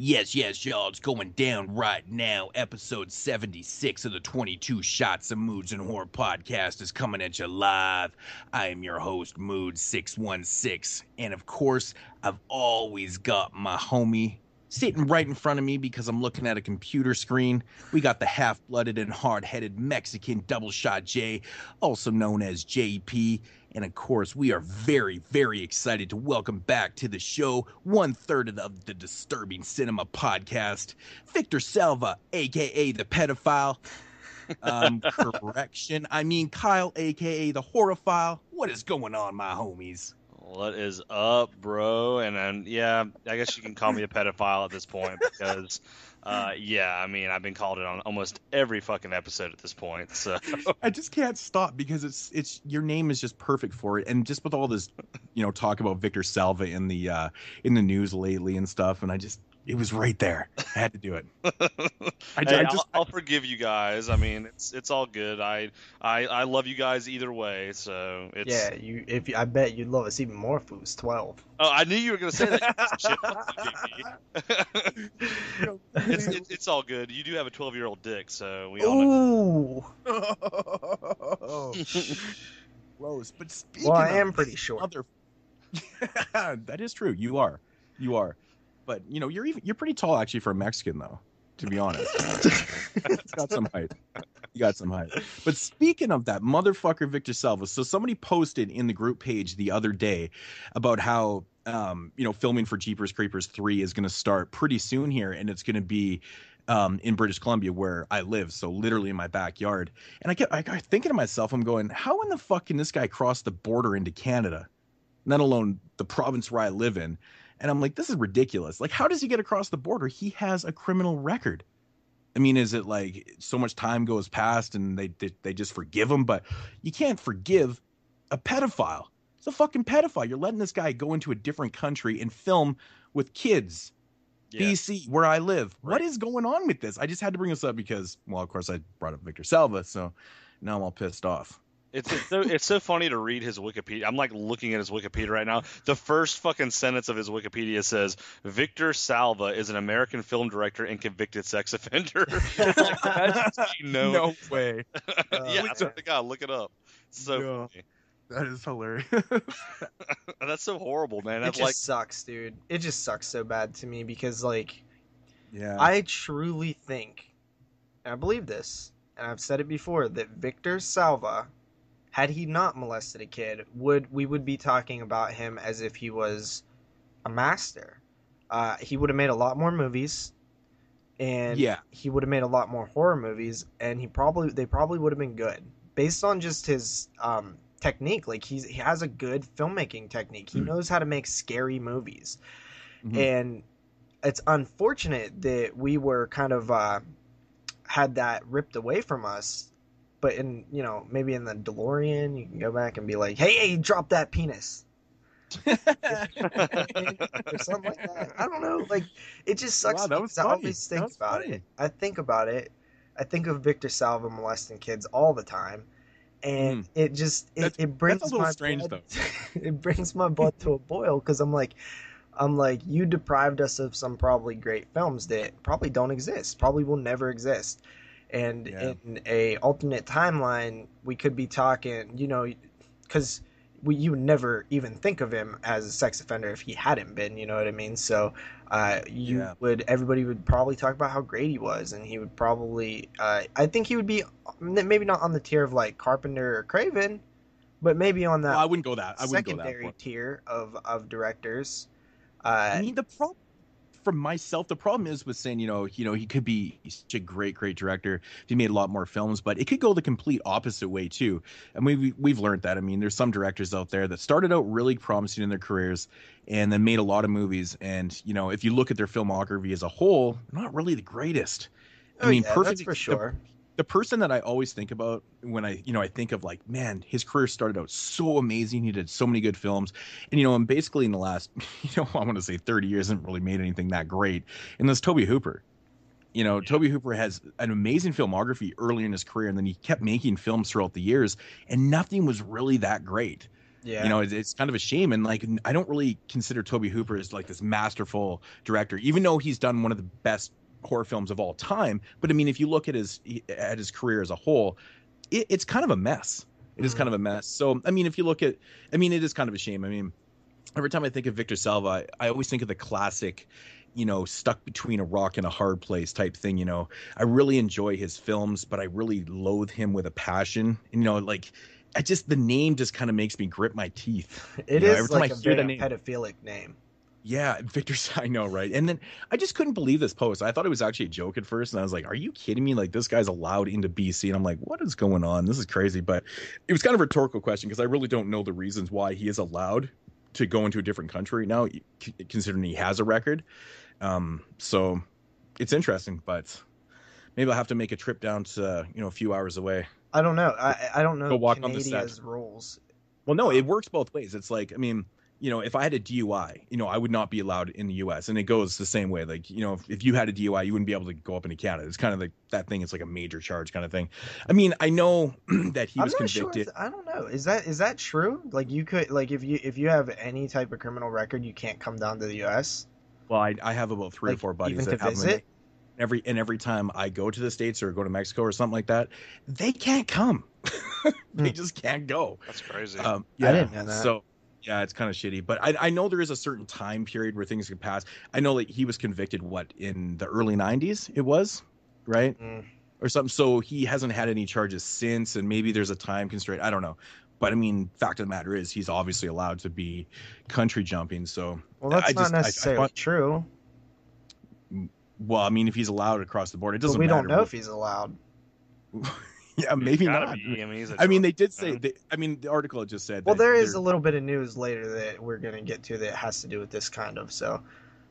Yes, y'all. It's going down right now. Episode 76 of the 22 Shots of Moodz and Horror podcast is coming at you live. I am your host, Moodz616. And of course, I've always got my homie sitting right in front of me because I'm looking at a computer screen. We got the half-blooded and hard-headed Mexican double shot J, also known as JP. And of course, we are very, very excited to welcome back to the show 1/3 of the Disturbing Cinema podcast, Victor Salva, aka the pedophile. Correction. I mean Kyle, aka the horrorphile. What is going on, my homies? What is up, bro? And then, yeah, I guess you can call me a pedophile at this point because, yeah, I mean, I've been called it on almost every fucking episode at this point. So I just can't stop because it's your name is just perfect for it, and just with all this, talk about Victor Salva in the news lately and stuff, and it was right there. I had to do it. I'll forgive you guys. I mean, it's all good. I love you guys either way. So it's I bet you'd love us even more if it was 12. Oh, I knew you were gonna say that. It's all good. You do have a 12-year-old dick, so we all know. Gross. But speaking I am pretty short. That is true. You are. But you're pretty tall actually for a Mexican, though. To be honest, it's got some height. You got some height. But speaking of that motherfucker, Victor Salva. So somebody posted in the group page the other day about how filming for Jeepers Creepers 3 is going to start pretty soon here, and it's going to be in British Columbia where I live, so literally in my backyard. And I got thinking to myself, I'm going, how in the fuck can this guy cross the border into Canada, let alone the province where I live in? And I'm like, this is ridiculous. Like, how does he get across the border? He has a criminal record. I mean, is it like so much time goes past and they just forgive him? But you can't forgive a pedophile. It's a fucking pedophile. You're letting this guy go into a different country and film with kids. Yeah. BC, where I live. Right. What is going on with this? I just had to bring this up because, well, of course, I brought up Victor Salva, so now I'm all pissed off. It's so funny to read his Wikipedia. I'm like looking at his Wikipedia right now. The first fucking sentence of his Wikipedia says, Victor Salva is an American film director and convicted sex offender. No way. Yeah, I swear to God, look it up. So funny. That is hilarious. That's so horrible, man. It just sucks, dude. It just sucks so bad to me because, yeah, I truly think, and I believe this, and I've said it before, that Victor Salva, had he not molested a kid, we would be talking about him as if he was a master. He would have made a lot more movies, and he would have made a lot more horror movies, and they probably would have been good based on just his technique. Like he has a good filmmaking technique. He knows how to make scary movies, and it's unfortunate that we were kind of had that ripped away from us. But maybe in the DeLorean, you can go back and be like, hey, drop that penis. Or something like that. I don't know. Like, it just sucks. Wow, that was I funny. always think about it. I think about it. I think of Victor Salva molesting kids all the time. And it brings that's a little strange, though. It brings my blood to a boil because I'm like, you deprived us of some probably great films that probably don't exist, probably will never exist. And in a alternate timeline, we could be talking, because you would never even think of him as a sex offender if he hadn't been, you know what I mean? So everybody would probably talk about how great he was, and he would probably, I think he would be maybe not on the tier of like Carpenter or Craven, but maybe on that. Well, I wouldn't go that. Secondary tier of directors. I mean, the problem. For myself, the problem is with saying, he could be such a great director if he made a lot more films, but it could go the complete opposite way too. And we've learned that. I mean, there's some directors out there that started out really promising in their careers and then made a lot of movies. And, if you look at their filmography as a whole, not really the greatest. That's for sure. The person that I always think about when I think of like, man, his career started out so amazing. He did so many good films. And, and basically in the last, I want to say 30 years, hasn't really made anything that great. And that's Tobe Hooper. Tobe Hooper has an amazing filmography early in his career, and then he kept making films throughout the years, and nothing was really that great. Yeah. You know, it's kind of a shame. And like, I don't really consider Tobe Hooper as like this masterful director, even though he's done one of the best horror films of all time. But I mean, if you look at his career as a whole, it's kind of a mess. It is kind of a mess. So, I mean, if you look at, I mean, it is kind of a shame. I mean, every time I think of Victor Salva, I always think of the classic, you know, stuck between a rock and a hard place type thing. You know, I really enjoy his films, but I really loathe him with a passion. And, you know, like, the name just kind of makes me grip my teeth. It is every like time I hear the name, pedophilic name. Yeah, Victor, I know, right? And then I just couldn't believe this post. I thought it was actually a joke at first, and I was like, are you kidding me? Like, this guy's allowed into BC. And I'm like, what is going on? This is crazy. But it was kind of a rhetorical question because I really don't know the reasons why he is allowed to go into a different country now, considering he has a record. So it's interesting, but maybe I'll have to make a trip down to, you know, a few hours away. I don't know. I don't know Go walk Canadia's on the set. rules. Well, no, it works both ways. It's like, I mean, you know, if I had a DUI, you know, I would not be allowed in the U.S. And it goes the same way. Like, you know, if you had a DUI, you wouldn't be able to go up into Canada. It's kind of like that thing. It's like a major charge kind of thing. I mean, I know that he was convicted. Sure I don't know. Is that true? Like, you could, like, if you have any type of criminal record, you can't come down to the U.S. Well, I have about 3 or 4 buddies that have them. Every time I go to the States or go to Mexico or something like that, they can't come. They just can't go. That's crazy. Yeah, I didn't know that. So yeah, it's kind of shitty. But I know there is a certain time period where things can pass. I know like he was convicted in the early 90s it was, right? Or something. So he hasn't had any charges since, and maybe there's a time constraint. I don't know. But I mean, fact of the matter is he's obviously allowed to be country jumping. So well, that's not necessarily true. Well, I mean, if he's allowed across the board, it doesn't matter. We don't know if he's allowed. Yeah, maybe not. I mean, they did say. The article just said. Well, there is a little bit of news later that we're going to get to that has to do with this kind of. So,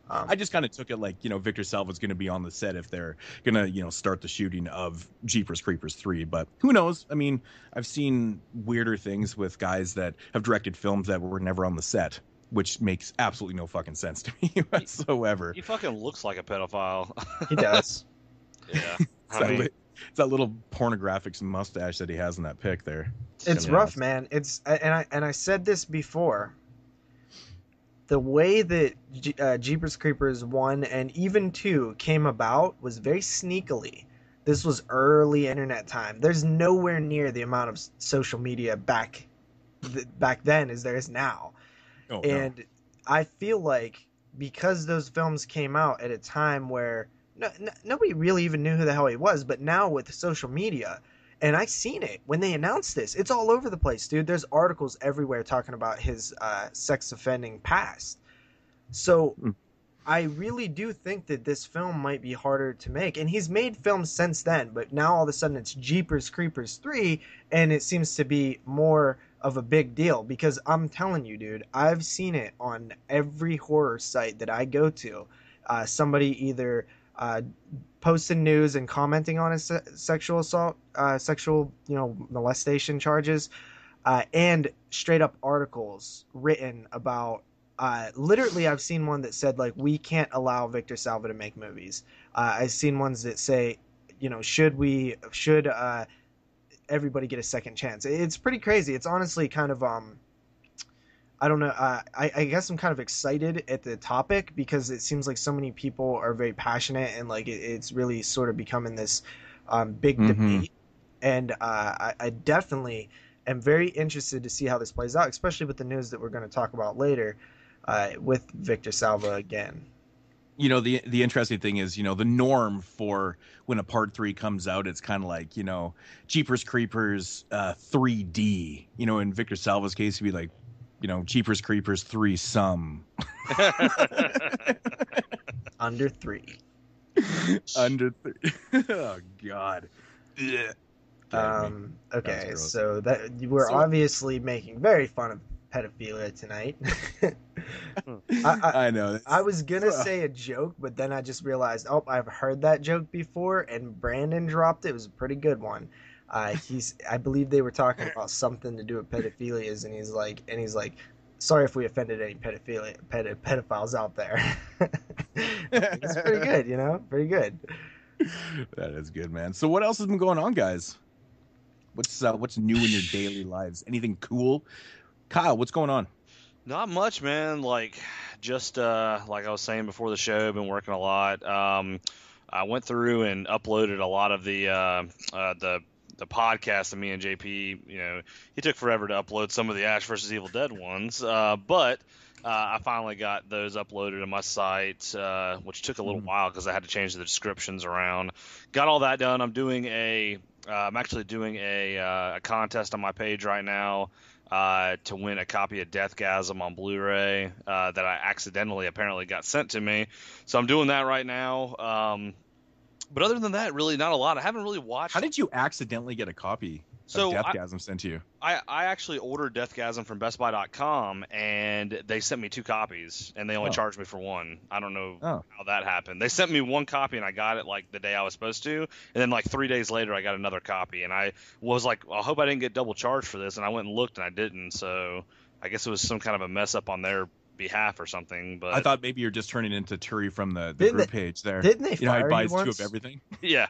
I just kind of took it like, you know, Victor Salva's going to be on the set if they're going to, you know, start the shooting of Jeepers Creepers 3. But who knows? I mean, I've seen weirder things with guys that have directed films that were never on the set, which makes absolutely no fucking sense to me whatsoever. He fucking looks like a pedophile. He does. Yeah. It's that little pornographic mustache that he has in that pic there. It's rough, man. It's and I said this before. The way that Jeepers Creepers 1 and even 2 came about was very sneakily. This was early internet time. There's nowhere near the amount of social media back then as there is now. Oh, and no. I feel like because those films came out at a time where nobody really even knew who the hell he was, but now with social media, and I seen it when they announced this, it's all over the place, dude. There's articles everywhere talking about his sex offending past. So I really do think that this film might be harder to make, and he's made films since then, but now all of a sudden it's Jeepers Creepers 3, and it seems to be more of a big deal, because I'm telling you, dude, I've seen it on every horror site that I go to. Somebody either posting news and commenting on his sexual assault, sexual, you know, molestation charges, and straight up articles written about. Literally, I've seen one that said, like, we can't allow Victor Salva to make movies. I've seen ones that say, you know, should everybody get a second chance? It's pretty crazy. It's honestly kind of, I don't know. I guess I'm kind of excited at the topic because it seems like so many people are very passionate, and like it's really sort of becoming this big debate. And I definitely am very interested to see how this plays out, especially with the news that we're going to talk about later with Victor Salva again. You know, the interesting thing is, you know, the norm for when a part 3 comes out, it's kind of like, you know, Jeepers Creepers 3D. You know, in Victor Salva's case, it'd be like, you know, Jeepers Creepers 3 some. Under 3. Under 3. Oh God. Okay, so that we're obviously making very fun of pedophilia tonight. I know. I was gonna say a joke, but then I just realized, I've heard that joke before, and Brandon dropped it. It was a pretty good one. I believe they were talking about something to do with pedophilias, and he's like, sorry if we offended any pedophiles out there. It's pretty good, you know, pretty good. That is good, man. So what else has been going on, guys? What's new in your daily lives? Anything cool? Kyle, what's going on? Not much, man. Just like I was saying before the show, been working a lot. I went through and uploaded a lot of the podcast of me and JP. You know, he took forever to upload some of the Ash vs. Evil Dead ones, but I finally got those uploaded on my site, which took a little while because I had to change the descriptions around. Got all that done. I'm actually doing a contest on my page right now to win a copy of Deathgasm on Blu-ray that I accidentally apparently got sent to me. So I'm doing that right now. But other than that, really not a lot. I haven't really watched. How did you accidentally get a copy of Deathgasm sent to you? I actually ordered Deathgasm from BestBuy.com, and they sent me 2 copies, and they only charged me for 1. I don't know how that happened. They sent me 1 copy, and I got it like the day I was supposed to, and then like 3 days later, I got another copy, and I was like, I hope I didn't get double charged for this, and I went and looked, and I didn't. So I guess it was some kind of a mess up on their behalf or something. But I thought maybe you're just turning into Turi from the group page there. Didn't they fire he buys you once? 2 of everything. Yeah.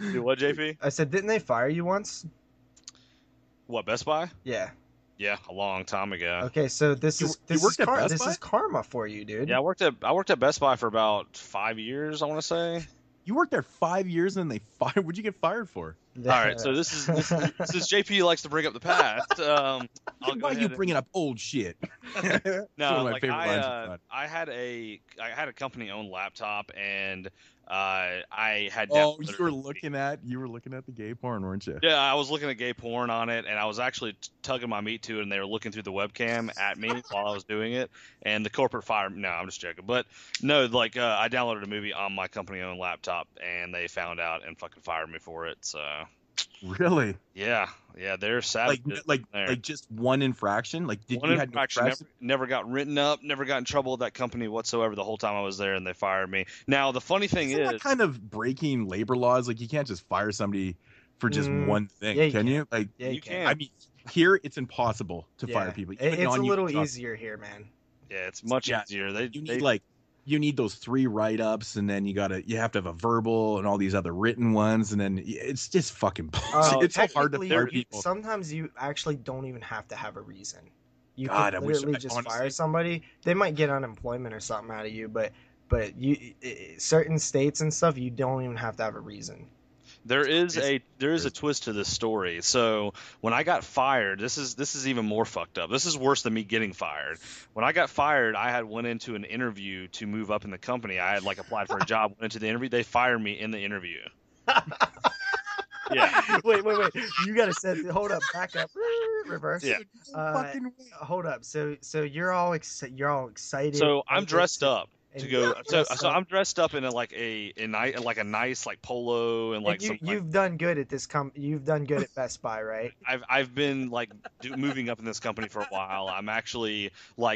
Do what, JP? I said, didn't they fire you once? What, Best Buy? Yeah. Yeah, a long time ago. Okay, so this is karma for you, dude. Yeah, I worked at Best Buy for about 5 years, I want to say. You worked there 5 years and they fired. What'd you get fired for? All right, so this is since JP likes to bring up the past. Why are you bringing up old shit? No, like I had a company-owned laptop, and I had. Oh, you were looking at the gay porn, weren't you? Yeah, I was looking at gay porn on it, and I was actually tugging my meat to it, and they were looking through the webcam at me while I was doing it, and the corporate fired me. No, I'm just joking. But no, I downloaded a movie on my company-owned laptop, and they found out and fucking fired me for it. So. Really? Yeah, they're savage. Like just one infraction? Like you had infraction, never got written up, never got in trouble with that company whatsoever the whole time I was there, and they fired me. Now the funny thing is that kind of breaking labor laws. Like you can't just fire somebody for just one thing, can you? Like you can. I mean, here it's impossible to fire people. It's a little easier here, man. Yeah, it's much easier. You need those 3 write-ups, and then you have to have a verbal and all these other written ones, and then it's just fucking bullshit. It's so hard to fire people. Sometimes you actually don't even have to have a reason. You God, can literally just fire somebody. They might get unemployment or something out of you, but certain states and stuff, you don't even have to have a reason. There is a twist to this story. So when I got fired, this is even more fucked up. This is worse than me getting fired. When I got fired, I had went into an interview to move up in the company. I had applied for a job, went into the interview. They fired me in the interview. Yeah. Wait. You gotta hold up, back up, reverse. Yeah. Hold up. So you're all excited. So I'm dressed up. To go, so I'm dressed up in a nice polo and you've done good at this you've done good at Best Buy, right? I've been moving up in this company for a while. I'm actually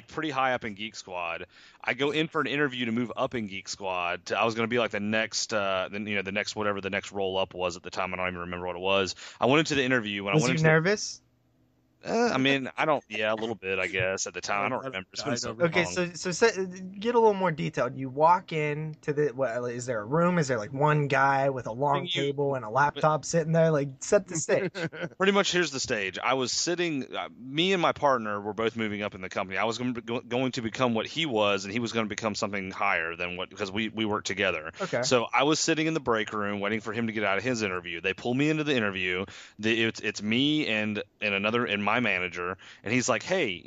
pretty high up in Geek Squad. I go in for an interview to move up in Geek Squad. I was going to be the next the next whatever the next roll up was at the time. I don't even remember what it was. I went into the interview when Was you nervous? I mean, a little bit, I guess, at the time. I don't remember. It's been so long. Okay, so get a little more detailed. You walk in to is there a room? Is there one guy with a long table and a laptop sitting there? Set the stage. Pretty much, here's the stage. I was sitting, me and my partner were both moving up in the company. I was going to become what he was, and he was going to become something higher than because we worked together. Okay. So I was sitting in the break room waiting for him to get out of his interview. They pull me into the interview. It's me and my manager, and he's like, hey,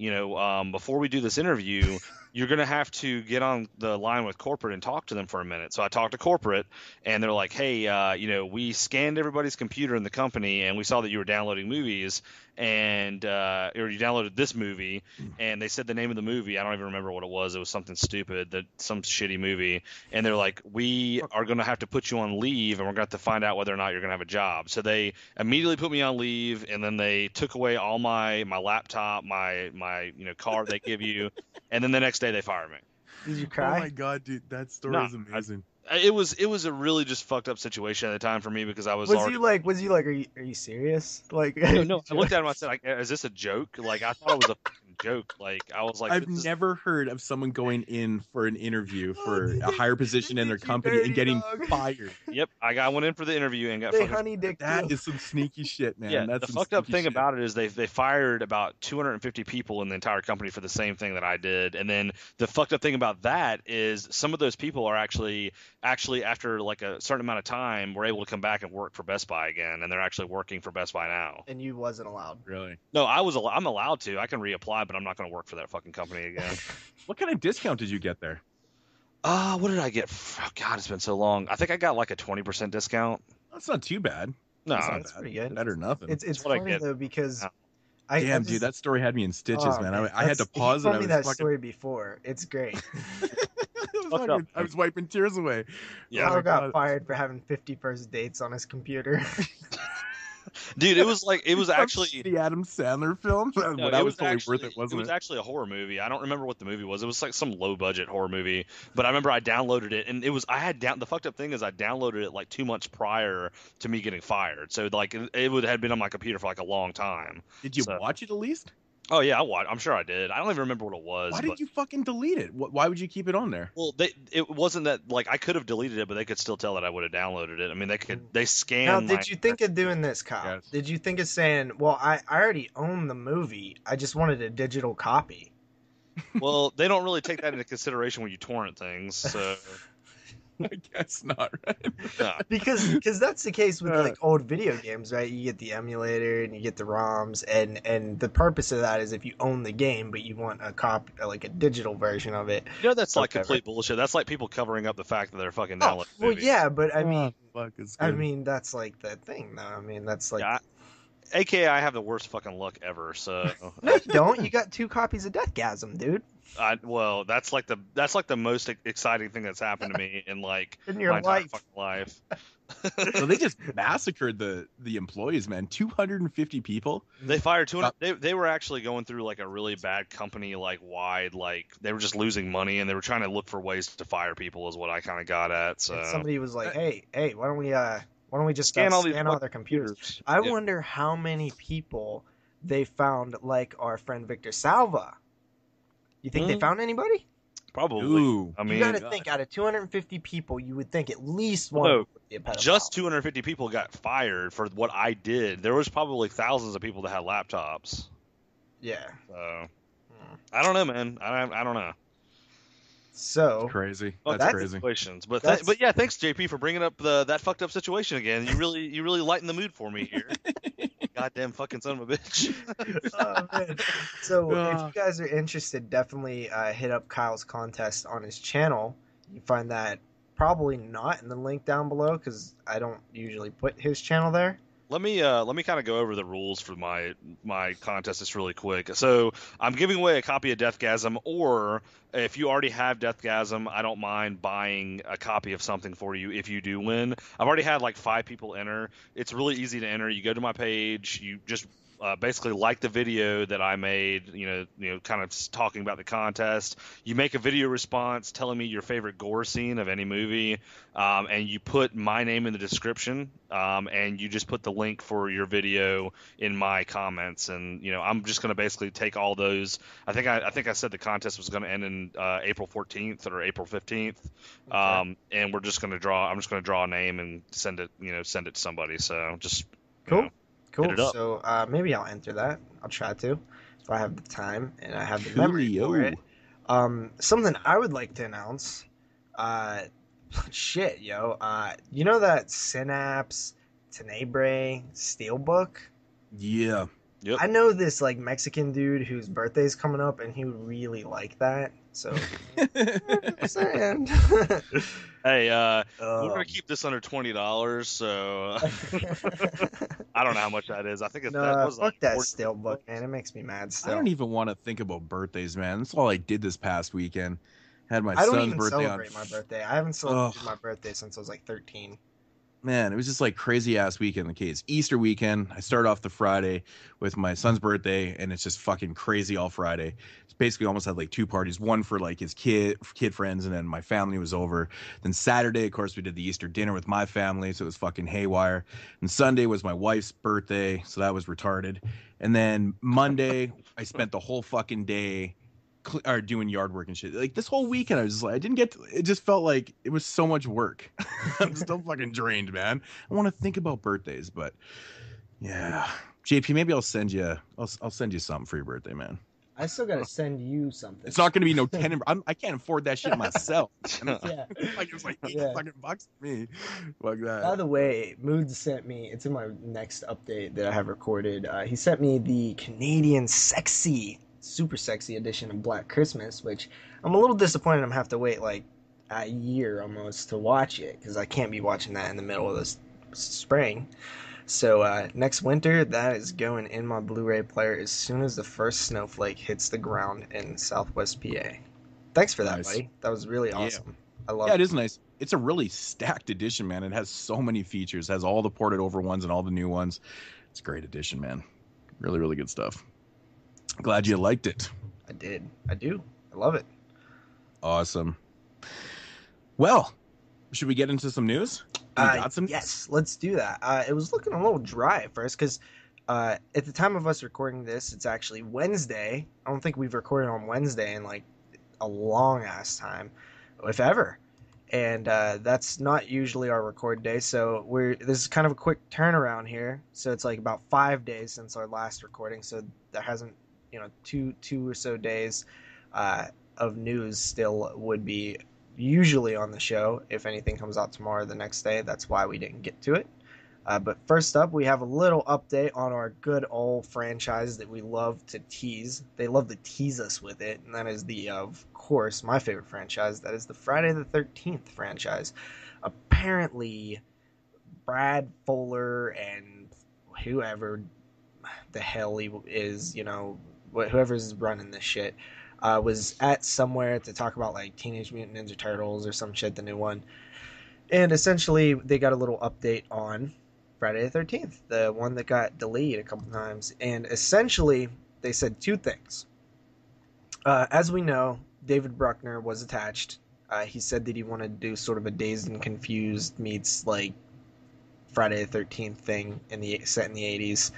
before we do this interview, you're going to have to get on the line with corporate and talk to them for a minute. So I talked to corporate, and they're like, hey, we scanned everybody's computer in the company, and we saw that you were downloading movies, and or you downloaded this movie, and they said the name of the movie. I don't even remember what it was. It was something stupid, some shitty movie. And they're like, we are going to have to put you on leave, and we're going to have to find out whether or not you're going to have a job. So they immediately put me on leave, and then they took away all my laptop, my card they give you, and then the next day they fired me. Did you cry? Oh my god, dude, that story is amazing. It was a really just fucked up situation at the time for me because I was. Was you are you serious? No, I looked at him. I said, "Is this a joke?" I thought it was a joke. Like I was like, I've never heard of someone going in for an interview for a higher position in their company and getting fired. Yep, I went in for the interview and got They fucking. honey dick That is some sneaky shit, man. Yeah, That's the some fucked up sneaky thing shit. about it is they fired about 250 people in the entire company for the same thing that I did. And then the fucked up thing about that is some of those people are actually after like a certain amount of time were able to come back and work for Best Buy again, and they're actually working for Best Buy now. And you wasn't allowed. Really? No, I'm allowed to. I can reapply, but I'm not going to work for that fucking company again. What kind of discount did you get there? What did I get? Oh, God, it's been so long. I think I got like a 20% discount. That's not too bad. No, That's pretty good. Better than nothing. It's what I funny get. though because Damn, dude, that story had me in stitches, man. I had to pause You it. told me that story before. It's great. I was wiping tears away. Yeah. Kyle got fired for having 50 first dates on his computer. Dude, it was actually the Adam Sandler film. No, That was totally worth it, wasn't it? It was actually a horror movie. I don't remember what the movie was. It was like some low budget horror movie. But I remember I downloaded it, and the fucked up thing is I downloaded it like 2 months prior to me getting fired. So like it would have been on my computer for like a long time. Did you watch it at least? Oh yeah, I'm sure I did. I don't even remember what it was. Why did you fucking delete it? Why would you keep it on there? Well, it wasn't that like I could have deleted it, but they could still tell that I would have downloaded it. I mean, they scanned. Now, did you think of doing this, Kyle? Yes. Did you think of saying, "Well, I already own the movie. I just wanted a digital copy." Well, they don't really take that into consideration when you torrent things. So I guess not, right? yeah. because that's the case with like old video games, right? You get the emulator and you get the ROMs, and the purpose of that is if you own the game but you want a copy, like a digital version of it. You know, that's like complete bullshit. That's like people covering up the fact that they're fucking downloading Well, movies. yeah, but I mean, fuck, it's I good. mean that's like the thing, though. I mean that's like. Yeah, AKA, I have the worst fucking luck ever. So No, you don't. You got 2 copies of Deathgasm, dude. well, that's like the most exciting thing that's happened to me in like In your my entire life. fucking life. So they just massacred the employees, man. 250 people. They fired 200. They were actually going through like a really bad company like wide, like they were just losing money and they were trying to look for ways to fire people is what I kind of got at. So And somebody was like, "Hey, why don't we just Scan all scan these all their computers?" I Yeah. wonder how many people they found, like our friend Victor Salva. You think they found anybody? Probably. Ooh. I mean, You got to think out of 250 people, you would think at least one would be a pedophile. just 250 people got fired for what I did. There was probably thousands of people that had laptops. Yeah. So I don't know, man. I don't know. So Crazy. Well, That's crazy. Situations. But That's- but yeah, thanks JP for bringing up that fucked up situation again. You really lighten the mood for me here. Goddamn fucking son of a bitch. Oh, man. So if you guys are interested, definitely hit up Kyle's contest on his channel. You can find that probably not in the link down below because I don't usually put his channel there. Let me kind of go over the rules for my contest just really quick. So I'm giving away a copy of Deathgasm, or if you already have Deathgasm, I don't mind buying a copy of something for you if you do win. I've already had like 5 people enter. It's really easy to enter. You go to my page, you just basically like the video that I made, you know, kind of talking about the contest. You make a video response telling me your favorite gore scene of any movie, and you put my name in the description, and you just put the link for your video in my comments. And you know, I'm just going to basically take all those. I think I said the contest was going to end in April 14th or April 15th, Okay. and we're just going to draw. I'm just going to draw a name and send it to somebody. So just Cool. You know, Cool. hit it up. So maybe I'll enter that. I'll try to if I have the time and I have the memory for it. Something I would like to announce. Shit, yo. You know that Synapse Tenebrae Steelbook? Yeah. Yep. I know this like Mexican dude whose birthday's coming up, and he would really like that. So, just saying. Hey, we're gonna keep this under $20, so I don't know how much that is. I think that was fuck like that 40 Steelbook, man. It makes me mad I still. don't even want to think about birthdays, man. That's all I did this past weekend. Had my I don't son's even birthday celebrate on. my birthday. I havened celebrated my birthday since I was like 13. man, it was just like crazy ass weekend. The kids Easter weekend. I start off the Friday with my son's birthday, and it's just fucking crazy all Friday. It's basically almost had like two parties, one for like his kid friends, and then my family was over. Then Saturday, of course, we did the Easter dinner with my family, so it was fucking haywire. And Sunday was my wife's birthday, so that was retarded. And then Monday, I spent the whole fucking day or doing yard work and shit. Like this whole weekend, I was just like, I didn't get to, it just felt like it was so much work. I'm still fucking drained, man. I want to think about birthdays, but yeah. JP, maybe I'll send you something for your birthday, man. I still gotta send you something. It's not gonna be no 10. I can't afford that shit myself. Yeah. Like it's like $8 fucking bucks to me. Fuck that. By the way, Moodz sent me. It's in my next update that I have recorded. He sent me the Canadian super sexy edition of Black Christmas, which I'm a little disappointed I'm have to wait like a year almost to watch it, because I can't be watching that in the middle of this spring. So next winter, that is going in my Blu-ray player as soon as the first snowflake hits the ground in Southwest PA. Thanks for that, Nice. buddy. That was really awesome. I love Yeah, it. it is nice. It's a really stacked edition, man. It has so many features. It has all the ported over ones and all the new ones. It's a great edition, man. Really, really good stuff. Glad you liked it. I did. I do. I love it. Awesome. Well, should we get into some news? We got some. Yes, let's do that. It was looking a little dry at first because at the time of us recording this, it's actually Wednesday. I don't think we've recorded on Wednesday in like a long ass time, if ever. And that's not usually our record day, so this is kind of a quick turnaround here. So it's like about 5 days since our last recording, so there hasn't, two or so days of news still would be usually on the show. If anything comes out tomorrow or the next day, that's why we didn't get to it. But first up, we have a little update on our good old franchise that we love to tease. They love to tease us with it, and that is of course, my favorite franchise. That is the Friday the 13th franchise. Apparently, Brad Fuller and whoever the hell he is, whoever's running this shit, was at somewhere to talk about like Teenage Mutant Ninja Turtles or some shit, the new one. And essentially, they got a little update on Friday the 13th, the one that got delayed a couple times. And essentially, they said two things. As we know, David Bruckner was attached. He said that he wanted to do sort of a Dazed and Confused meets like Friday the 13th thing set in the 80s.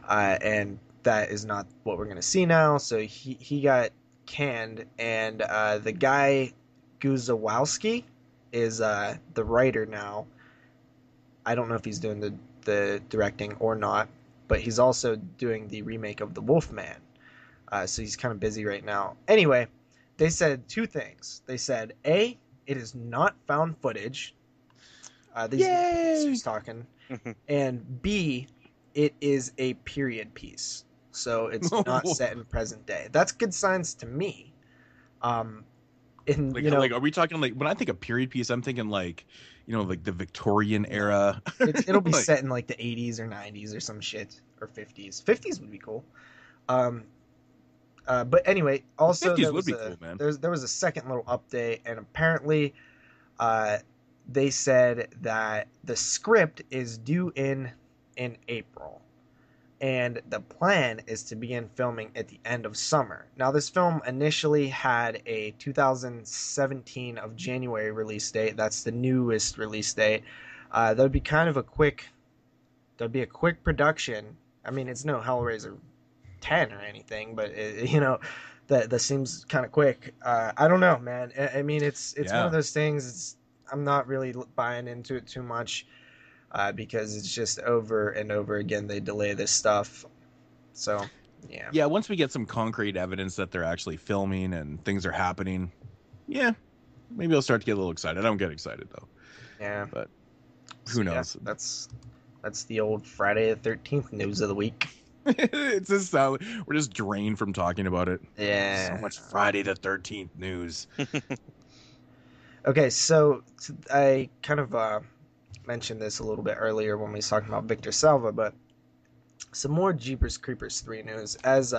And that is not what we're going to see now. So he got canned. And the guy, Guzawowski, is the writer now. I don't know if he's doing the directing or not, but he's also doing the remake of The Wolfman. So he's kind of busy right now. Anyway, they said two things. They said, A, it is not found footage. These who's talking. And B, it is a period piece. So it's not set in present day. That's good signs to me. Like, are we talking like, when I think of period piece, I'm thinking like, like the Victorian era. It'll be set in like the 80s or 90s or some shit, or 50s. 50s would be cool. But anyway, also there was cool, man. There was a second little update, and apparently, they said that the script is due in April. And the plan is to begin filming at the end of summer. Now, this film initially had a 2017 of January release date. That's the newest release date. That'd be kind of a quick production. I mean, it's no Hellraiser 10 or anything, but that seems kind of quick. I don't know, man. I mean, it's one of those things. I'm not really buying into it too much. Because it's just over and over again they delay this stuff. So, yeah. Yeah, once we get some concrete evidence that they're actually filming and things are happening, maybe I'll start to get a little excited. I don't get excited, though. Yeah. But who knows? Yeah, that's the old Friday the 13th news of the week. It's just we're just drained from talking about it. Yeah. So much Friday the 13th news. Okay, so I kind of... mentioned this a little bit earlier when we was talking about Victor Salva, but some more Jeepers Creepers 3 news. As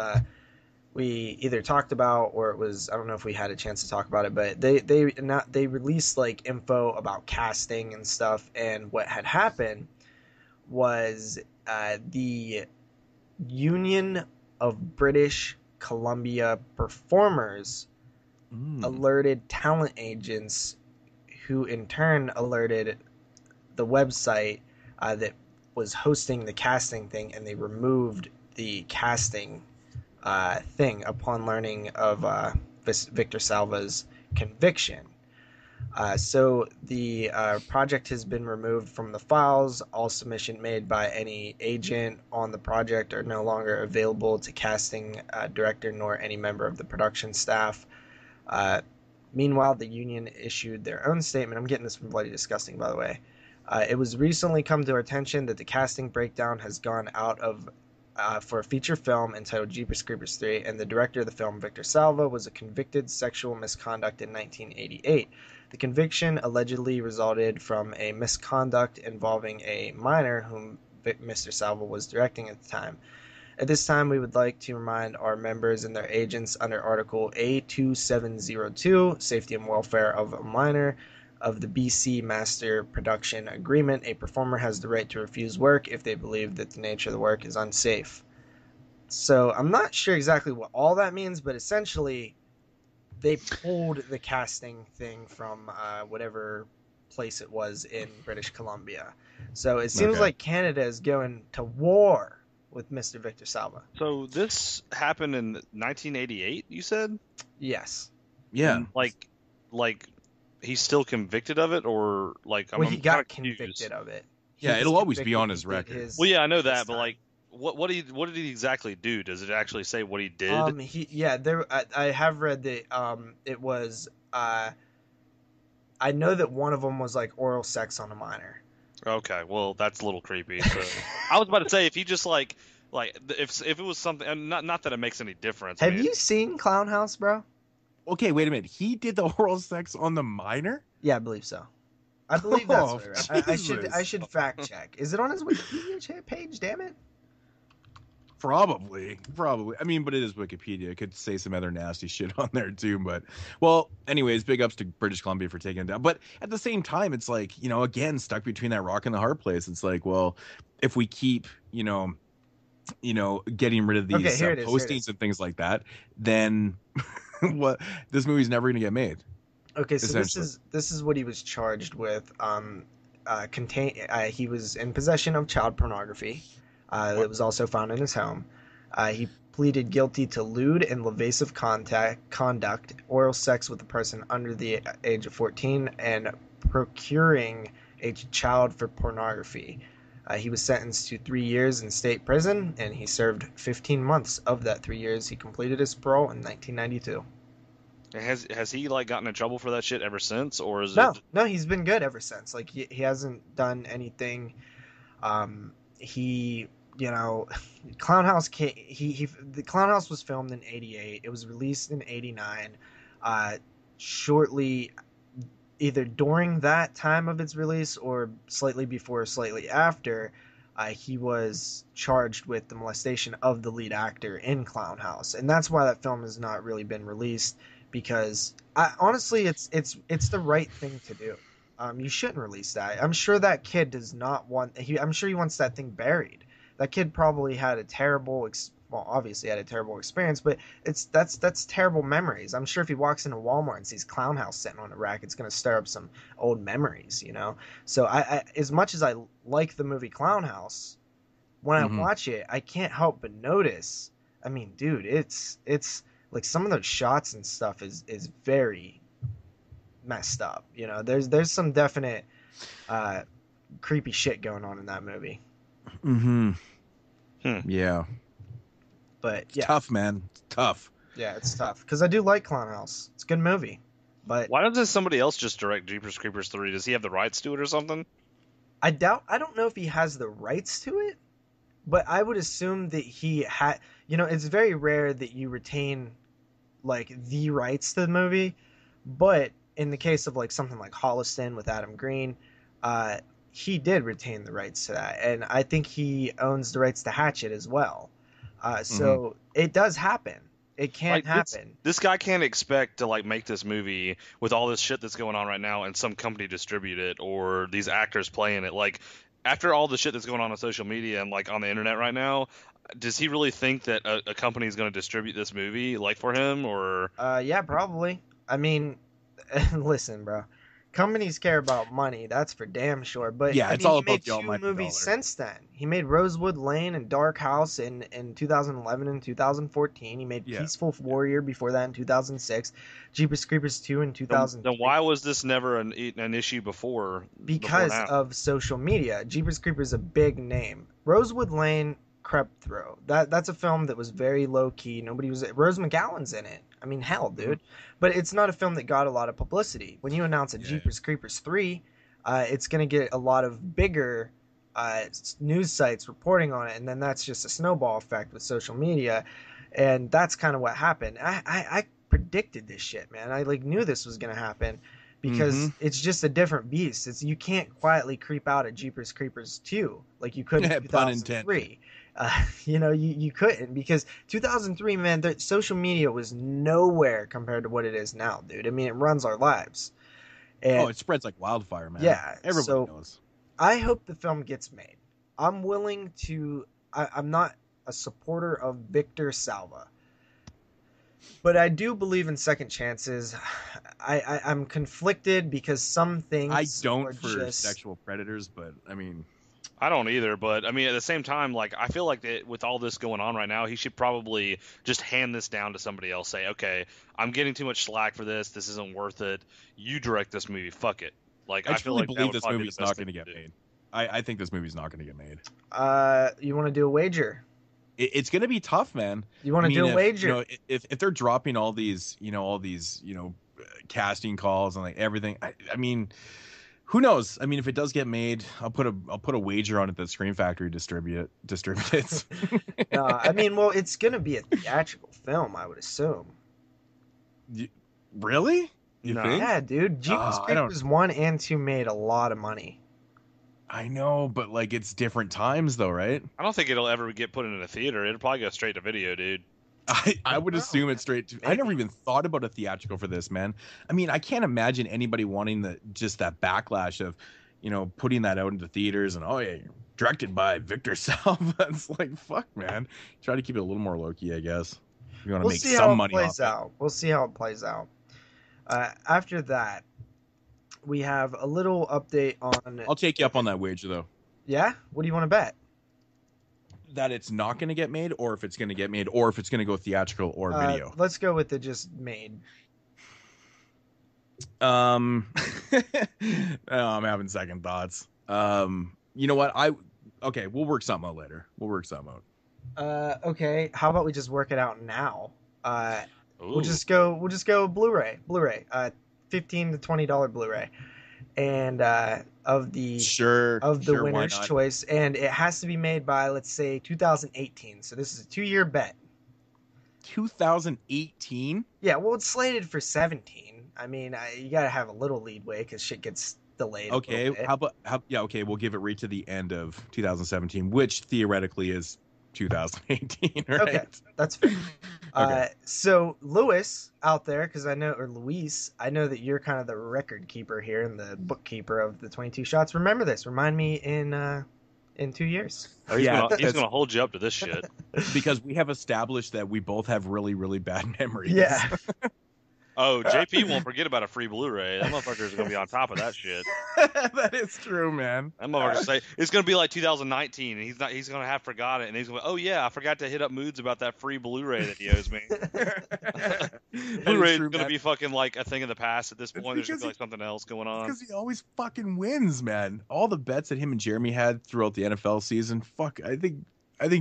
we either talked about, or it was, I don't know if we had a chance to talk about it, but they released like info about casting and stuff, and what had happened was the Union of British Columbia Performers alerted talent agents, who in turn alerted the website that was hosting the casting thing, and they removed the casting thing upon learning of Victor Salva's conviction. So the project has been removed from the files. All submission made by any agent on the project are no longer available to casting director nor any member of the production staff. Meanwhile, the union issued their own statement. I'm getting this from Bloody Disgusting, by the way. It was recently come to our attention that the casting breakdown has gone out of for a feature film entitled Jeepers Creepers 3, and the director of the film, Victor Salva, was a convicted sexual misconduct in 1988. The conviction allegedly resulted from a misconduct involving a minor whom Mr. Salva was directing at the time. At this time, we would like to remind our members and their agents under Article A2702, Safety and Welfare of a Minor, of the BC Master Production Agreement, a performer has the right to refuse work if they believe that the nature of the work is unsafe. So I'm not sure exactly what all that means, but essentially they pulled the casting thing from whatever place it was in British Columbia. So it seems like Canada is going to war with Mr. Victor Salva. So this happened in 1988, you said? Yes. Yeah. And like he's still convicted of it, or like he got convicted of it. Yeah, it'll always be on his record. Well, yeah, I know that, but like, what did he exactly do? Does it actually say what he did? I have read that it was I know that one of them was like oral sex on a minor. Okay, well that's a little creepy. So I was about to say, if he just like if it was something, not that it makes any difference. Have you seen Clown House, bro? Okay, wait a minute. He did the oral sex on the minor? Yeah, I believe so. I believe that's right. I should fact check. Is it on his Wikipedia page? Damn it. Probably. I mean, but it is Wikipedia. It could say some other nasty shit on there too. But, well, anyways, big ups to British Columbia for taking it down. But at the same time, it's like, again, stuck between that rock and the hard place. It's like, well, if we keep, getting rid of these postings and things like that, then what? This movie's never going to get made. Okay, so this is what he was charged with. He was in possession of child pornography. That was also found in his home. He pleaded guilty to lewd and lascivious conduct, oral sex with a person under the age of 14, and procuring a child for pornography. He was sentenced to 3 years in state prison, and he served 15 months of that 3 years. He completed his parole in 1992. Has he like gotten in trouble for that shit ever since, or is it? No, he's been good ever since. Like he hasn't done anything. Clown House the Clown House was filmed in 88. It was released in 89. Shortly, either during that time of its release or slightly before or slightly after, he was charged with the molestation of the lead actor in Clown House, and that's why that film has not really been released. Because honestly, it's the right thing to do. You shouldn't release that. I'm sure that kid does not want. I'm sure he wants that thing buried. That kid probably had a terrible, obviously had a terrible experience, but that's terrible memories. I'm sure if he walks into Walmart and sees Clown House sitting on a rack, it's going to stir up some old memories, So I as much as I like the movie Clown House, when I watch it, I can't help but notice. I mean, dude, it's like some of those shots and stuff is very messed up. There's some definite creepy shit going on in that movie. Yeah. But yeah, it's tough, man. It's tough. Yeah, it's tough because I do like Clown House. It's a good movie. But why doesn't somebody else just direct Jeepers Creepers 3? Does he have the rights to it or something? I don't know if he has the rights to it, but I would assume that he had. It's very rare that you retain like the rights to the movie, but in the case of like something like Holliston with Adam Green, he did retain the rights to that, and I think he owns the rights to Hatchet as well. So it does happen. It can't happen. This guy can't expect to like make this movie with all this shit that's going on right now and some company distribute it or these actors playing it. Like after all the shit that's going on social media and like on the internet right now, does he really think that a company is going to distribute this movie like for him or? Yeah, probably. I mean, listen, bro. Companies care about money, that's for damn sure. But yeah, it's all about the almighty dollar. He made 2 movies since then. He made Rosewood Lane and Dark House in 2011 and 2014. He made Peaceful Warrior before that in 2006. Jeepers Creepers 2 in 2003. Then why was this never an issue before? Because of social media. Jeepers Creepers is a big name. Rosewood Lane crept through. That's a film that was very low key. Nobody was. Rose McGowan's in it. I mean, hell, dude. But it's not a film that got a lot of publicity. When you announce a Jeepers Creepers 3, it's going to get a lot of bigger news sites reporting on it, and then that's just a snowball effect with social media, and that's kind of what happened. I predicted this shit, man. I knew this was going to happen because it's just a different beast. You can't quietly creep out at Jeepers Creepers 2 like you could in 2003. You couldn't, because 2003, man, social media was nowhere compared to what it is now, dude. I mean, it runs our lives. And, it spreads like wildfire, man. Yeah, everybody knows. I hope the film gets made. I'm willing to. I'm not a supporter of Victor Salva, but I do believe in second chances. I'm conflicted because some things I don't for sexual predators, but I mean. I don't either, but I mean, at the same time, like, I feel like that with all this going on right now, he should probably just hand this down to somebody else. Say, okay, I'm getting too much slack for this. This isn't worth it. You direct this movie. Fuck it. Like, I feel like believe this movie's not going to get made. I think this movie's not going to get made. You want to do a wager? It's going to be tough, man. You want to do a wager? If they're dropping all these, casting calls and like everything, I mean. Who knows? I mean, if it does get made, I'll put a wager on it that Scream Factory distributes. No, I mean, well, it's gonna be a theatrical film, I would assume. Really? You think? Yeah, dude. Jeepers Creepers 1 and 2 made a lot of money. I know, but like it's different times, though, right? I don't think it'll ever get put in a theater. It'll probably go straight to video, dude. I would assume it's straight to. I never even thought about a theatrical for this, man. I mean, I can't imagine anybody wanting that backlash of, putting that out into theaters and directed by Victor Salva. It's like, fuck, man. Try to keep it a little more low key, I guess. You want to make some money off it. We'll see how it plays out. After that, we have a little update on. I'll take you up on that wager, though. Yeah? What do you want to bet? That it's not going to get made, or if it's going to get made, or if it's going to go theatrical or video. Let's go with the just made. I'm having second thoughts. You know what? We'll work something out later. Okay. How about we just work it out now? We'll just go Blu-ray. $15 to $20 Blu-ray. And of the winner's choice, and it has to be made by, let's say, 2018. So this is a 2-year bet. 2018? Yeah, well, it's slated for 17. I mean, you gotta have a little leadway because shit gets delayed. Okay, we'll give it right to the end of 2017, which theoretically is 2018, right? Okay, that's fair. Okay. So Luis out there, I know that you're kind of the record keeper here and the bookkeeper of the 22 shots. Remember this. Remind me in 2 years. Oh, he's gonna hold you up to this shit. Because we have established that we both have really, really bad memories. Yeah. Oh, JP won't forget about a free Blu-ray. That motherfucker's gonna be on top of that shit. That is true, man. That motherfucker say it's gonna be like 2019, and he's gonna have forgot it, and he's gonna oh yeah, I forgot to hit up Moodz about that free Blu-ray that he owes me. Blu-ray is gonna be fucking like a thing of the past at this point. There's gonna be like something else going on. Because he always fucking wins, man. All the bets that him and Jeremy had throughout the NFL season, I think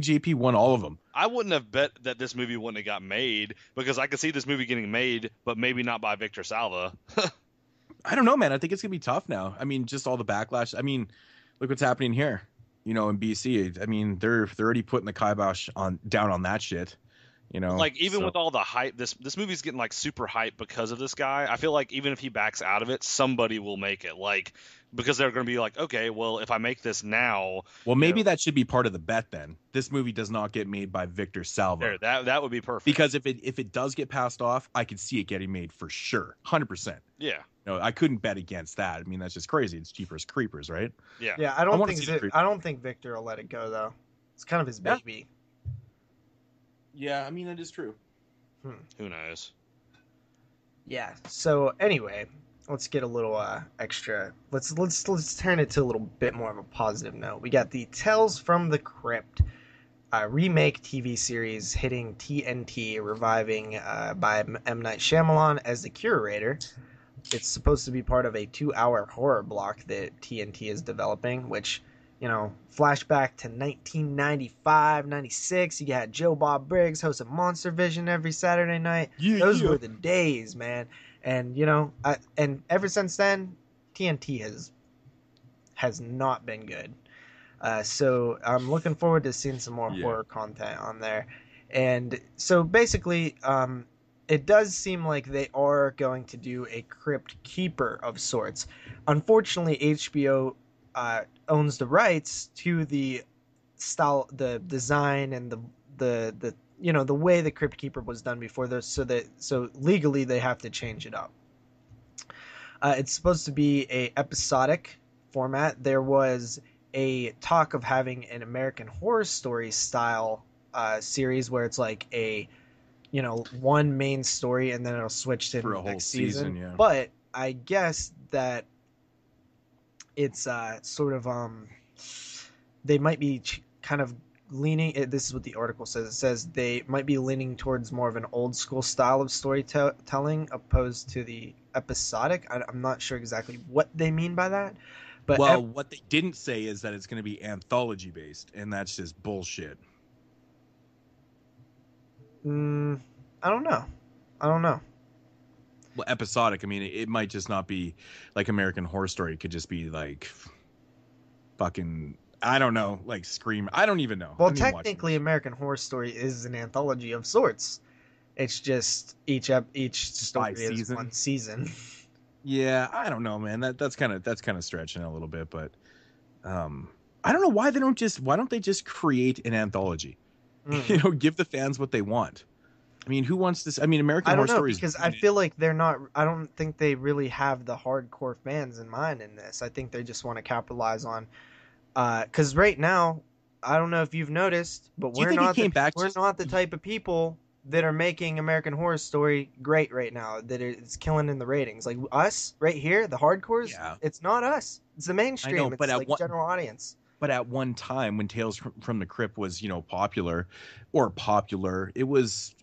JP won all of them. I wouldn't have bet that this movie wouldn't have got made because I could see this movie getting made, but maybe not by Victor Salva. I don't know, man. I think it's gonna be tough now. I mean, just all the backlash. I mean, look what's happening here. In BC. I mean, they're already putting the kibosh down on that shit. You know, like even with all the hype, this movie's getting like super hype because of this guy. I feel like even if he backs out of it, somebody will make it. Like because they're going to be like, okay, well, if I make this now, well, maybe that should be part of the bet then. This movie does not get made by Victor Salva. That would be perfect. Because if it does get passed off, I could see it getting made for sure, 100%. Yeah. No, I couldn't bet against that. I mean, that's just crazy. It's Jeepers Creepers, right? Yeah. Yeah, I don't think Victor will let it go though. It's kind of his baby. Yeah, I mean that is true. Who knows? Yeah. So anyway, let's get a little extra. Let's turn it to a little bit more of a positive note. We got the Tales from the Crypt remake TV series hitting TNT, reviving by M. Night Shyamalan as the curator. It's supposed to be part of a 2-hour horror block that TNT is developing, which, you know, flashback to 1995, 96. You got Joe Bob Briggs hosting Monster Vision every Saturday night. Those were the days, man. And, you know, and ever since then, TNT has not been good. So I'm looking forward to seeing some more horror content on there. And so basically, it does seem like they are going to do a Crypt Keeper of sorts. Unfortunately, HBO owns the rights to the style, the design, and the you know, the way the Crypt Keeper was done before this. So legally they have to change it up. It's supposed to be a episodic format. There was a talk of having an American Horror Story style series where it's like a, you know, one main story and then it'll switch to the next season. Yeah. But I guess that it's sort of they might be kind of leaning. This is what the article says. It says they might be leaning towards more of an old school style of storytelling opposed to the episodic. I'm not sure exactly what they mean by that. But what they didn't say is that it's going to be anthology based, and that's just bullshit. I don't know. Well, episodic. I mean, it might just not be like American Horror Story. It could just be like fucking, I don't know, like Scream. I don't even know. Well, technically, American Horror Story is an anthology of sorts. It's just each story is one season. Yeah, I don't know, man. That's kind of stretching it a little bit, but I don't know why don't they just create an anthology? You know, give the fans what they want. I mean, who wants this? I mean, American Horror Story because I feel like they're not. I don't think they really have the hardcore fans in mind in this. I think they just want to capitalize on. Because right now, I don't know if you've noticed, but we're not the type of people that are making American Horror Story great right now. That it's killing in the ratings. Like us right here, the hardcores. Yeah. It's not us. It's the mainstream. I know, but it's like general audience. But at one time, when Tales from the Crypt was, you know, popular, it was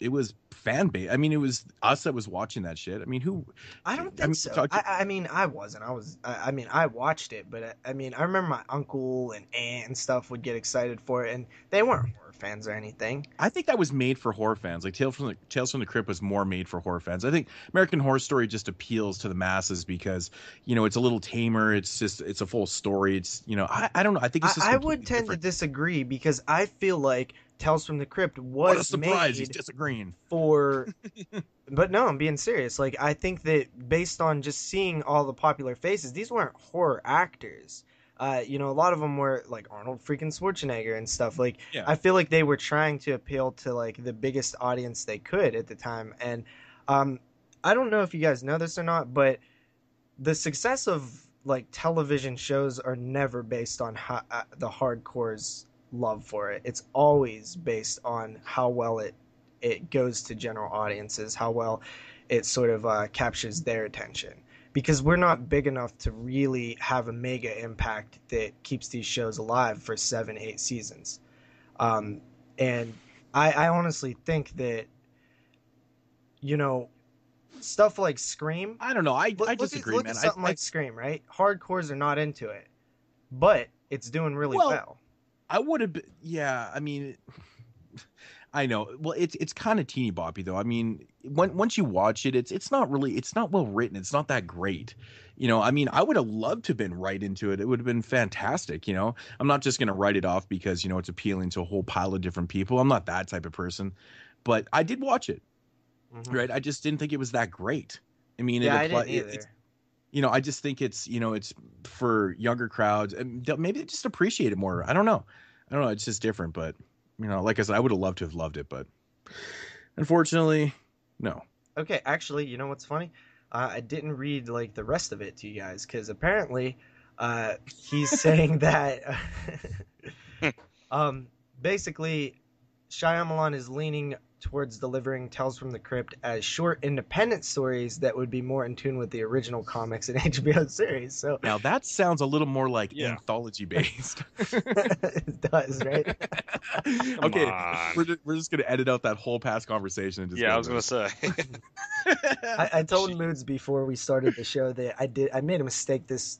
fan base. I mean, it was us that was watching that shit. I mean, who? I don't think so. I mean, I wasn't. I mean, I watched it, but I mean, I remember my uncle and aunt and stuff would get excited for it, and they weren't horror fans or anything. I think that was made for horror fans. Like Tales from the Crypt was more made for horror fans. I think American Horror Story just appeals to the masses because, you know, it's a little tamer. It's a full story. It's, you know, I don't know. I think it's just I would tend to disagree because I feel like Tales from the Crypt was what a surprise. He's disagreeing. But no, I'm being serious. Like, I think that based on just seeing all the popular faces, these weren't horror actors. You know, a lot of them were like Arnold freaking Schwarzenegger and stuff. Like, yeah. I feel like they were trying to appeal to like the biggest audience they could at the time. And I don't know if you guys know this or not, but the success of like television shows are never based on the hardcore's love for it. It's always based on how well it goes to general audiences, how well it sort of captures their attention. Because we're not big enough to really have a mega impact that keeps these shows alive for 7-8 seasons. And I honestly think that, you know, stuff like Scream. I don't know. I disagree, look man. At something like Scream, right? Hardcores are not into it, but it's doing really well. I would have been, yeah. I mean, I know. Well, it's kind of teeny boppy though. I mean, once you watch it, it's not well written. It's not that great. You know, I mean, I would have loved to have been right into it. It would have been fantastic. You know, I'm not just going to write it off because, you know, it's appealing to a whole pile of different people. I'm not that type of person. but I did watch it. Mhm. Right, I just didn't think it was that great. I mean, Yeah, I it applied. didn't either. I just think it's it's for younger crowds, and maybe they just appreciate it more. I don't know. It's just different, but like I said, I would have loved to have loved it, but unfortunately, no. Okay, actually, you know what's funny? I didn't read like the rest of it to you guys because apparently, he's saying that, basically, Shyamalan is leaning towards delivering Tales from the Crypt as short, independent stories that would be more in tune with the original comics and HBO series. So Now that sounds a little more like Yeah. anthology based. it does, right? Okay, on. we're just gonna edit out that whole past conversation and just Yeah, go I was with gonna say. I told Moodz before we started the show that I made a mistake this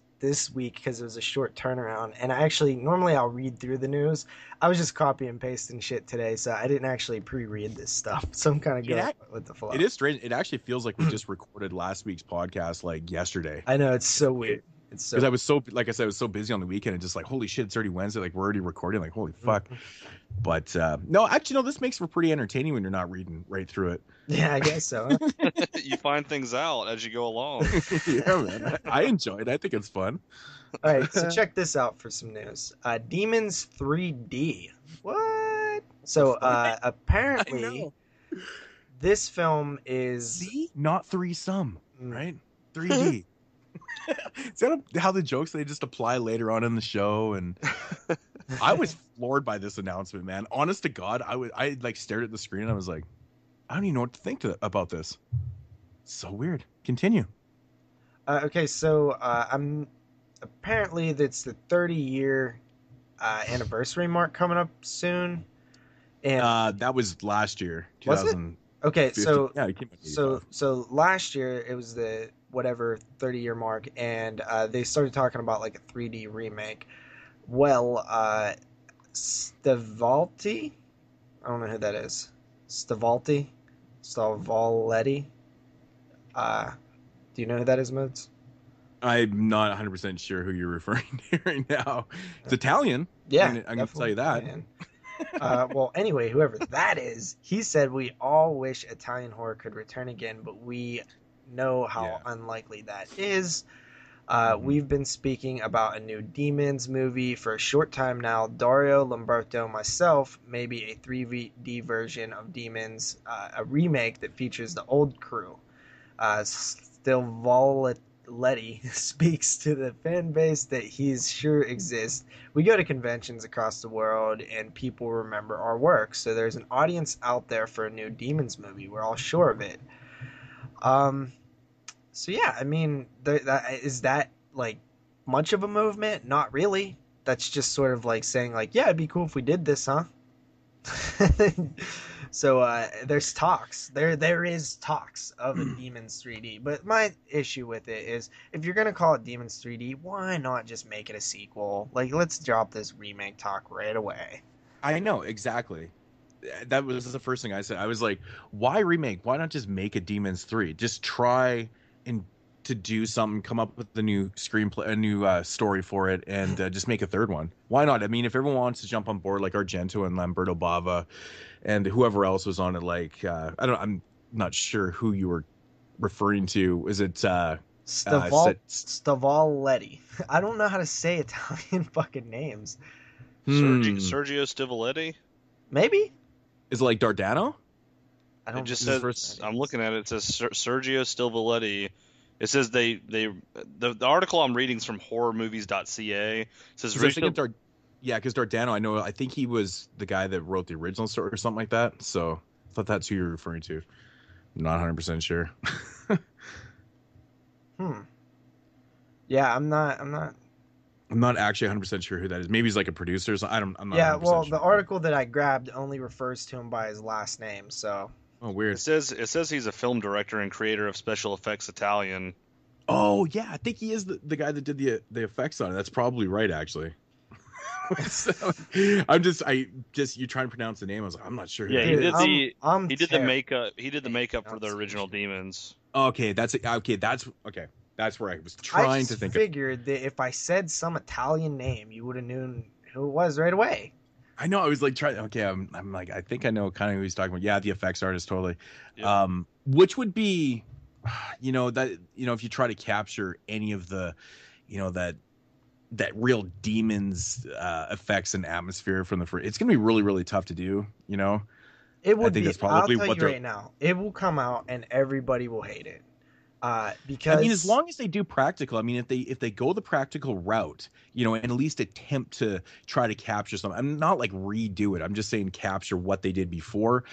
week because it was a short turnaround, and normally I'll read through the news. I was just copy and pasting shit today, so I didn't actually pre-read this stuff. So I'm kind of going with the flow. It is strange. It actually feels like we just recorded last week's podcast like yesterday. I know, it's so weird. It's so Because I was so, like I said, I was so busy on the weekend and just like, holy shit, it's already Wednesday. Like we're already recording. Like holy fuck. But no, actually, no. This makes for pretty entertaining when you're not reading right through it. Yeah, I guess so. Huh? You find things out as you go along. Yeah, man. I enjoy it. I think it's fun. All right, so check this out for some news. Demons 3D. What? So apparently, this film is See, not threesome, right? 3D. Is that how the jokes they just apply later on in the show? And I was floored by this announcement, man. Honest to God, I like stared at the screen and I was like, I don't even know what to think about this. So weird. Continue. Okay, so I'm apparently that's the 30-year anniversary mark coming up soon, and that was last year. Was it? Okay, so yeah, it came out in so last year it was the whatever 30-year mark, and they started talking about like a 3D remake. Well, Stavoletti, I don't know who that is. Stavoletti. Do you know who that is, Moodz? I'm not 100% sure who you're referring to right now. It's Italian. Yeah, I'm going to tell you that. Well, anyway, whoever that is, he said we all wish Italian horror could return again, but we know how unlikely that is. We've been speaking about a new Demons movie for a short time now. Dario, Lamberto, myself, maybe a 3D version of Demons, a remake that features the old crew. Stavoletti speaks to the fan base that he's sure exists. We go to conventions across the world and people remember our work, so there's an audience out there for a new Demons movie. We're all sure of it. So yeah, I mean, is that like much of a movement? Not really. That's just sort of like saying like, yeah, it'd be cool if we did this, huh? So there's talks. There is talks of a Demons 3D, but my issue with it is if you're gonna call it Demons 3D, why not just make it a sequel? Like, let's drop this remake talk right away. I know, exactly. That was the first thing I said. I was like, why remake? Why not just make a Demons 3? Just try and to do something, come up with a new screenplay, a new story for it, and just make a third one. Why not? I mean, if everyone wants to jump on board, like Argento and Lamberto Bava, and whoever else was on it, like I'm not sure who you were referring to. Is it Stavoletti? I don't know how to say Italian fucking names. Sergio Stavoletti? Maybe. Is it like Dardano? I don't. It just says. I'm looking at it. It says Sergio Stavoletti. It says the article I'm reading is from horrormovies.ca. It says because Dardano, I think he was the guy that wrote the original story or something like that. So I thought that's who you're referring to. I'm not 100% sure. Yeah, I'm not actually 100% sure who that is. Maybe he's like a producer. So I'm not. Yeah, well, sure. the article that I grabbed only refers to him by his last name. So. Oh, weird. It says he's a film director and creator of special effects Italian. Oh yeah, I think he is the guy that did the effects on it. That's probably right, actually. So, you're trying to pronounce the name. I was like, I'm not sure. Yeah, he did the makeup. He did the Yeah, makeup for the original Demons. Okay, that's where I was trying to think. I figured that if I said some Italian name, you would have known who it was right away. I know. I was like trying. Okay, I'm like, I think I know kind of who he's talking about. Yeah, the effects artist, totally. Yep. Which would be, if you try to capture any of the, that real demons effects and atmosphere from the first, it's gonna be really, really tough to do. It I would think be. that's I'll probably tell what you they're. right now, it will come out and everybody will hate it. I mean, as Because long as they do practical, I mean, if they go the practical route, and at least attempt to try to capture something. I'm not like redo it. I'm just saying capture what they did before.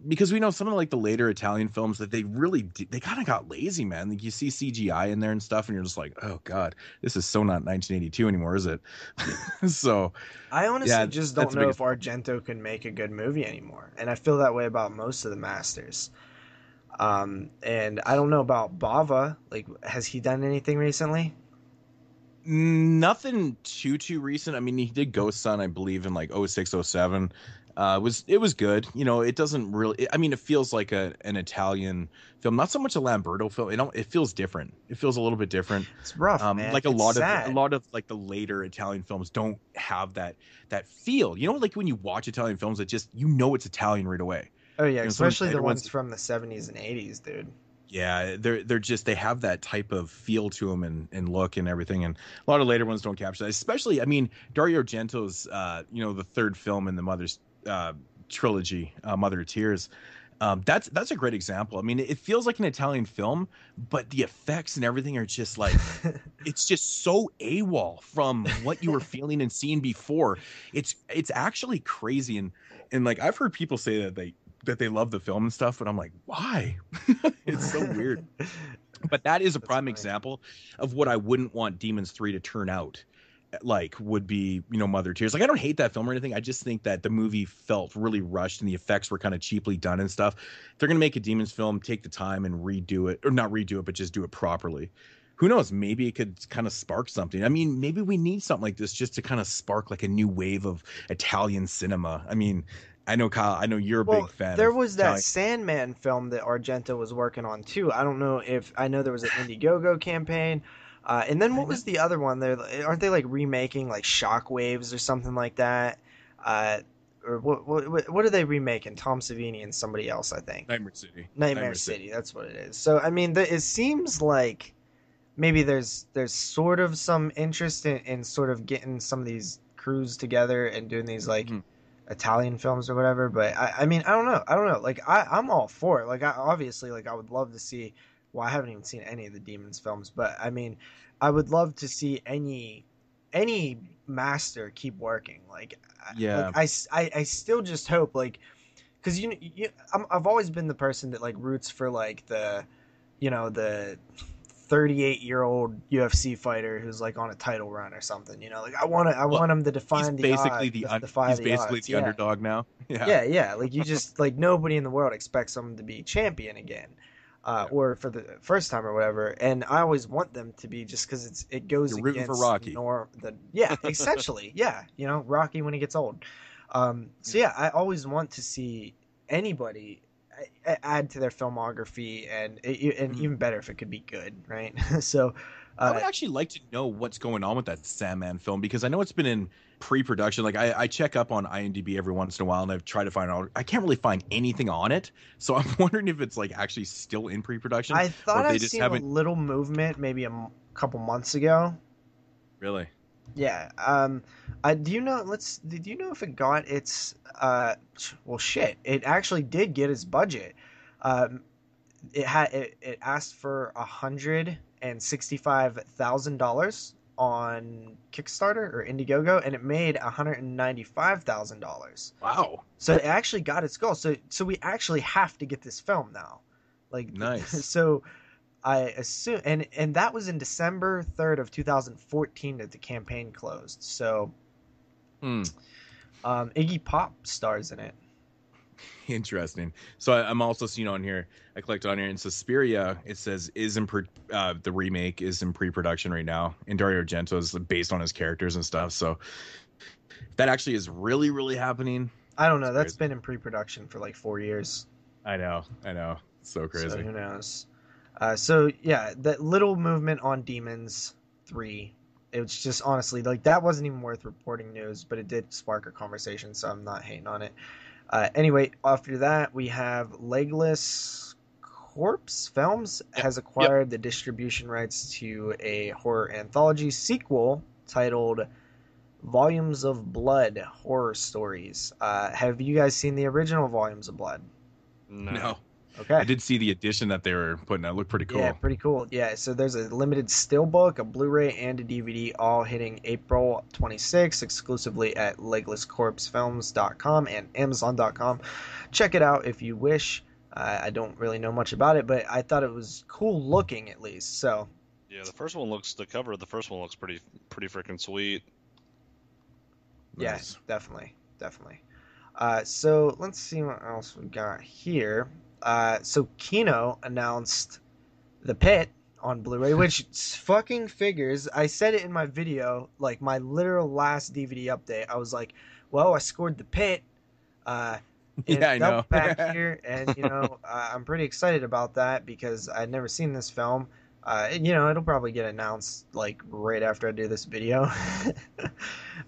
Because we know some of like the later Italian films that they kind of got lazy, man. Like you see CGI in there and stuff, and you're just like, oh god, this is so not 1982 anymore, is it? So I honestly yeah, just that's don't the know if biggest. Argento can make a good movie anymore, and I feel that way about most of the masters. And I don't know about Bava. Like, has he done anything recently? Nothing too recent. I mean, he did Ghost Son, I believe, in like 06, 07. It was good. It doesn't really. I mean, it feels like an Italian film, not so much a Lamberto film. It feels different. It feels a little bit different. It's rough, man. Like a It's lot of sad. like the later Italian films don't have that feel. Like when you watch Italian films, it just it's Italian right away. Oh yeah, Some of especially the later ones from the 70s and 80s, dude. yeah, they're just they have that type of feel to them and look and everything, and a lot of later ones don't capture that. Especially, I mean, Dario Argento's the third film in the Mother's trilogy, Mother of Tears. That's a great example. I mean, it feels like an Italian film, but the effects and everything are just like it's just so AWOL from what you were feeling and seeing before. It's actually crazy, and like I've heard people say that they love the film and stuff, but I'm like, why? It's so weird. But that is a That's prime funny. example of what I wouldn't want Demons 3 to turn out like would be, Mother Tears. Like I don't hate that film or anything. I just think that the movie felt really rushed and the effects were kind of cheaply done and stuff. If they're going to make a Demons film, take the time and redo it, or not redo it, but just do it properly. Who knows? Maybe it could kind of spark something. I mean, maybe we need something like this just to kind of spark like a new wave of Italian cinema. I mean, I know Kyle, I know you're a Well, big fan there of was that Italian. Sandman film that Argento was working on too. I don't know if I know there was an Indiegogo campaign. And then I what know. was the other one? There aren't they like remaking like Shockwaves or something like that? Or what are they remaking? Tom Savini and somebody else, I think. Nightmare City. Nightmare City. That's what it is. So I mean, it seems like maybe there's sort of some interest in sort of getting some of these crews together and doing these like Mhm. Italian films or whatever. But I mean, I don't know. I don't know. Like I'm all for it. Like obviously like I would love to see. Well, I haven't even seen any of the Demons films, but I mean, I would love to see any master keep working. Like Yeah. I still just hope like because I've always been the person that like roots for like the 38-year-old UFC fighter who's like on a title run or something. Like I Well, want him to he's define the basically odds, defy he's the basically odds. the Yeah, underdog now. Yeah. yeah, yeah. Like you just like nobody in the world expects him to be champion again, Yeah. or for the first time or whatever. And I always want them to be just because it goes You're rooting for against Rocky. yeah, essentially, yeah. Rocky when he gets old. So yeah, I always want to see anybody add to their filmography, and Mhm. even better if it could be good, right? So, I would actually like to know what's going on with that Sandman film because I know it's been in pre-production. Like I check up on IMDb every once in a while and I've tried to find out. I can't really find anything on it, so I'm wondering if it's like actually still in pre-production I or thought if they I've just seen a haven't little movement maybe couple months ago. really. Yeah. Do you know? Did you know if it got its? Well, shit. It actually did get its budget. Um, it asked for $165,000 on Kickstarter or Indiegogo, and it made $195,000. Wow. So it actually got its goal. So we actually have to get this film now. Like Nice. so. I assume, and that was in December 3rd of 2014 that the campaign closed. So, Hmm. Iggy Pop stars in it. Interesting. So I'm also seeing on here. I clicked on here and Suspiria. It says the remake is in pre-production right now, and Dario Argento is based on his characters and stuff. So that actually is really, really happening. I don't know. It's That's crazy. been in pre-production for like 4 years. I know. It's so crazy. So who knows? So yeah, that little movement on Demons 3. It was just honestly like that wasn't even worth reporting news, but it did spark a conversation, so I'm not hating on it. Anyway, after that we have Legless Corpse Films has acquired the distribution rights to a horror anthology sequel titled Volumes of Blood Horror Stories. Have you guys seen the original Volumes of Blood? No. Okay. I did see the edition that they were putting out. It looked pretty cool. Yeah, pretty cool. Yeah, so there's a limited steelbook, a Blu-ray, and a DVD, all hitting April 26th, exclusively at leglesscorpsefilms.com and amazon.com. Check it out if you wish. I don't really know much about it, but I thought it was cool looking at least. So Yeah, the cover of the first one looks pretty freaking sweet. Nice. Yeah, definitely. So let's see what else we got here. So Kino announced The Pit on Blu-ray, which fucking figures. I said it in my video, like my literal last DVD update. I was like, well, I scored The Pit. Yeah, I know. Back here, and I'm pretty excited about that because I'd never seen this film. It'll probably get announced like right after I do this video.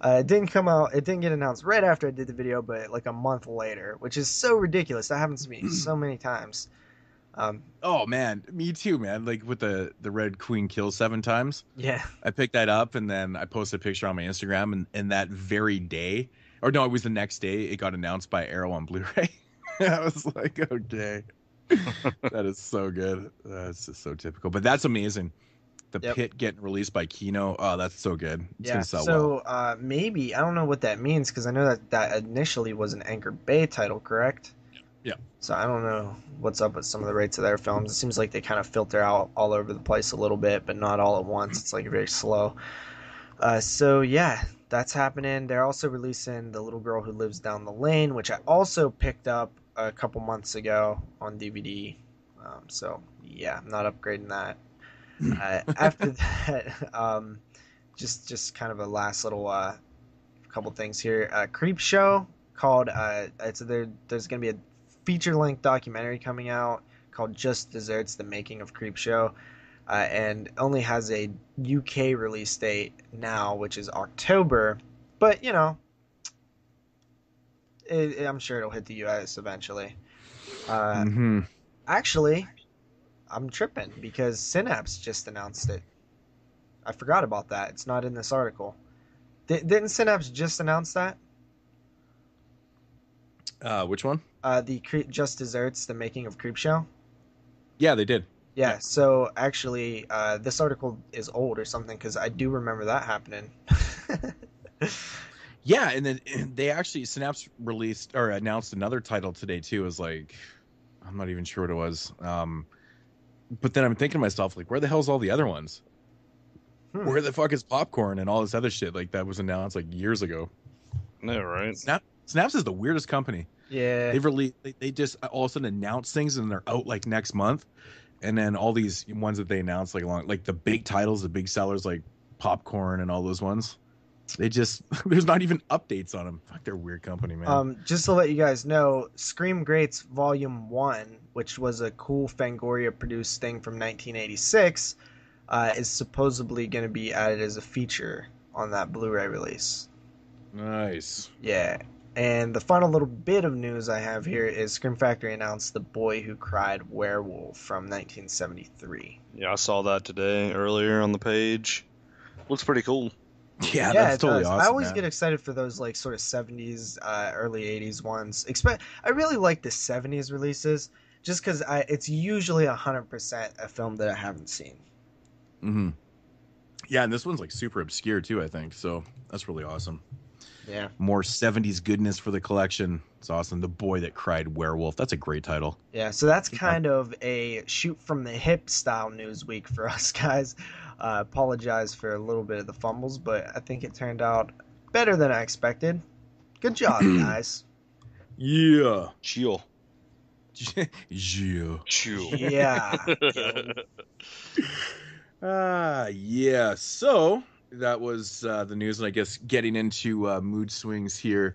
It didn't come out. It didn't get announced right after I did the video, but like a month later, which is so ridiculous. That happens to me so many times. Oh man, me too, man. Like with the Red Queen kills 7 times. Yeah. I picked that up and then I posted a picture on my Instagram, and that very day, or no, it was the next day, it got announced by Arrow on Blu-ray. I was like, okay. That is so good. That's just so typical. But that's amazing. The Pit getting released by Kino. Oh, that's so good. It's gonna sell well. Maybe I don't know what that means because I know that initially was an Anchor Bay title, correct? Yeah. So I don't know what's up with some of the rates of their films. It seems like they kind of filter out all over the place a little bit, but not all at once. It's like very slow. So yeah, that's happening. They're also releasing The Little Girl Who Lives Down the Lane, which I also picked up a couple months ago on DVD. So yeah, I'm not upgrading that. After that, just kind of a last little couple things here. Creep Show called there's going to be a feature-length documentary coming out called Just Desserts: The Making of Creep Show, and only has a UK release date now, which is October. But I'm sure it'll hit the US eventually. Actually, I'm tripping because Synapse just announced it. I forgot about that. It's not in this article. Didn't Synapse just announce that? Which one? Just Desserts: The Making of Creep Show. Yeah, they did. Yeah. So actually, this article is old or something because I do remember that happening. Yeah, and then they actually Synapse released or announced another title today too. It was like, I'm not even sure what it was. But then I'm thinking to myself, like, where the hell's all the other ones? Where the fuck is Popcorn and all this other shit like that was announced like years ago? No, right? Snaps is the weirdest company. Yeah. They just all of a sudden announce things and they're out like next month, and then all these ones that they announced like the big titles, the big sellers like Popcorn and all those ones. They just there's not even updates on them. Fuck, they're a weird company, man. Just to let you guys know, Scream Greats Volume 1, which was a cool Fangoria produced thing from 1986, is supposedly going to be added as a feature on that Blu-ray release. Nice. Yeah. And the final little bit of news I have here is Scream Factory announced The Boy Who Cried Werewolf from 1973. Yeah, I saw that today earlier on the page. Looks pretty cool. Yeah, that's totally awesome. I always man. get excited for those like sort of 70s, early 80s ones. I really like the 70s releases just because it's usually 100% a film that I haven't seen. Mm-hmm. Yeah, and this one's like super obscure too, I think. So that's really awesome. Yeah. More 70s goodness for the collection. It's awesome. The Boy That Cried Werewolf. That's a great title. Yeah, so that's kind of a shoot from the hip style news week for us guys. Apologize for a little bit of the fumbles, but I think it turned out better than I expected. Good job, guys. Yeah. Chill. Yeah. Chill. Yeah. Yeah. So that was the news, and I guess getting into mood swings here.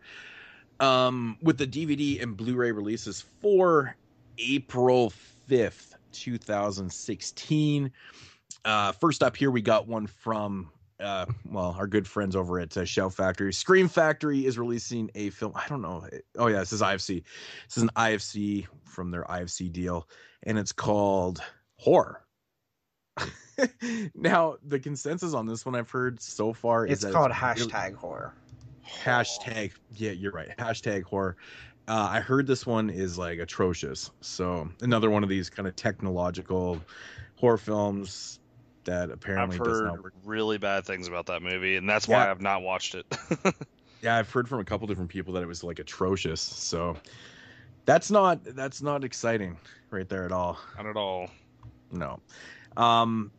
With the DVD and Blu-ray releases for April 5th, 2016. First up here, we got one from well, our good friends over at Shout Factory. Scream Factory is releasing a film. I don't know. Oh, yeah, this is IFC. This is an IFC from their IFC deal, and it's called Horror. Now, the consensus on this one I've heard so far is It's that called it's hashtag horror. hashtag. Yeah, you're right. Hashtag horror. I heard this one is like atrocious. So another one of these kind of technological horror films that apparently I've does heard not work. really bad things about that movie, and that's why I've not watched it. Yeah, I've heard from a couple different people that it was like atrocious. So that's not exciting right there at all. Not at all. No.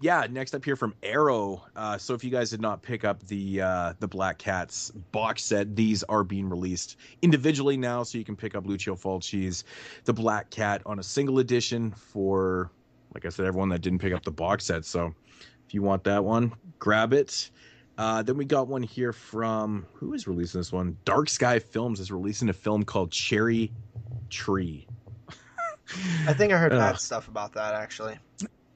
Yeah, next up here from Arrow. So if you guys did not pick up the Black Cats box set, these are being released individually now, so you can pick up Lucio Fulci's The Black Cat on a single edition for, like I said, everyone that didn't pick up the box set. So if you want that one, grab it. Then we got one here from, who is releasing this one? Dark Sky Films is releasing a film called Cherry Tree. I think I heard bad stuff about that, actually.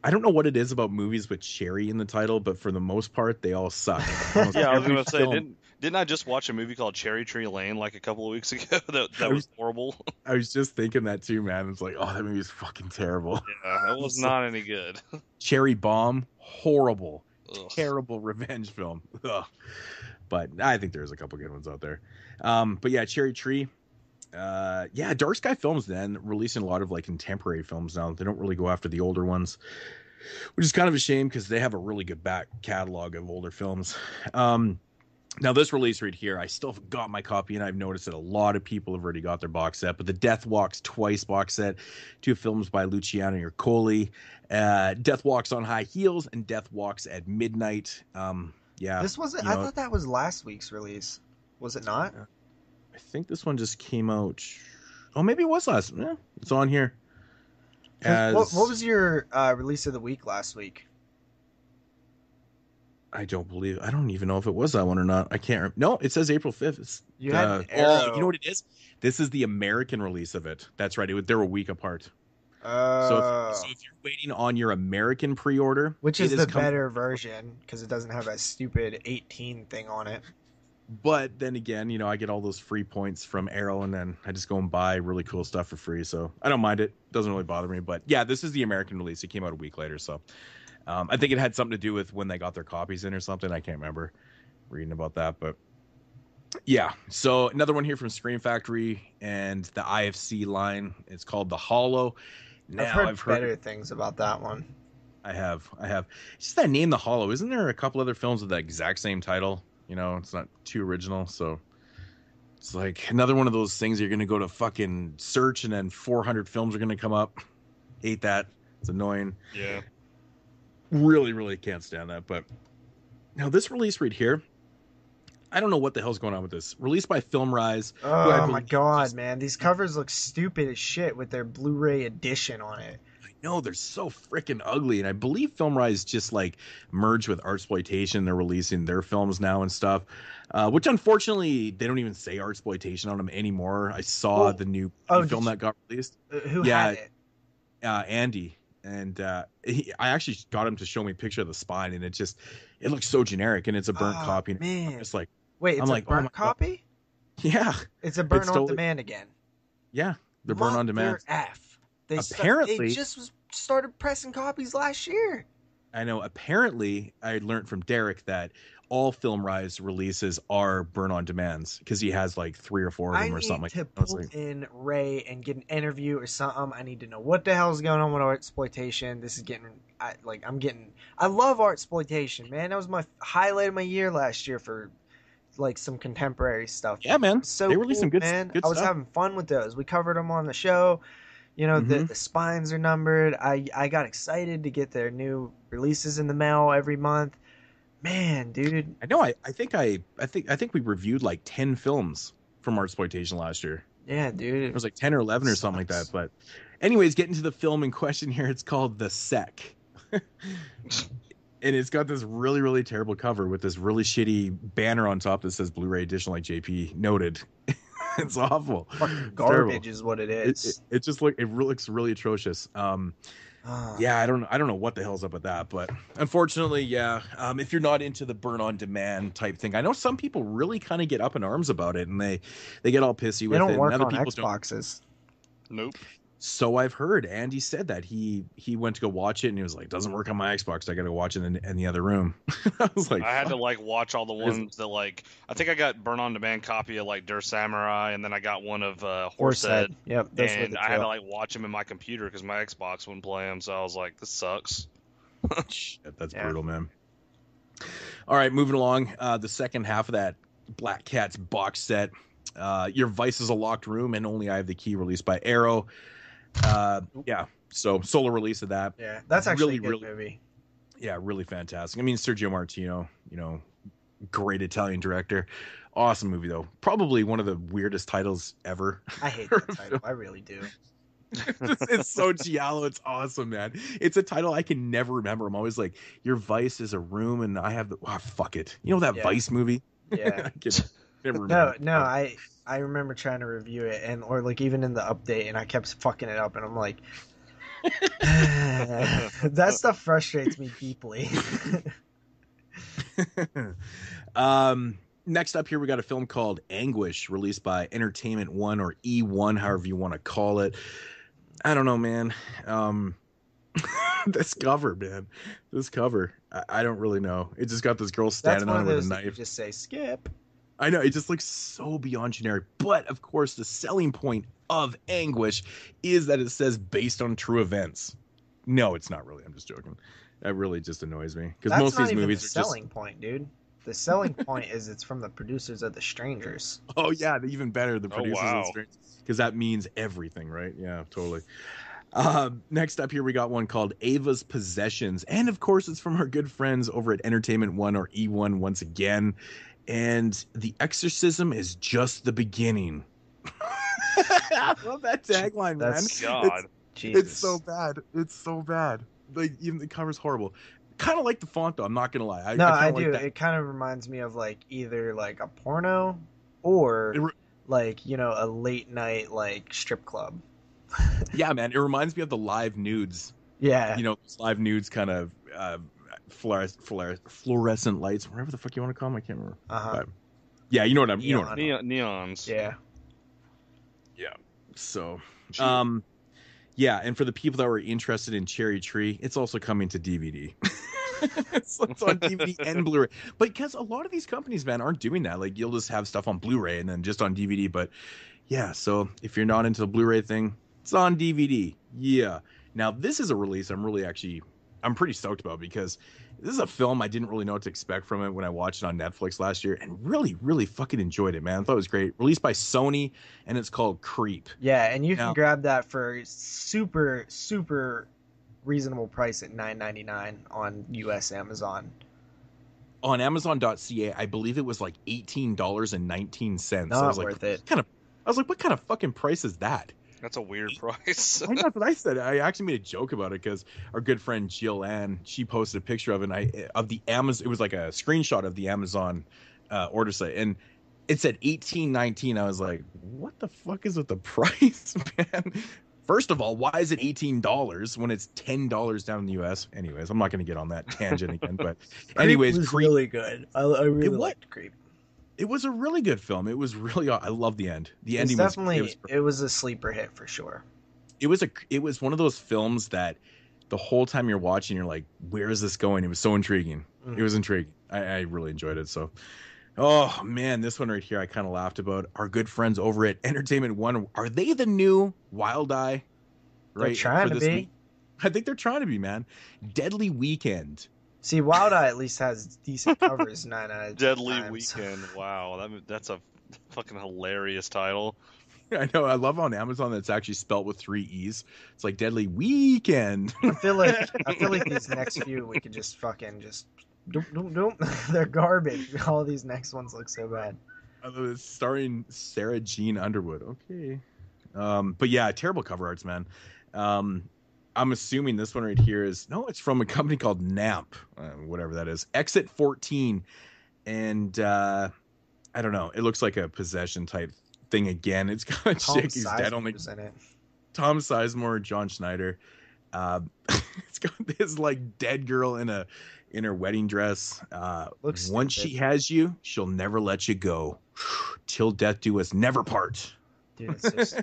I don't know what it is about movies with cherry in the title, but for the most part, they all suck. Almost Yeah, I was every going to say, film- didn't I just watch a movie called Cherry Tree Lane like a couple of weeks ago that was horrible? I was just thinking that too, man. It's like, oh, that movie is fucking terrible. Yeah, it was not any good. Cherry Bomb, horrible, Ugh. terrible revenge film. Ugh. But I think there's a couple good ones out there. But yeah, Cherry Tree. Yeah, Dark Sky Films then releasing a lot of like contemporary films now. They don't really go after the older ones, which is kind of a shame because they have a really good back catalog of older films. Now this release right here, I still got my copy, and I've noticed that a lot of people have already got their box set. But the Death Walks Twice box set, 2 films by Luciano Ercole, Death Walks on High Heels and Death Walks at Midnight. Yeah, This wasn't. I thought that was last week's release. Was it not? I think this one just came out. Oh, maybe it was last. Yeah, it's on here. What was your release of the week last week? I don't even know if it was that one or not. I can't. No, it says April 5th. It's, You had an Arrow. you know what it is? This is the American release of it. That's right. They're a week apart. So if you're waiting on your American pre-order, which is the better version because it doesn't have that stupid 18 thing on it. But then again, I get all those free points from Arrow, and then I just go and buy really cool stuff for free. So I don't mind it. Doesn't really bother me. But yeah, this is the American release. It came out a week later. So I think it had something to do with when they got their copies in or something. I can't remember reading about that. But yeah, so another one here from Scream Factory and the IFC line. It's called The Hollow. Now, I've heard better things about that one. I have. It's just that name, The Hollow. Isn't there a couple other films with the exact same title? It's not too original, so it's like another one of those things you're going to go to fucking search and then 400 films are going to come up. Hate that. It's annoying. Yeah. Really, really can't stand that. But now this release right here, I don't know what the hell's going on with this. Released by Film Rise. Oh my god, man. These covers look stupid as shit with their Blu-ray edition on it. No, they're so freaking ugly, and I believe Film Rise just like merged with Artsploitation. They're releasing their films now and stuff, which unfortunately they don't even say Artsploitation on them anymore. I saw the new film that got released. Who had it? Andy, and I actually got him to show me a picture of the spine, and it looks so generic, and it's a burnt copy. And man, I'm just like, wait, it's a burnt copy? Yeah, it's a burn on demand again. Yeah, they're burn on demand. They just started pressing copies last year. I know. Apparently, I learned from Derek that all Film Rise releases are burn on demands because he has like 3 or 4 of them or something like that. I need to pull in Ray and get an interview or something. I need to know what the hell is going on with Artsploitation. This is getting, I love Artsploitation, man. That was my highlight of my year last year for like some contemporary stuff. Yeah, man. So they released some good man. Good I was stuff. having fun with those. We covered them on the show. The spines are numbered. I got excited to get their new releases in the mail every month. Man, dude. I know. I think we reviewed like 10 films from Artsploitation last year. Yeah, dude. It was like 10 or 11 or something like that. But anyways, getting to the film in question here, it's called The Sec. And it's got this really, really terrible cover with this really shitty banner on top that says Blu-ray edition, like JP noted. It's awful. Fucking garbage is what it is. It looks really atrocious. Yeah, I don't know what the hell's up with that, but unfortunately, yeah. If you're not into the burn on demand type thing, I know some people really kind of get up in arms about it, and they get all pissy They with don't it. work and other on people Xboxes. Nope. So I've heard. Andy said that he went to go watch it, and he was like, "Doesn't work on my Xbox. I got to watch it in the other room." I was like, I had to "Fuck." like watch all the ones that like I think I got burn on demand copy of like Der Samurai, and then I got one of Horsehead. Yep, those were And the I had two. to like watch them in my computer because my Xbox wouldn't play them. So I was like, this sucks. Shit, that's Yeah. brutal, man. All right, moving along. The second half of that Black Cats box set. Your Vice is a Locked Room, and Only I Have the Key, released by Arrow. Yeah, so solo release of that. Yeah, that's actually Really, a good movie. Yeah, really fantastic. I mean, Sergio Martino, great Italian director. Awesome movie, though. Probably one of the weirdest titles ever. I hate that title. I really do. It's so giallo. It's awesome, man. It's a title I can never remember. I'm always like, your Vice is a room, and I have the... Oh, fuck it. You know that Yeah. Vice movie? Yeah. I can never remember. No, I remember trying to review it, or like even in the update, and I kept fucking it up, and I'm like, that stuff frustrates me deeply. Next up here, we got a film called Anguish, released by Entertainment One, or E1, however you want to call it. I don't know, man. This cover, man. This cover. I don't really know. It just got this girl That's standing one on of it with those a that you knife. just say skip. I know, it just looks so beyond generic. But, of course, the selling point of Anguish is that it says based on true events. No, it's not really. I'm just joking. That really just annoys me. Because That's most of not these even movies the are just... selling point, dude. The selling point is it's from the producers of The Strangers. Oh, yeah, even better, the producers wow. of the Strangers. Because that means everything, right? Yeah, totally. Next up here, we got one called Ava's Possessions. And, of course, it's from our good friends over at Entertainment One, or E1, once again. And The Exorcism is just the beginning. I love that tagline, That's man. God. Jesus. It's so bad. It's so bad. Like, even the cover's horrible. Kind of like the font, though. I'm not gonna lie. No, I I kinda do. Like that. It kind of reminds me of like either like a porno or like, a late night like strip club. Yeah, man. It reminds me of the live nudes. Yeah. Those live nudes kind of fluorescent lights, whatever the fuck you want to call them. I can't remember. Uh-huh. But, yeah, you know what I'm. You know what I'm. Neons. Yeah. Yeah. So, yeah, and for the people that were interested in Cherry Tree, it's also coming to DVD. It's on DVD and Blu-ray. But because a lot of these companies, man, aren't doing that. Like, you'll just have stuff on Blu-ray and then just on DVD. But yeah, so if you're not into the Blu-ray thing, it's on DVD. Yeah. Now, this is a release I'm pretty stoked about, because this is a film I didn't really know what to expect from it when I watched it on Netflix last year, and really, really fucking enjoyed it, man. I thought it was great. Released by Sony, and it's called Creep. Yeah, and you can Now- grab that for super, super reasonable price at $9.99 on US Amazon. On Amazon.ca, I believe it was like $18.19. Not I was like, worth it. I was like, what kind of fucking price is that? That's a weird price. I know, that's what I said. I actually made a joke about it because our good friend Jill Ann, she posted a picture of it, of the Amazon. It was like a screenshot of the Amazon order site, and it said $18.19. I was like, what the fuck is with the price, man? First of all, why is it $18 when it's $10 down in the US? Anyways, I'm not going to get on that tangent again, but anyways, Creep was Creep, really good. I really It was. liked Creep. it was a really good film. It was really, I love the end. The It's ending definitely it was a sleeper hit for sure. it was one of those films that the whole time you're watching, you're like, where is this going? It was so intriguing. Mhm. It was intriguing. I really enjoyed it. So, oh man, this one right here, I kind of laughed about. Our good friends over at Entertainment One, are they the new Wild Eye? They're trying for to this be. week? I think they're trying to be, man. Deadly Weekend. See, Wild Eye at least has decent covers 9 out of 10 Deadly times. Weekend. Wow, that's a fucking hilarious title. I know. I love on Amazon that's actually spelt with 3 E's. It's like Deadly Weekend. I feel like these next few we could just fucking just don't. They're garbage. All these next ones look so bad. It's starring Sarah Jean Underwood. Okay. But yeah, terrible cover arts, man. I'm assuming this one right here it's from a company called NAMP, whatever that is. Exit 14. And I don't know. It looks like a possession type thing again. It's got a chick who's dead on the Sizemore's in it. Tom Sizemore, John Schneider. It's got this like dead girl in her wedding dress. Looks Once stupid. she has you, she'll never let you go. Till death do us never part. Dude, it's just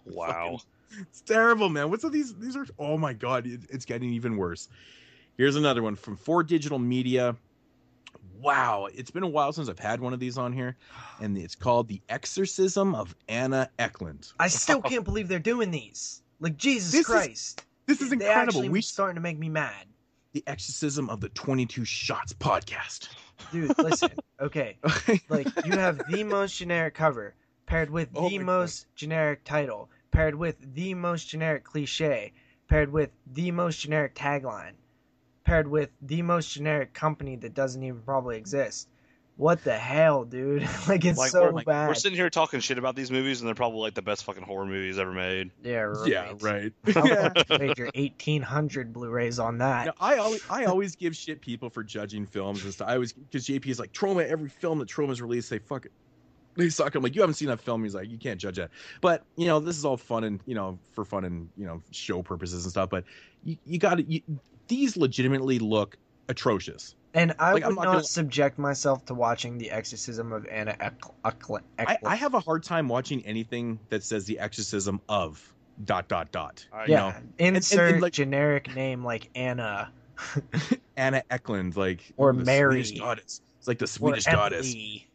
Wow. It's terrible, man. What's these? These are, oh my god, it's getting even worse. Here's another one from 4 Digital Media. Wow, it's been a while since I've had one of these on here, and it's called The Exorcism of Anna Eklund. I still can't believe they're doing these. Like, Jesus This is Christ. This is They incredible. actually starting to make me mad. The Exorcism of the 22 Shots podcast. Dude, listen. Okay. Like, you have the most generic cover paired with Oh the my most generic title, paired with the most generic cliche, paired with the most generic tagline, paired with the most generic company that doesn't even probably exist. What the hell, dude? Like, it's Like, so we're bad. sitting here talking shit about these movies, and they're probably like the best fucking horror movies ever made. Yeah, right. Yeah, right. I'll trade your 1,800 Blu-rays on that. Now, I always give shit people for judging films and stuff. I always, because JP is like, Troma, every film that Troma's released, say fuck it, they suck. I'm like, you haven't seen that film. He's like, you can't judge that. But this is all fun and for fun and show purposes and stuff. But you got to, these legitimately look atrocious. And I Like, would not subject myself to watching The Exorcism of Anna Eklund. I have a hard time watching anything that says The Exorcism of ... Yeah, insert and, like, generic name like Anna. Anna Eklund, like, Or the Mary. Swedish goddess. It's like the Or Swedish goddess. Emily.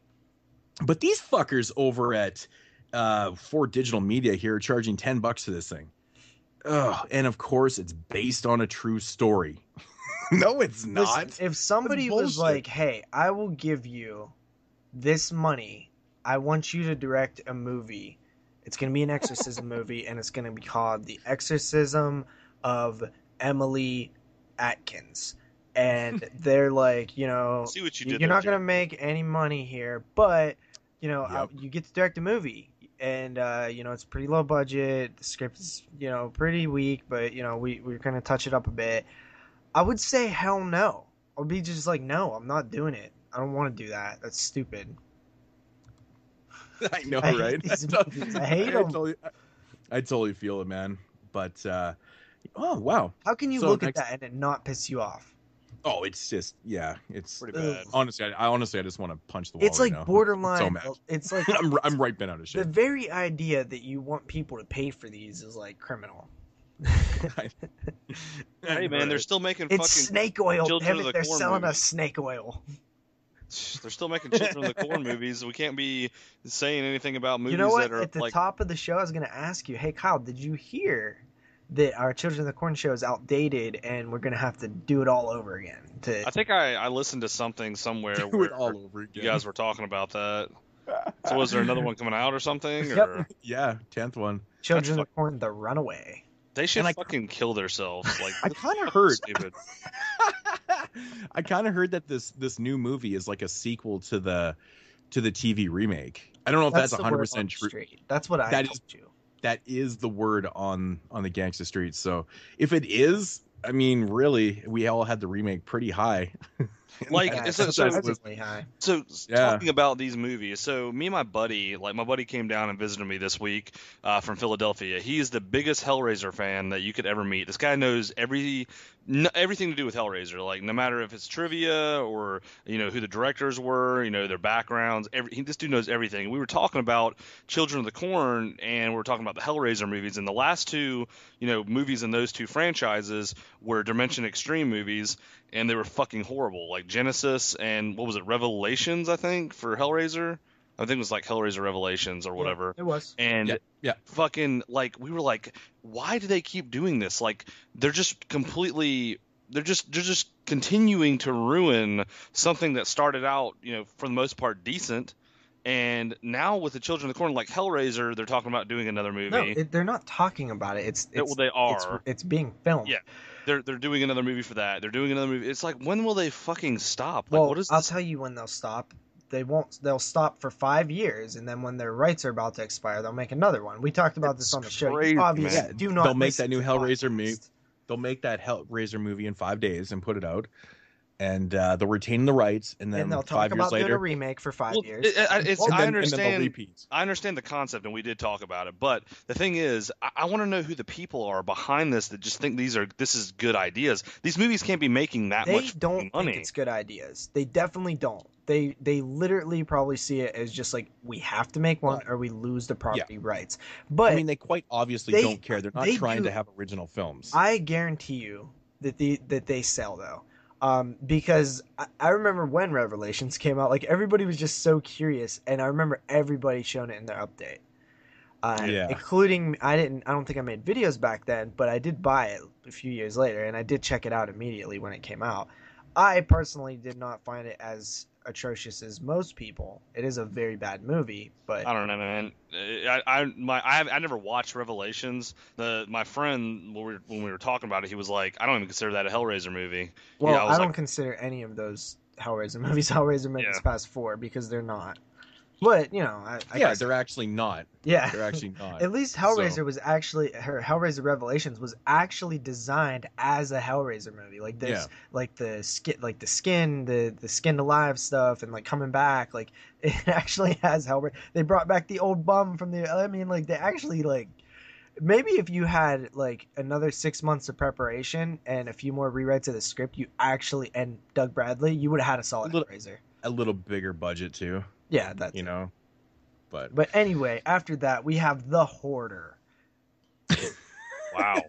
But these fuckers over at 4 Digital Media here are charging $10 for this thing. Ugh, and of course, it's based on a true story. No, it's not. Listen, if somebody That's was bullshit. like, hey, I will give you this money, I want you to direct a movie. It's going to be an exorcism movie, and it's going to be called The Exorcism of Emily Atkins. And they're like, See what you did you're there, not going to Jim. make any money here, but, Yep. you get to direct a movie. And, it's pretty low budget. The script is, pretty weak, but, we're going to touch it up a bit. I would say hell no. I would be just like, no, I'm not doing it. I don't want to do that. That's stupid. I know, I hate right? these movies. I hate them. I totally feel it, man. But oh wow. How can you So look at next- that and it not piss you off? Oh, it's just it's Pretty bad. honestly. I just want to punch the wall. It's like right now. borderline. So mad. It's like I'm right bent out of the shit. very idea that you want people to pay for these is like criminal. Hey man, they're still making It's fucking. snake oil. Children Damn of it, the they're Corn selling movies. us snake oil. They're still making Children of the Corn movies. We can't be saying anything about movies You know what? that are At the like. top of the show, I was going to ask you, hey, Kyle, did you hear that our Children of the Corn show is outdated and we're going to have to do it all over again? I think I listened to something somewhere Do where it all over again. you guys were talking about that. So was there another one coming out or something? Yep. Or Yeah, 10th one. Children of the Corn, The Runaway. they should And I- fucking kill themselves. Like I kind of heard. stupid. I kind of heard that this new movie is like a sequel to the TV remake. I don't know if that's the word on 100% the true. street. That's what I That told is- you. That is the word on the gangsta streets. So if it is, I mean, really, we all had the remake pretty high. Like, Yeah, it's it's so- surprisingly high. So Yeah. talking about these movies, so me and my buddy came down and visited me this week from Philadelphia. He is the biggest Hellraiser fan that you could ever meet. This guy knows everything to do with Hellraiser, like no matter if it's trivia or who the directors were, their backgrounds. This dude knows everything. We were talking about Children of the Corn and we were talking about the Hellraiser movies, and the last two movies in those two franchises were Dimension Extreme movies, and they were fucking horrible. Like Genesis and what was it, Revelations, I think, for Hellraiser. I think it was like Hellraiser Revelations or whatever. It was. And Yeah. fucking like we were like, why do they keep doing this? Like they're just continuing to ruin something that started out, for the most part decent. And now with the Children of the Corn, like Hellraiser, they're talking about doing another movie. No, they're not talking about it. It's Well, they are. It's being filmed. Yeah. They're doing another movie for that. They're doing another movie. It's like, when will they fucking stop? Like, Well, what is I'll this? tell you when they'll stop. They won't. They'll stop for 5 years, and then when their rights are about to expire, they'll make another one. We talked about this on the show. crazy, You obviously man. do not. They'll make listen that new to Hellraiser podcasts. movie. They'll make that Hellraiser movie in 5 days and put it out. and they'll retain the rights, and then And they'll 5 talk years about doing later, a remake for 5 Well, years. I and then they'll understand. repeat. I understand the concept, and we did talk about it. But the thing is, I want to know who the people are behind this that just think this is good ideas. These movies can't be making that They much don't money. think it's good ideas. They definitely don't. They literally probably see it as just like, we have to make one or we lose the property rights. But I mean, they quite obviously don't care. They're not trying to have original films. I guarantee you that they sell though. Because I remember when Revelations came out, like everybody was just so curious, and I remember everybody showing it in their update. Including I don't think I made videos back then, but I did buy it a few years later, and I did check it out immediately when it came out. I personally did not find it as atrocious as most people. It is a very bad movie, but I don't know, man. I never watched Revelations. My friend, when we were talking about it, he was like, I don't even consider that a Hellraiser movie. Well, Yeah, I don't consider any of those Hellraiser movies Hellraiser movies past 4 because they're not. But I guess they're actually not. Yeah, they're actually not. At least Hellraiser was actually Hellraiser Revelations was actually designed as a Hellraiser movie. Like there's like the skin, the skinned alive stuff, and like coming back. Like it actually has Hellraiser. They brought back the old bum from the. I mean, like they actually like. Maybe if you had like another 6 months of preparation and a few more rewrites of the script, and Doug Bradley, you would have had a solid Hellraiser. A little bigger budget too. Yeah, that's But anyway, after that we have The Hoarder. Wow.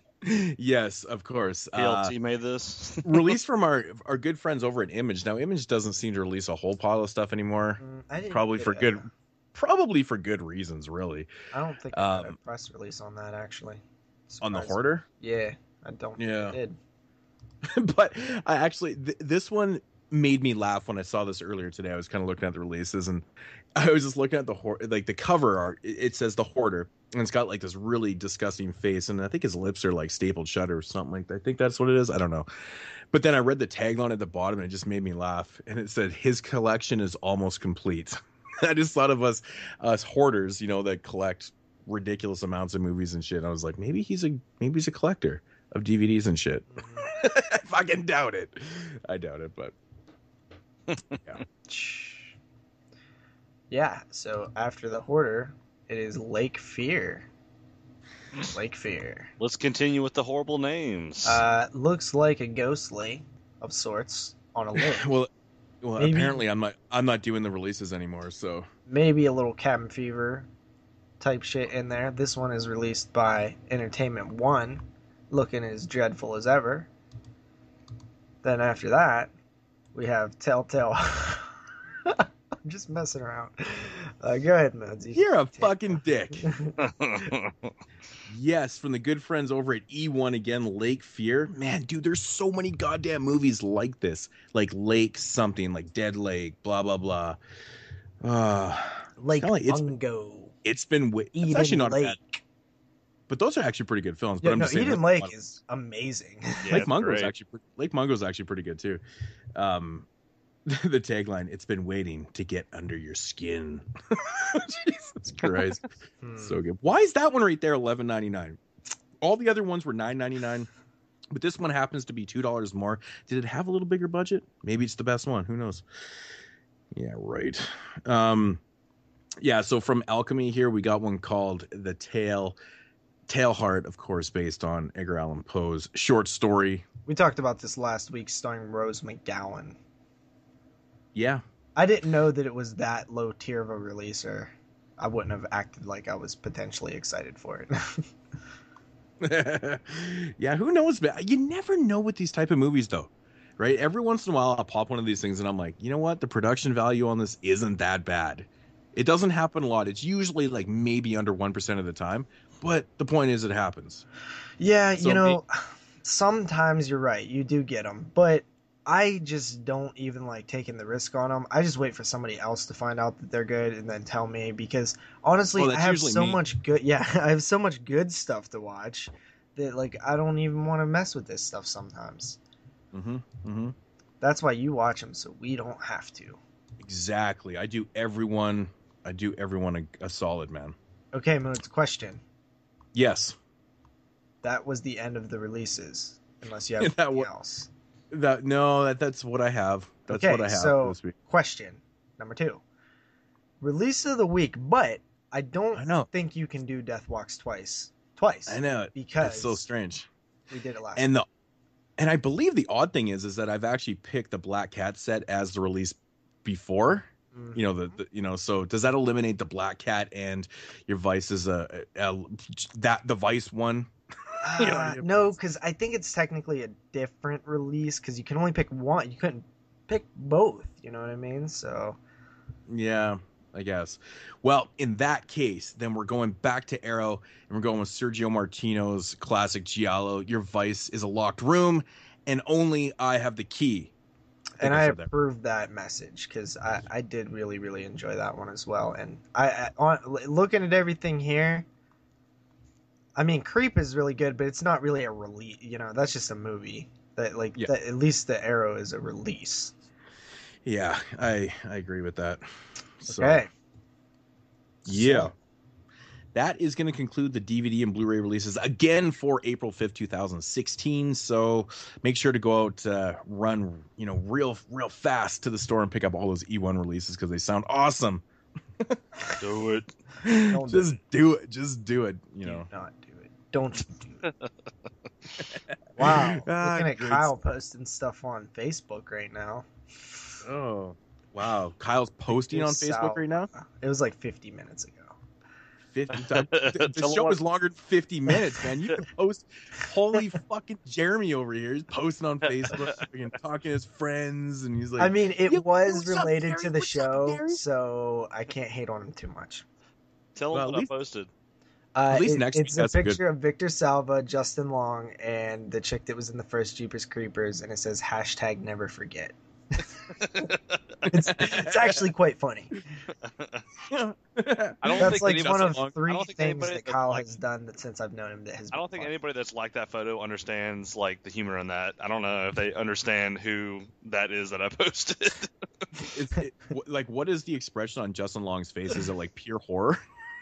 Yes, of course. PLT made this. Released from our good friends over at Image. Now Image doesn't seem to release a whole pile of stuff anymore. Probably for good reasons, really. I don't think I got a press release on that actually. On The Hoarder? Yeah, I don't think I did. But I actually this one made me laugh when I saw this earlier today. I was kind of looking at the releases, and I was just looking at the cover art. It says The Hoarder, and it's got like this really disgusting face, and I think his lips are like stapled shut or something like that. I think that's what it is. I don't know. But then I read the tagline at the bottom, and it just made me laugh. And it said, "His collection is almost complete." I just thought of us hoarders, that collect ridiculous amounts of movies and shit. I was like, maybe he's a collector of DVDs and shit. I fucking doubt it. I doubt it, but. Yeah, so after The Hoarder, it is Lake Fear. Lake Fear. Let's continue with the horrible names. Looks like a ghostly of sorts on a lake. well, maybe, apparently I'm not doing the releases anymore, so maybe a little cabin fever type shit in there. This one is released by Entertainment One, looking as dreadful as ever. Then after that, we have Telltale. I'm just messing around. Go ahead, Moodz. You're a fucking dick. Yes, from the good friends over at E1 again, Lake Fear. Man, dude, there's so many goddamn movies like this. Like Lake something, like Dead Lake, blah, blah, blah. Lake Mungo. It's been... It's actually not bad. But those are actually pretty good films. But I'm just saying, Eden Lake is amazing. Yeah, Lake Mungo is actually pretty good too. The tagline: "It's been waiting to get under your skin." Jesus Christ, so good. Why is that one right there $11.99? All the other ones were $9.99, but this one happens to be $2 more. Did it have a little bigger budget? Maybe it's the best one. Who knows? Yeah, right. Yeah. So from Alchemy here, we got one called The Tailheart, of course, based on Edgar Allan Poe's short story. We talked about this last week, starring Rose McGowan. Yeah. I didn't know that it was that low tier of a release, or I wouldn't have acted like I was potentially excited for it. Yeah, who knows? You never know with these type of movies, though, right? Every once in a while, I'll pop one of these things, and I'm like, you know what? The production value on this isn't that bad. It doesn't happen a lot. It's usually like maybe under 1% of the time, but the point is it happens. Yeah, so sometimes you're right. You do get them, but I just don't even like taking the risk on them. I just wait for somebody else to find out that they're good and then tell me, because honestly, I have so much good. Yeah, I have so much good stuff to watch that like I don't even want to mess with this stuff sometimes. That's why you watch them, so we don't have to. Exactly. I do everyone a solid, man. Okay, Moodz, question. Yes. That was the end of the releases, unless you have anything else. That's what I have. That's Okay, what I have so this week. question number 2. Release of the week, but I don't I know. think you can do Death Walks twice. I know. Because It's so strange. we did it last And week. I believe the odd thing is that I've actually picked the Black Cat set as the release before. Mhm. You know, so does that eliminate the Black Cat and your Vice is the Vice one? You know what I mean? No, because I think it's technically a different release because you can only pick one. You couldn't pick both. You know what I mean? So Yeah, I guess. Well, in that case, then we're going back to Arrow and we're going with Sergio Martino's classic Giallo. Your Vice is a locked room and only I have the key. And I said that. approve that message because I did really, really enjoy that one as well. And looking at everything here, I mean, Creep is really good, but it's not really a release. You know, that's just a movie. At least the Arrow is a release. Yeah, I agree with that. So, Okay. Yeah. So, that is going to conclude the DVD and Blu-ray releases again for April 5th, 2016. So make sure to go out, run, real fast to the store and pick up all those E1 releases because they sound awesome. Do it. Just do it. Just do it. Do not do it. Don't do it. Wow. Looking at Kyle posting stuff on Facebook right now. Oh, wow. Kyle's posting on Facebook right now? It was like 50 minutes ago. 50 times. The show was longer than 50 minutes, man. You can post. Holy fucking Jeremy over here. He's posting on Facebook and talking to his friends, and he's like, I mean, it was related to the What's up, show, Gary? so I can't hate on him too much. Tell Well, them at what least- I posted. At least next week it's a that's a good- picture of Victor Salva, Justin Long, and the chick that was in the first Jeepers Creepers, and it says #never forget. It's actually quite funny. I don't That's think like anybody- one of I don't 3 think things anybody that that's Kyle like- has done that since I've known him that has. I don't think been funny. anybody that's liked that photo understands like the humor in that. I don't know if they understand who that is that I posted. like, what is the expression on Justin Long's face? Is it like pure horror?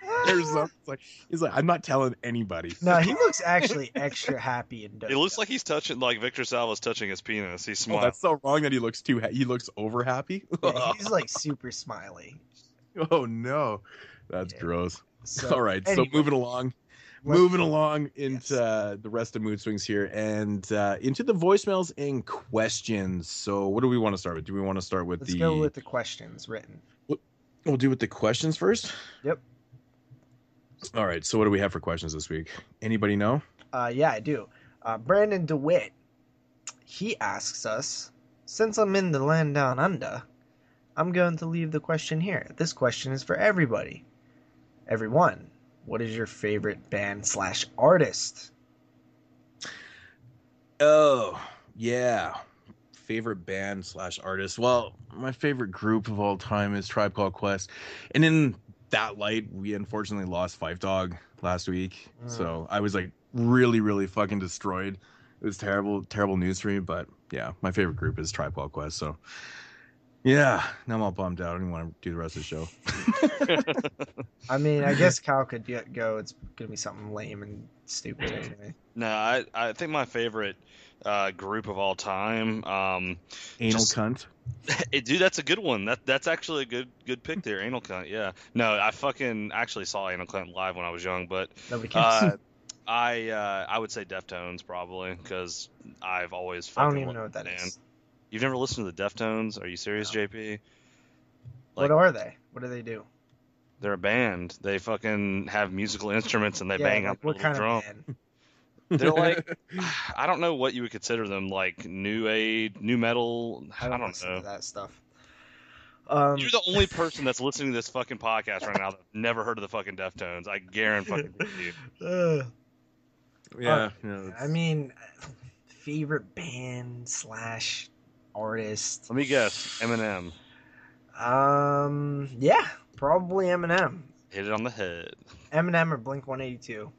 Or something? It's like, he's like, I'm not telling anybody. No, he looks actually extra happy and dope. It looks like he's touching, like Victor Salva's touching his penis. He's Oh, smiling. that's so wrong that he looks he looks over happy. Yeah, he's like super smiley. Oh no, that's Yeah. gross. So, All right, anyway, so moving along into the rest of Mood Swings here and into the voicemails and questions. So what do we want to start with? Do we want to start with let's go with the questions written. We'll do with the questions first? Yep. All right, so what do we have for questions this week? Anybody know? Yeah, I do. Brandon DeWitt, he asks us, since I'm in the land down under, I'm going to leave the question here. This question is for everybody. Everyone, what is your favorite band/artist? Oh, yeah. Favorite band/artist. Well, my favorite group of all time is Tribe Called Quest. And in that light, we unfortunately lost Five Dog last week. So I was like really, really fucking destroyed. It was terrible, terrible news for me. But yeah, my favorite group is Tribe Called Quest. So yeah, now I'm all bummed out. I don't even want to do the rest of the show. I mean, I guess Kyle could go. It's going to be something lame and stupid anyway. No, I think my favorite group of all time. Anal cunt. Dude, that's a good one. That's actually a good pick there. Anal Cunt, yeah. No, I fucking actually saw Anal Cunt live when I was young, but Nobody cares. I would say Deftones probably because I've always I fucking don't even know loved what that the band. is. You've never listened to the Deftones? Are you serious, No. JP? What are they? What do they do? They're a band. They fucking have musical instruments and they Yeah, bang like, on what the kind drum. of band? They're like, I don't know what you would consider them, like new metal. I don't listen know. to that stuff. You're the only person that's listening to this fucking podcast right now that never heard of the fucking Deftones. I guarantee you. Yeah. I mean, favorite band/artist. Let me guess. Eminem. Yeah, probably Eminem. Hit it on the head. Eminem or Blink-182.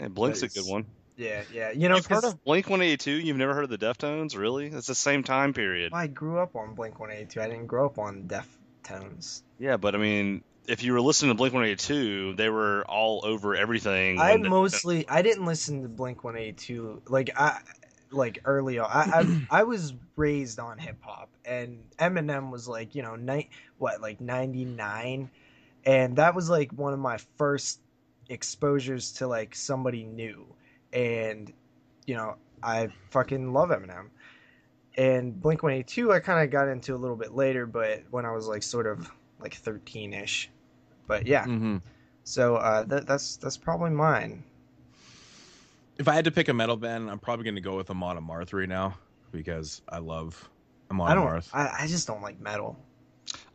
Yeah, Blink's a Nice. good one. Yeah. You know, You've heard because of Blink-182? You've never heard of the Deftones? Really? It's the same time period. I grew up on Blink-182. I didn't grow up on Deftones. Yeah, but I mean, if you were listening to Blink-182, they were all over everything. I when the didn't listen to Blink-182. Like like early on. I was raised on hip hop, and Eminem was like, you know, like 99, and that was like one of my first exposures to like somebody new, and you know, I fucking love Eminem. And Blink 182 I kind of got into a little bit later, but when I was like sort of like 13ish. But yeah. Mm-hmm. So that's probably mine. If I had to pick a metal band, I'm probably going to go with Amon Amarth right now because I love Amon Amarth. I just don't like metal.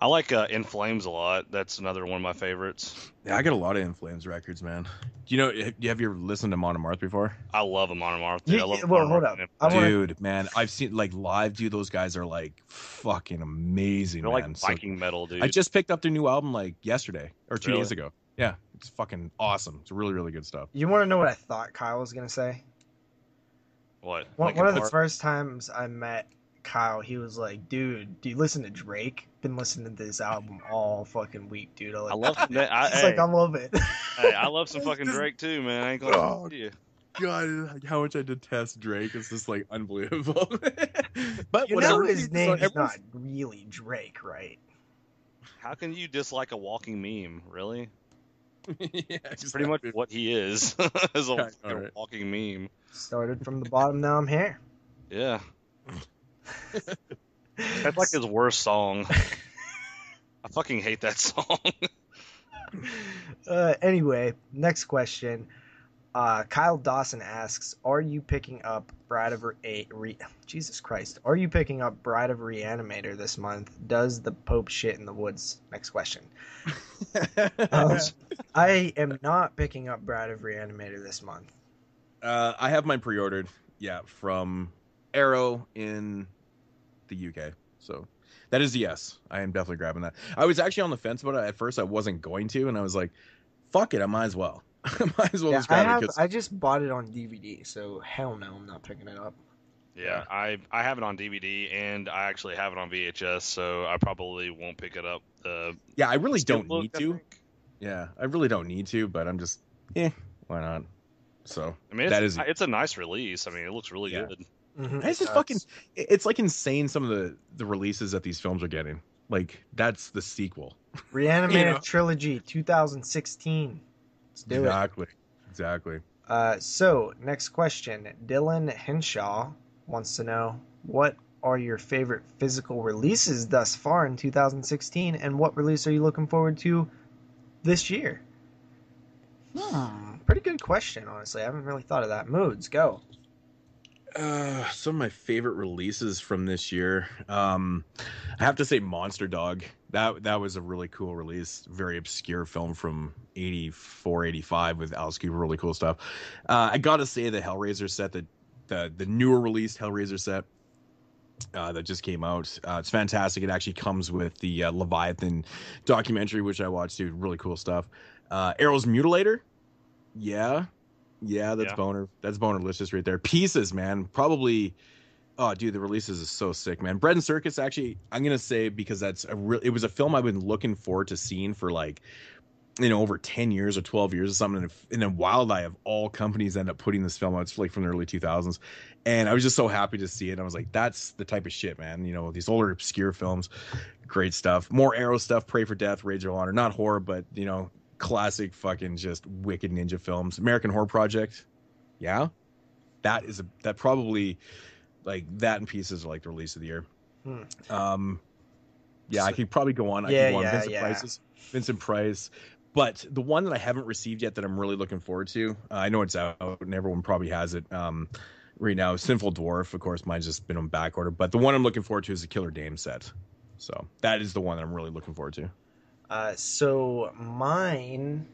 I like In Flames a lot. That's another one of my favorites. Yeah, I got a lot of In Flames records, man. Do you know? Have you ever listened to Amon Amarth before? I love Amon Amarth. Yeah, I love well, Amon hold Amarth. up. Dude, man, I've seen like live. Dude, those guys are like fucking amazing. They're man. like Viking metal, dude. I just picked up their new album like yesterday or 2 Really? days ago. Yeah, it's fucking awesome. It's really, really good stuff. You want to know what I thought Kyle was gonna say? What? One of the first times I met Kyle, he was like, "Dude, do you listen to Drake? Been listening to this album all fucking week, dude." I love that. I love it. Hey, I love some fucking Drake too, man. I ain't gonna lie to you. God, how much I detest Drake is just like unbelievable. But You whatever. know his name is not really Drake, right? How can you dislike a walking meme? Really? Yeah, It's pretty much what he is. Is a Right, fucking alright. walking meme. Started from the bottom, now I'm here. Yeah. That's like his worst song. I fucking hate that song. Anyway, next question. Kyle Dawson asks, "Are you picking up Jesus Christ? Are you picking up Bride of Reanimator this month? Does the Pope shit in the woods?" Next question. I am not picking up Bride of Reanimator this month. I have mine pre-ordered. Yeah, from Arrow in the UK. So that is a yes. I am definitely grabbing that. I was actually on the fence about it at first. I wasn't going to, and I was like, "Fuck it, I might as well." I might as well just grab it. I just bought it on DVD, so hell no, I'm not picking it up. Yeah, I have it on DVD and I actually have it on VHS, so I probably won't pick it up. Yeah, I really don't Steelbook, need I to. think. Yeah, I really don't need to, but I'm just, why not? So I mean, that it's a nice release. I mean, it looks really Yeah. good. Mm-hmm. it's just fucking. It's like insane some of the releases that these films are getting. Like that's the sequel. Reanimator You know? Trilogy 2016. Let's do it. Exactly. So, next question. Dylan Henshaw wants to know, what are your favorite physical releases thus far in 2016, and what release are you looking forward to this year? Pretty good question, honestly. I haven't really thought of that. Moodz, go. Some of my favorite releases from this year. I have to say Monster Dog. That was a really cool release. Very obscure film from 84, 85 with Alice Cooper. Really cool stuff. I gotta say the Hellraiser set, the newer released Hellraiser set that just came out. It's fantastic. It actually comes with the Leviathan documentary, which I watched too. Really cool stuff. Arrow's Mutilator. Yeah, that's boner. That's bonerlicious right there. Pieces, man. Probably. Oh, dude, the releases is so sick, man. Bread and Circus, actually, I'm gonna say because it was a film I've been looking forward to seeing for like, over 10 years or 12 years or something. And then Wildeye of all companies end up putting this film out. It's like from the early 2000s, and I was just so happy to see it. I was like, that's the type of shit, man. These older obscure films, great stuff. More Arrow stuff. Pray for Death, Rage of Honor. Not horror, but classic fucking just wicked ninja films. American Horror Project, that probably like that and Pieces are like the release of the year. I could probably go on. Vincent Price, but the one that I haven't received yet that I'm really looking forward to, I know it's out and everyone probably has it right now, Sinful Dwarf. Of course, mine's just been on back order, but the one I'm looking forward to is the Killer Dame set. So that is the one that I'm really looking forward to. So mine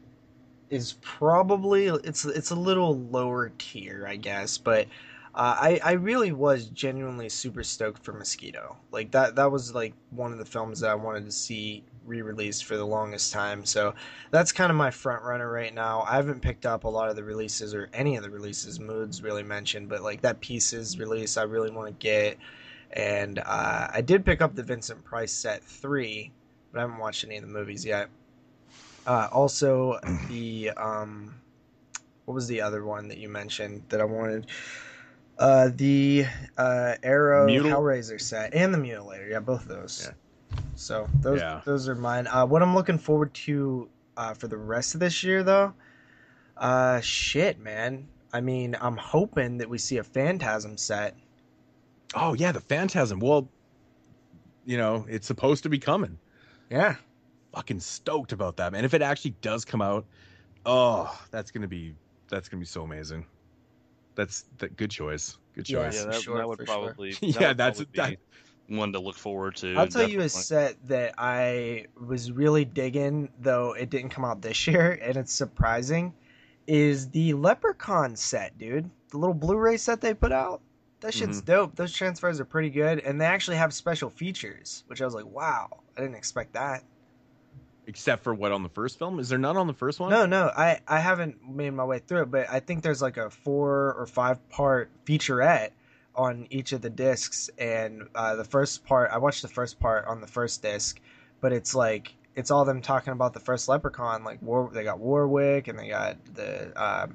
is probably it's a little lower tier, I guess, but I really was genuinely super stoked for Mosquito. Like that was like one of the films that I wanted to see re-released for the longest time. So that's kind of my front runner right now. I haven't picked up a lot of the releases or any of the releases Moodz really mentioned, but like that Pieces release I really want to get. And I did pick up the Vincent Price set 3, but I haven't watched any of the movies yet. Also, the what was the other one that you mentioned that I wanted? The Arrow Mutil- Hellraiser set and the Mutilator. Yeah, both of those. Yeah. So those are mine. What I'm looking forward to for the rest of this year, though, shit, man. I mean, I'm hoping that we see a Phantasm set. Oh yeah, the Phantasm. Well, it's supposed to be coming. Yeah. Fucking stoked about that, man. If it actually does come out, oh, that's gonna be so amazing. That's good choice. Good choice. Yeah, that would probably yeah, that would probably be one to look forward to. I'll tell you definitely. a set that I was really digging, though it didn't come out this year, and it's surprising, is the Leprechaun set, dude. The little Blu-ray set they put out. That shit's dope. Those transfers are pretty good, and they actually have special features, which I was like, wow, I didn't expect that. Except for what on the first film? Is there none on the first one? No, I haven't made my way through it, but I think there's like a 4 or 5 part featurette on each of the discs, and the first part, I watched the first part on the first disc, but it's all them talking about the first Leprechaun. Like they got Warwick, and they got the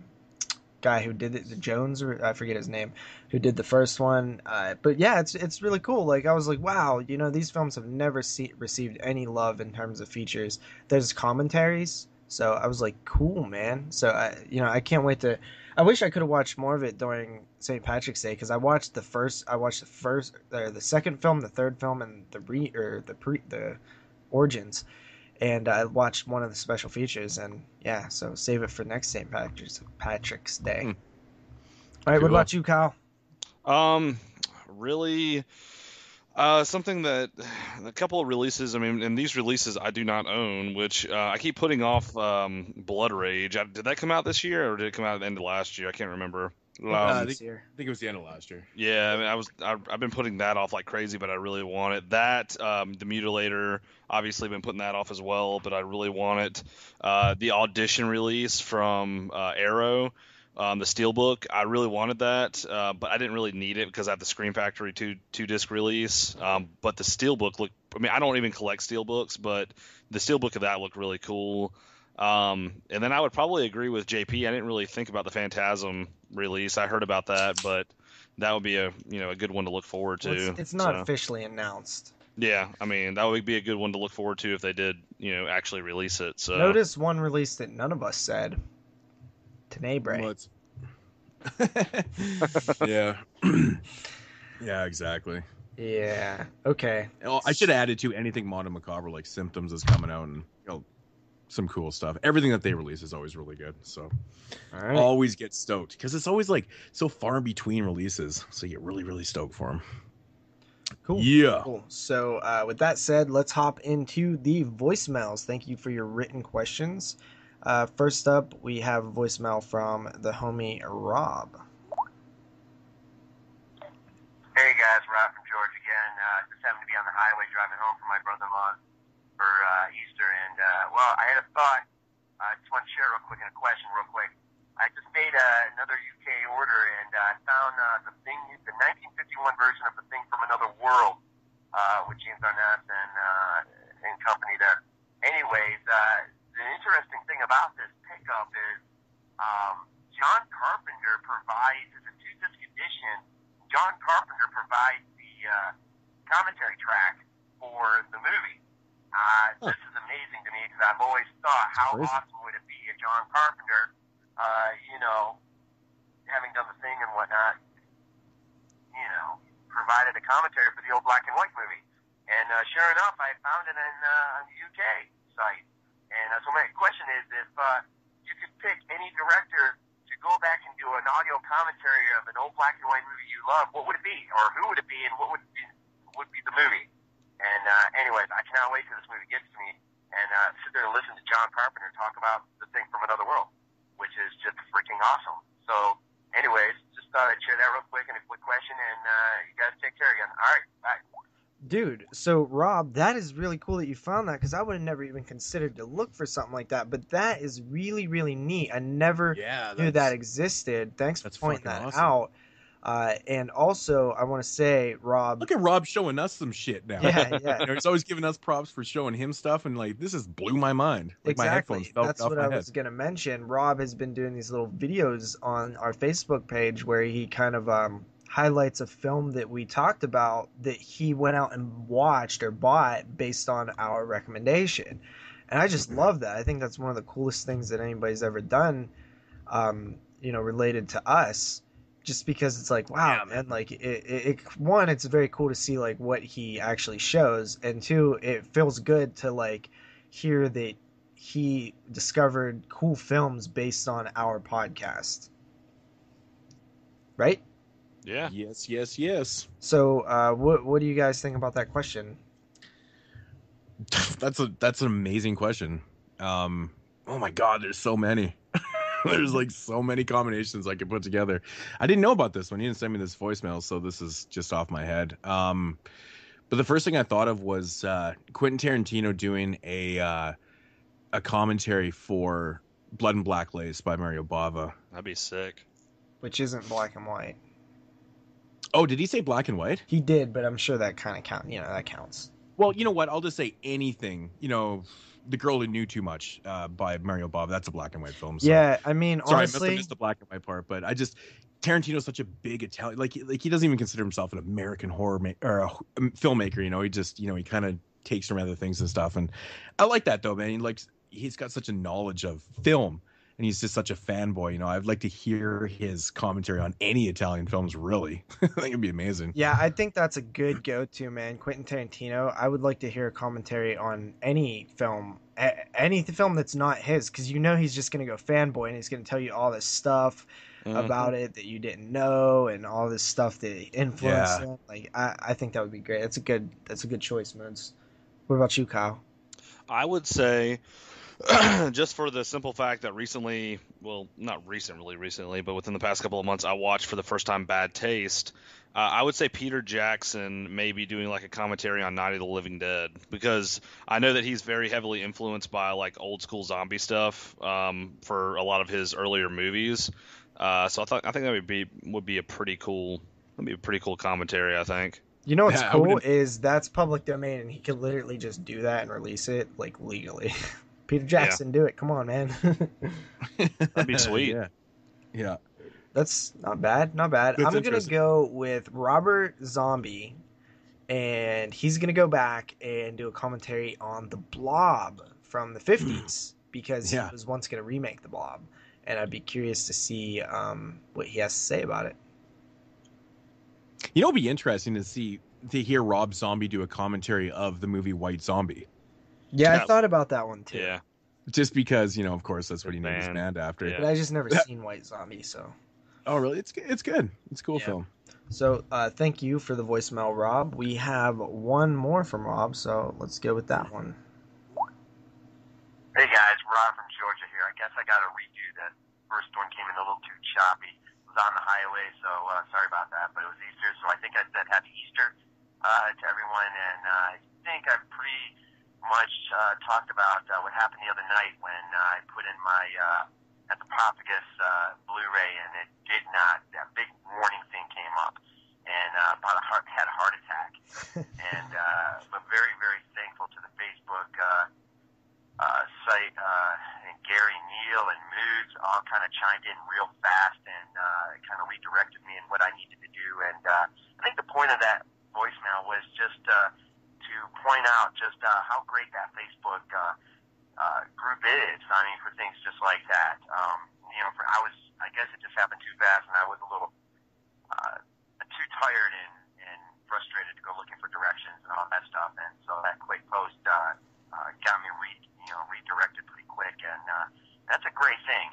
guy who did it, the Jones, or I forget his name, who did the first one. But yeah, it's really cool. Like I was like, wow, these films have never received any love in terms of features. There's commentaries, so I was like, cool, man. So I can't wait to. I wish I could have watched more of it during St. Patrick's Day, because I watched the second film, the third film, and the Origins. And I watched one of the special features, and yeah, so save it for next St. Patrick's Day. All right, Cool. What about you, Kyle? Really, something that a couple of releases. I mean, and these releases I do not own, which I keep putting off. Blood Rage. Did that come out this year, or did it come out at the end of last year? I can't remember. I think it was the end of last year. Yeah, I mean, I've been putting that off like crazy, but I really want it. That the Mutilator, obviously been putting that off as well, but I really want it. The Audition release from Arrow, the Steelbook, I really wanted that, but I didn't really need it because I have the Scream Factory two disc release. But the Steelbook looked. I mean, I don't even collect Steelbooks, but the Steelbook of that looked really cool. And then I would probably agree with JP. I didn't really think about the Phantasm release. I heard about that, but that would be a good one to look forward to. Well, it's not officially announced. Yeah, I mean, that would be a good one to look forward to if they did, actually release it. So Notice one release that none of us said. Tenebrae. Yeah. Yeah, exactly. Yeah. Okay. Well, I should have added to anything Mondo Macabre, like Symptoms is coming out, and some cool stuff. Everything that they release is always really good. So always get stoked, because it's always like so far in between releases. So you get really, really stoked for them. Cool. Yeah. Cool. So with that said, let's hop into the voicemails. Thank you for your written questions. First up, we have a voicemail from the homie Rob. Hey guys, Rob from Georgia again. Just happened to be on the highway driving home from my brother-in-law for Easter, and I had a thought. I just want to share real quick and a question real quick. I just made another UK order, and I found the 1951 version of The Thing from Another World with James Arness and company there. Anyways, the interesting thing about this pickup is John Carpenter provides, it's a 2-disc edition. John Carpenter provides the commentary track for the movie. This is amazing to me, because I've always thought, how awesome would it be if John Carpenter, having done The Thing and whatnot, provided a commentary for the old black and white movie. And sure enough, I found it on the UK site. And so my question is, if you could pick any director to go back and do an audio commentary of an old black and white movie you love, what would it be? Or who would it be, and what would be the movie? And anyways, I cannot wait till this movie gets to me and sit there and listen to John Carpenter talk about The Thing from Another World, which is just freaking awesome. So anyways, just thought I'd share that real quick and a quick question, and you guys take care again. All right, bye. Dude, so Rob, that is really cool that you found that, because I would have never even considered to look for something like that. But that is really, really neat. I never knew that existed. Thanks for pointing that out. And also, I want to say, Rob. Look at Rob showing us some shit now. Yeah. You know, he's always giving us props for showing him stuff, and like this just blew my mind. Like my headphones fell That's off what my I head. was going to mention. Rob has been doing these little videos on our Facebook page where he kind of highlights a film that we talked about that he went out and watched or bought based on our recommendation. And I just love that. I think that's one of the coolest things that anybody's ever done, related to us. Just because it's like, wow, man, like one, it's very cool to see like what he actually shows, and two, it feels good to like hear that he discovered cool films based on our podcast, right? Yeah. Yes. So, what do you guys think about that question? That's an amazing question. Oh my God, there's so many. There's like so many combinations I could put together. I didn't know about this one. You didn't send me this voicemail, so this is just off my head. But the first thing I thought of was Quentin Tarantino doing a commentary for Blood and Black Lace by Mario Bava. That'd be sick. Which isn't black and white. Oh, did he say black and white? He did, but I'm sure that kind of count. That counts. Well, you know what? I'll just say anything. The Girl Who Knew Too Much by Mario Bava. That's a black and white film. So. Yeah, I mean, sorry, honestly, I must have missed the black and white part, but Tarantino's such a big Italian, like he doesn't even consider himself an American horror filmmaker. He just, he kind of takes from other things and stuff. And I like that though, man. He's got such a knowledge of film, and he's just such a fanboy. I'd like to hear his commentary on any Italian films, really. I think it'd be amazing. Yeah, I think that's a good go-to, man. Quentin Tarantino. I would like to hear a commentary on any film, any film that's not his, because he's just going to go fanboy, and he's going to tell you all this stuff about it that you didn't know, and all this stuff that influenced him. Like, I think that would be great. That's a good choice, Moodz. What about you, Kyle? I would say, just for the simple fact that recently, well, not recently, but within the past couple of months, I watched for the first time Bad Taste. I would say Peter Jackson may be doing like a commentary on Night of the Living Dead, because I know that he's very heavily influenced by like old school zombie stuff for a lot of his earlier movies. So I think that would be a pretty cool commentary, I think. You know what's cool is that's public domain, and he could literally just do that and release it like legally. Peter Jackson, do it. Come on, man. That'd be sweet. Yeah. That's not bad. I'm going to go with Robert Zombie, and he's going to go back and do a commentary on The Blob from the 50s, because he was once going to remake The Blob, and I'd be curious to see what he has to say about it. It'd be interesting to hear Rob Zombie do a commentary of the movie White Zombie. Yeah, I thought about that one too. Yeah. Just because, of course, that's what he named his band after. Yeah. But I just never seen White Zombie, so. Oh, really? It's good. It's a cool film. So, thank you for the voicemail, Rob. We have one more from Rob, so let's go with that one. Hey guys, Rob from Georgia here. I guess I got to redo that. First one came in a little too choppy. It was on the highway, so sorry about that. But it was Easter, so I think I said Happy Easter to everyone, and I think I've pretty much talked about what happened the other night when I put in my Esophagus Blu-ray, and it did not. That big warning thing came up, and had a heart attack. And but very, very thankful to the Facebook site, and Gary, Neal, and Moodz all kind of chimed in real fast and kind of redirected me in what I needed to do. And I think the point of that voicemail was just to point out just how great that Facebook group is. I mean, for things just like that. I guess it just happened too fast, and I was a little too tired and frustrated to go looking for directions and all that stuff. And so that quick post got me redirected pretty quick, and that's a great thing.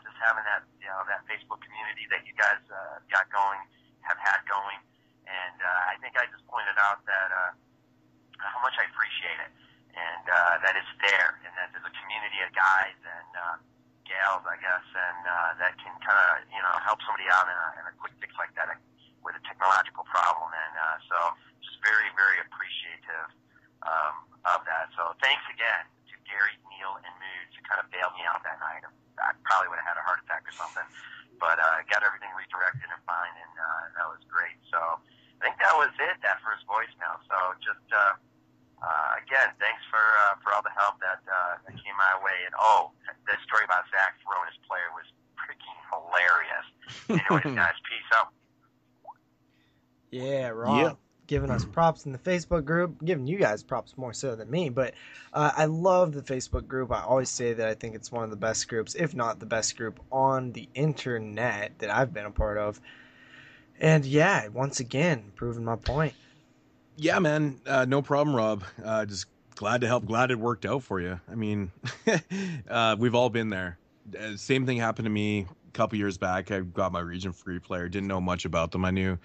Just having that that Facebook community that you guys have had going, and I think I just pointed out that how much I appreciate it, and that it's there, and that there's a community of guys and gals, I guess, and that can kind of help somebody out in a quick fix like that with a technological problem, and so just very, very appreciative of that. So thanks again to Gary, Neal, and Moodz who kind of bailed me out that night. I probably would have had a heart attack or something, but got everything redirected and fine, and help that came my way. And oh, the story about Zach throwing his player was freaking hilarious. Anyways, guys, peace out. Yeah, Rob. Giving us props in the Facebook group, giving you guys props more so than me, but I love the Facebook group. I always say that I think it's one of the best groups, if not the best group on the internet that I've been a part of. And yeah, once again, proving my point. Yeah, man, no problem, Rob. Just glad to help. Glad it worked out for you. I mean, we've all been there. Same thing happened to me a couple years back. I got my region free player. Didn't know much about them. I knew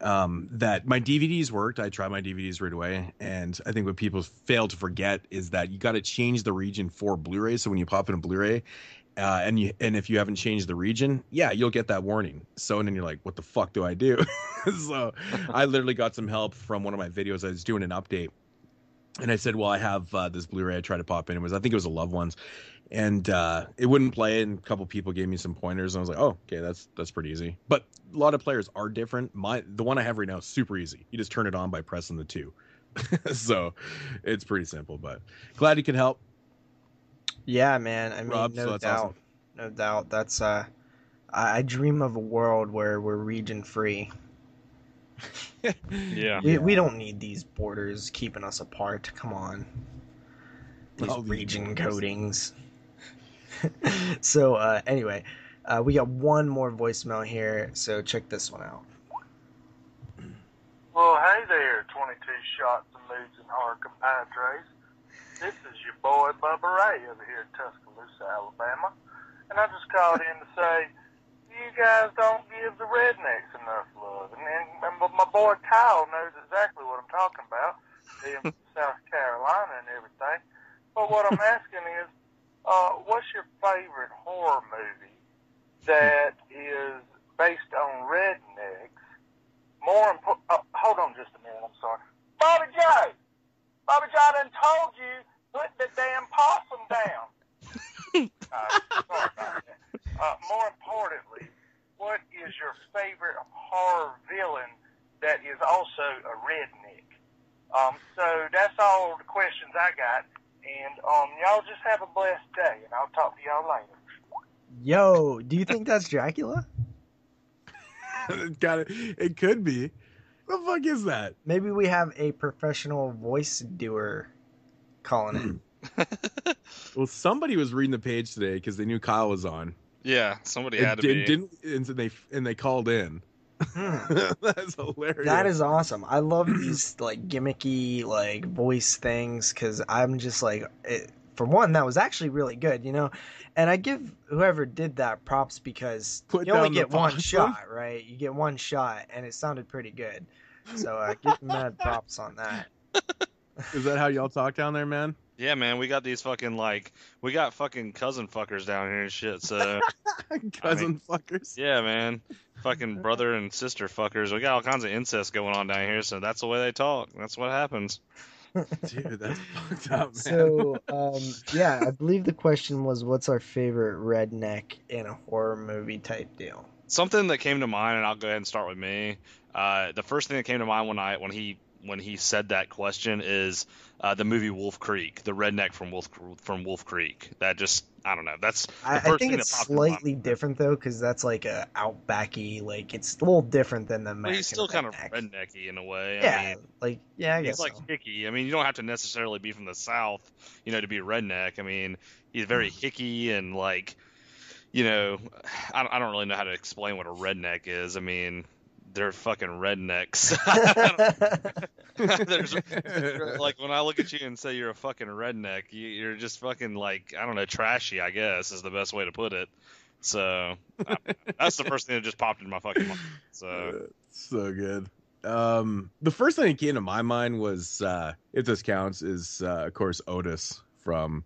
that my DVDs worked. I tried my DVDs right away. And I think what people fail to forget is that you got to change the region for Blu-ray. So when you pop in a Blu-ray, and if you haven't changed the region, yeah, you'll get that warning. So and then you're like, what the fuck do I do? So I literally got some help from one of my videos. I was doing an update. And I said, well, I have this Blu-ray I tried to pop in. I think it was a Loved Ones. And it wouldn't play, and a couple people gave me some pointers, and I was like, oh, okay, that's pretty easy. But a lot of players are different. The one I have right now is super easy. You just turn it on by pressing the 2. So it's pretty simple, but glad you could help. Yeah, man. I mean, Rob, no so that's doubt. awesome. No doubt. That's I dream of a world where we're region free. Yeah. We don't need these borders keeping us apart. Come on. These region codings. So anyway, we got one more voicemail here, so check this one out. Well, hey there, 22 shots of Moodz and horror compadres. This is your boy Bubba Ray over here in Tuscaloosa, Alabama. And I just called in to say, you guys don't give the rednecks enough love. And my boy Kyle knows exactly what I'm talking about, being from South Carolina and everything. But what I'm asking is, what's your favorite horror movie that is based on rednecks? Hold on just a minute, I'm sorry. Bobby J! Bobby J, I done told you, put the damn possum down. Sorry about that. More importantly, what is your favorite horror villain that is also a redneck? So that's all the questions I got. And y'all just have a blessed day, and I'll talk to y'all later. Yo, do you think that's Dracula? It could be. The fuck is that? Maybe we have a professional voice doer calling it. Well, somebody was reading the page today because they knew Kyle was on. Yeah, somebody had to be. And they called in. That's hilarious. That is awesome. I love these like gimmicky like voice things because I'm just like, for one, that was actually really good, you know. And I give whoever did that props because you only get one shot, right? You get one shot, and it sounded pretty good. So give them mad props on that. Is that how y'all talk down there, man? Yeah, man, we got these fucking fucking cousin fuckers down here and shit. So fuckers. Yeah, man, fucking brother and sister fuckers. We got all kinds of incest going on down here, so that's the way they talk. That's what happens. Dude, that's fucked up, man. So, yeah, I believe the question was, what's our favorite redneck in a horror movie type deal? Something that came to mind, and I'll go ahead and start with me. The first thing that came to mind when he said that question is the movie Wolf Creek, the redneck from Wolf Creek. That just, I don't know. That's the I first think thing it's that popped in my mind. slightly different though, because that's like a outbacky, like it's a little different than the. Well, he's still kind of redneck. rednecky in a way. Yeah, I guess he's like so. hicky. I mean, you don't have to necessarily be from the South, to be a redneck. I mean, he's very hicky and like, I don't really know how to explain what a redneck is. I mean, they're fucking rednecks. Like when I look at you and say you're a fucking redneck, you're just fucking like, I don't know, trashy, I guess is the best way to put it. So that's the first thing that just popped into my fucking mind. So good. The first thing that came to my mind was, if this counts, is of course Otis from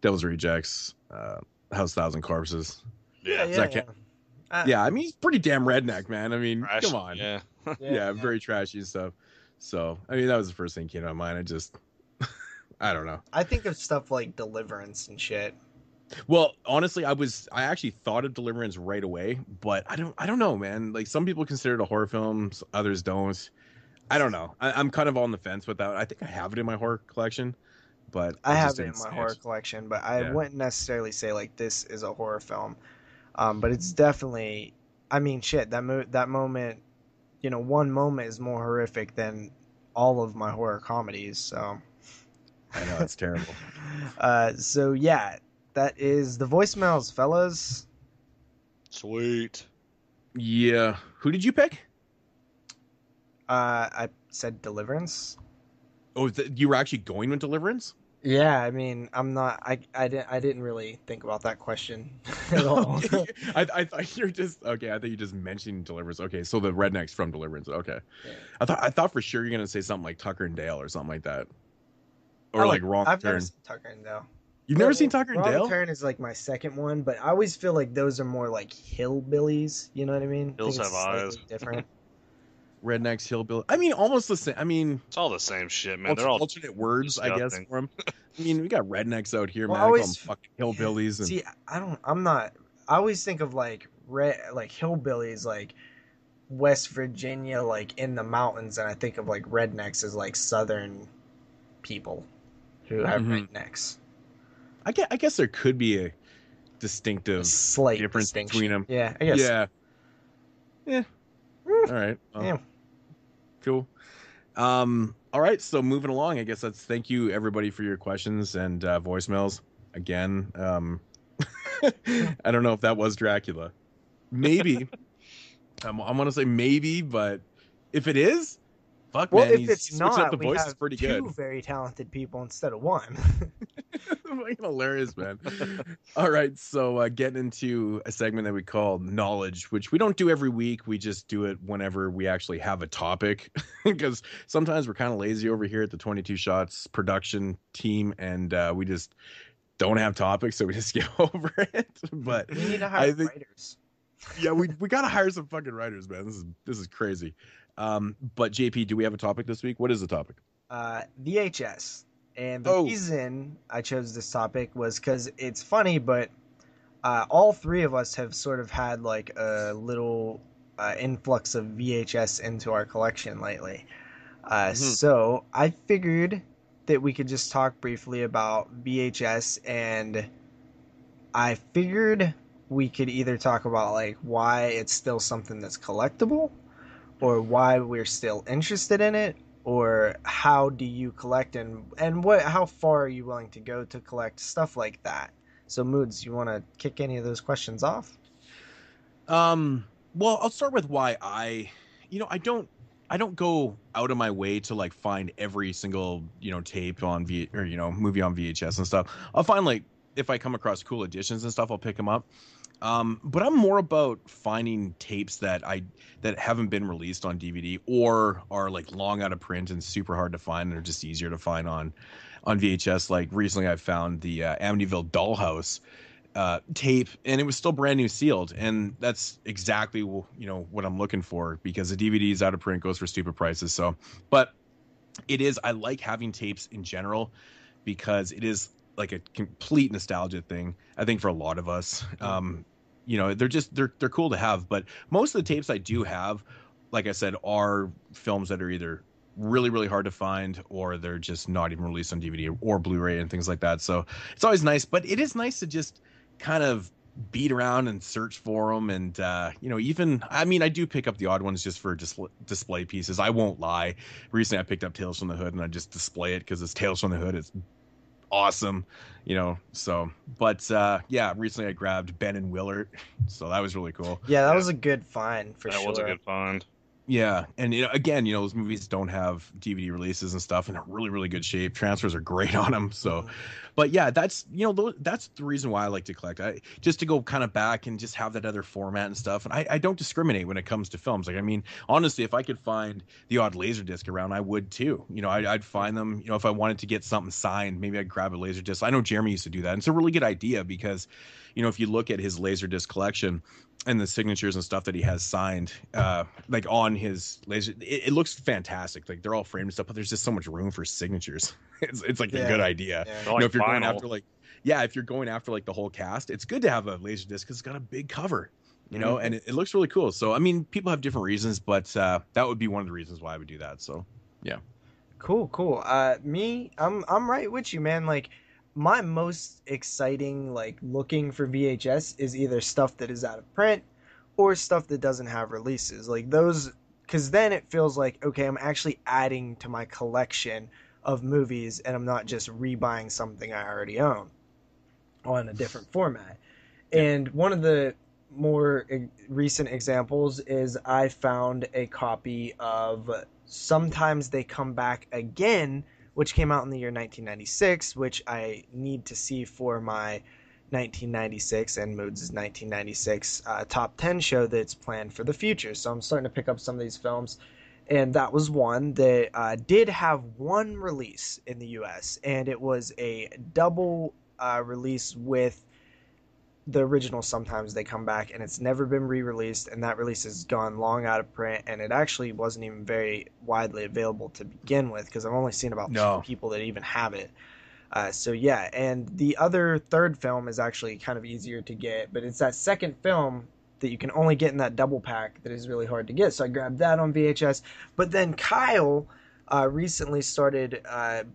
Devil's Rejects, House 1,000 Corpses. Yeah, I mean, he's pretty damn redneck, man. I mean, trashy, come on. Yeah. Very trashy and stuff. So, I mean, that was the first thing that came to my mind. I don't know. I think of stuff like Deliverance and shit. Well, honestly, I actually thought of Deliverance right away, but I don't know, man. Like, some people consider it a horror film, others don't. I don't know. I'm kind of on the fence with that. I think I have it in my horror collection, but I just have it in didn't my see horror collection, but I Yeah. wouldn't necessarily say like this is a horror film. But it's definitely, I mean, shit. That moment, one moment is more horrific than all of my horror comedies. So, I know it's terrible. so yeah, that is the voicemails, fellas. Sweet. Yeah. Who did you pick? I said Deliverance. Oh, you were actually going with Deliverance? Yeah, I mean, I'm not. I didn't really think about that question at all. I thought you're just okay. I thought you just mentioned Deliverance. Okay, so the rednecks from Deliverance. Okay, Yeah. I thought for sure you're gonna say something like Tucker and Dale or something like that, or like Wrong I've Turn. never seen Tucker and Dale. You've never seen Tucker and Wrong Dale? Turn is like my second one, but I always feel like those are more like hillbillies. You know what I mean? Hills I think it's have eyes. slightly different. Rednecks, hillbilly. I mean, almost the same. I mean, It's all the same shit, man. They're all alternate words, I guess, disgusting. for them. I mean, we got rednecks out here, Well, man. I I call always- them fucking hillbillies. And See, I'm not. I always think of like hillbillies, like West Virginia, like in the mountains, and I think of like rednecks as like southern people who have Mhm. rednecks. I guess there could be a distinctive Slight difference distinction. between them. Yeah, I guess. Yeah. Yeah. All right. Well, Yeah. Cool. All right. So moving along, I guess that's thank you everybody for your questions and voicemails again. I don't know if that was Dracula. Maybe. I'm gonna say maybe, but if it is, fuck Well, man, if he's it's switching up not, the we voices have pretty two good. very talented people instead of one. Fucking hilarious, man. All right, so getting into a segment that we call Knowledge, which we don't do every week. We just do it whenever we actually have a topic, because sometimes we're kind of lazy over here at the 22 Shots production team, and we just don't have topics, so we just skip over it. But We need to I hire think, writers. yeah, we gotta hire some fucking writers, man. This is crazy. But JP, do we have a topic this week? What is the topic? VHS. And the Oh. reason I chose this topic was because it's funny, but all three of us have sort of had like a little influx of VHS into our collection lately. So I figured that we could just talk briefly about VHS, and I figured we could either talk about like why it's still something that's collectible, or why we're still interested in it, or how do you collect, and how far are you willing to go to collect, stuff like that. So Moodz, you want to kick any of those questions off? Well, I'll start with why I don't go out of my way to like find every single, tape on movie on VHS and stuff. I'll find like if I come across cool editions and stuff, I'll pick them up. But I'm more about finding tapes that haven't been released on DVD or are like long out of print and super hard to find and are just easier to find on VHS. Like recently I found the Amityville Dollhouse tape, and it was still brand new sealed, and that's exactly what I'm looking for, because the DVD is out of print, goes for stupid prices. So, but I like having tapes in general because it is like a complete nostalgia thing, I think, for a lot of us. They're cool to have, but most of the tapes I do have, like I said, are films that are either really, really hard to find, or they're just not even released on DVD or Blu-ray and things like that. So it's always nice, but it is nice to just kind of beat around and search for them. And, I do pick up the odd ones just for display pieces. I won't lie. Recently I picked up Tales from the Hood, and I just display it because it's Tales from the Hood. It's awesome, recently I grabbed Ben and Willard, so that was really cool. Yeah, that was a good find for that sure. was a good find. Yeah, and again, those movies don't have DVD releases and stuff, and they're really, really good shape. Transfers are great on them. So, but yeah, that's that's the reason why I like to collect. Just to go kind of back and just have that other format and stuff. And I don't discriminate when it comes to films. Like, I mean, honestly, if I could find the odd Laserdisc around, I would too. I'd find them. If I wanted to get something signed, maybe I'd grab a Laserdisc. I know Jeremy used to do that, and it's a really good idea because, if you look at his Laserdisc collection and the signatures and stuff that he has signed, like on his laser, it looks fantastic. Like, they're all framed and stuff, but there's just so much room for signatures. It's like a good idea. Yeah. Like If you're going vinyl. after if you're going after like the whole cast, it's good to have a laser disc because it's got a big cover, and it looks really cool. So I mean, people have different reasons, but that would be one of the reasons why I would do that. So yeah. Cool. I'm right with you, man. Like, my most exciting, like, looking for VHS is either stuff that is out of print or stuff that doesn't have releases. Like, those, because then it feels like, okay, I'm actually adding to my collection of movies and I'm not just rebuying something I already own on a different format. And one of the more recent examples is I found a copy of Sometimes They Come Back Again, which came out in the year 1996, which I need to see for my 1996 and Moodz' 1996 top 10 show that's planned for the future. So I'm starting to pick up some of these films, and that was one that did have one release in the US, and it was a double release with the original Sometimes They Come Back, and it's never been re-released, and that release has gone long out of print, and it actually wasn't even very widely available to begin with, because I've only seen about 2 people that even have it. So yeah, and the other third film is actually kind of easier to get, but it's that second film that you can only get in that double pack that is really hard to get, so I grabbed that on VHS. But then Kyle recently started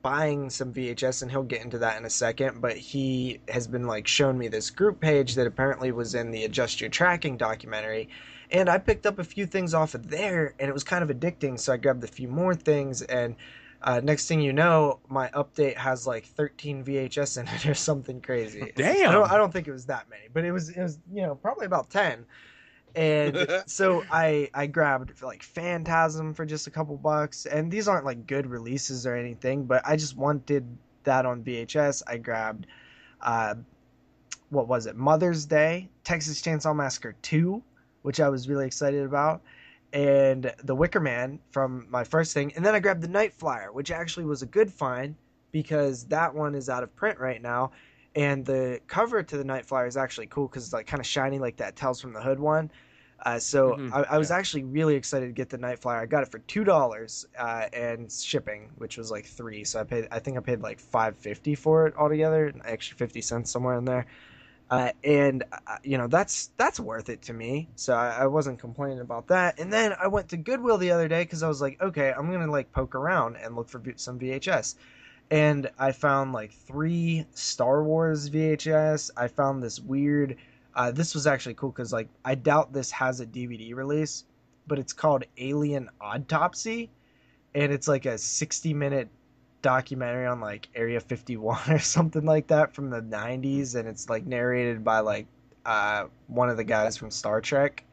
buying some VHS, and he'll get into that in a second, but he has been like showing me this group page that apparently was in the Adjust Your Tracking documentary, and I picked up a few things off of there, and it was kind of addicting, so I grabbed a few more things, and next thing you know, my update has like 13 VHS in it or something crazy. Damn. I don't think it was that many, but it was probably about 10. And so I grabbed like Phantasm for just a couple bucks, and these aren't like good releases or anything, but I just wanted that on VHS. I grabbed what was it, Mother's Day, Texas Chainsaw Massacre 2, which I was really excited about, and The Wicker Man from my first thing, and then I grabbed The Night Flyer, which actually was a good find because that one is out of print right now. And the cover to The Night Flyer is actually cool because it's like kind of shiny, like that Tales from the Hood one. So I was actually really excited to get The Night Flyer. I got it for $2 and shipping, which was like $3. So I think I paid like $5.50 for it altogether, an extra 50 cents somewhere in there. And that's worth it to me. So I wasn't complaining about that. And then I went to Goodwill the other day because I was like, okay, I'm gonna like poke around and look for some VHS. And I found like 3 Star Wars VHS. I found this weird, this was actually cool because like I doubt this has a DVD release, but it's called Alien Autopsy, and it's like a 60-minute documentary on like Area 51 or something like that from the 90s, and it's like narrated by like one of the guys from Star Trek.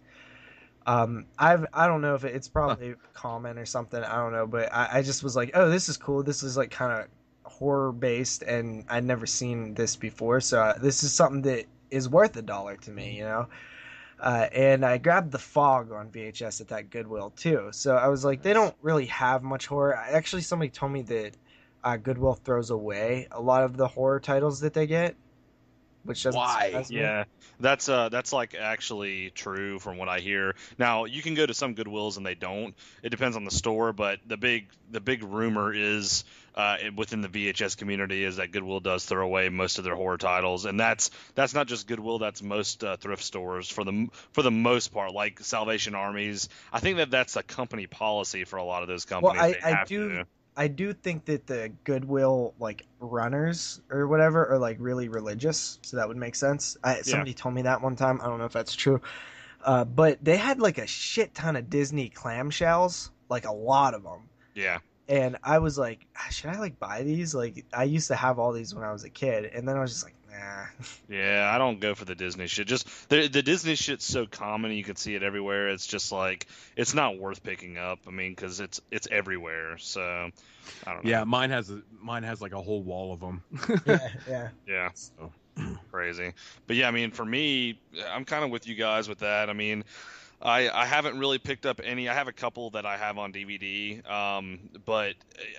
I don't know if it's probably common or something, I don't know, but I just was like, oh, this is cool. This is like kind of horror based, and I'd never seen this before, so this is something that is worth $1 to me, and I grabbed The Fog on VHS at that Goodwill too. So I was like, they don't really have much horror. Actually, somebody told me that Goodwill throws away a lot of the horror titles that they get, which doesn't surprise me. Yeah, that's like actually true from what I hear. Now you can go to some Goodwills and they don't. It depends on the store, but the big rumor is within the VHS community is that Goodwill does throw away most of their horror titles, and that's not just Goodwill. That's most thrift stores for the most part, like Salvation Armies. I think that's a company policy for a lot of those companies. Well, I do think that the Goodwill like runners or whatever are like really religious, so that would make sense. Somebody told me that one time. I don't know if that's true, but they had like a shit ton of Disney clamshells, like a lot of them. Yeah. And I was like, should I like buy these? Like I used to have all these when I was a kid, and then I was just like, nah. Yeah, I don't go for the Disney shit. Just the Disney shit's so common, you can see it everywhere. It's just like it's not worth picking up. I mean, because it's everywhere. So I don't know. Yeah, mine has like a whole wall of them. Yeah. So. Crazy. But yeah, I mean, for me, I'm kind of with you guys with that. I mean, I haven't really picked up any. I have a couple that I have on DVD, but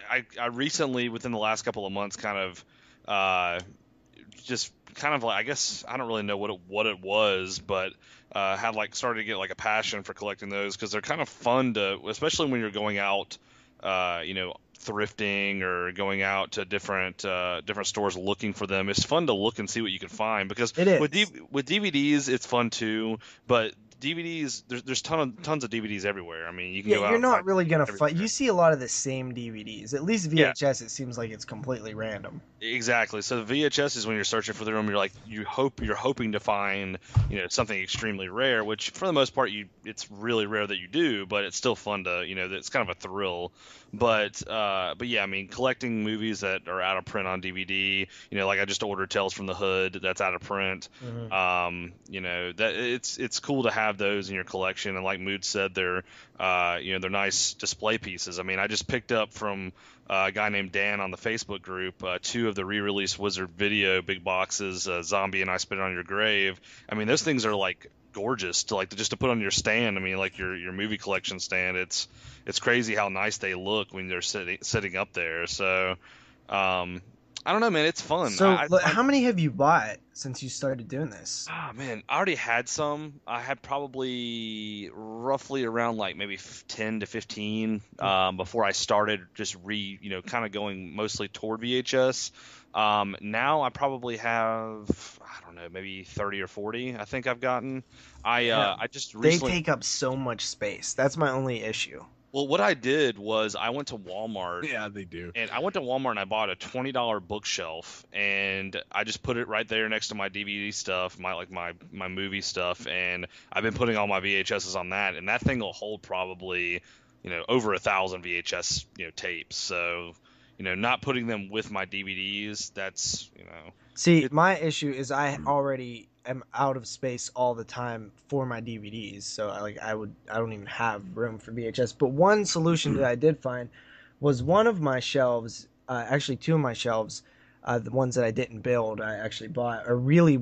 I recently, within the last couple of months, kind of just kind of like, I guess I don't really know what it was, but had like started to get like a passion for collecting those because they're kind of fun to, especially when you're going out, thrifting or going out to different stores looking for them. It's fun to look and see what you can find because with DVDs it's fun too, but DVDs. There's tons of DVDs everywhere. I mean, you can go out. You're not really gonna everywhere. find. You see a lot of the same DVDs. At least VHS, it seems like it's completely random. Exactly. So the VHS is when you're searching for the room. You're hoping to find something extremely rare, which for the most part it's really rare that you do, but it's still fun to it's kind of a thrill. But yeah, I mean, collecting movies that are out of print on DVD, like I just ordered Tales from the Hood, that's out of print. Mm-hmm. That it's cool to have those in your collection, and like Moodz said, they're they're nice display pieces. I mean, I just picked up from a guy named Dan on the Facebook group 2 of the re-released Wizard Video big boxes, Zombie and I Spit It on Your Grave. I mean, those things are like gorgeous to put on your stand. I mean, like your movie collection stand. It's crazy how nice they look when they're sitting up there. So I don't know, man. It's fun. So how many have you bought since you started doing this? Oh man, I already had some. I had probably roughly around like maybe 10 to 15 before I started just kind of going mostly toward VHS. Now I probably have, I don't know, maybe 30 or 40. I think I've gotten. I just recently. They take up so much space. That's my only issue. Well, what I did was I went to Walmart. Yeah, they do. And I went to Walmart and I bought a $20 bookshelf, and I just put it right there next to my DVD stuff, my movie stuff, and I've been putting all my VHSs on that, and that thing will hold probably, over 1,000 VHS tapes. So, not putting them with my DVDs, that's, See, my issue is I already am out of space all the time for my DVDs, so I don't even have room for VHS. But one solution that I did find was one of my shelves, actually 2 of my shelves, the ones that I didn't build, I actually bought, are really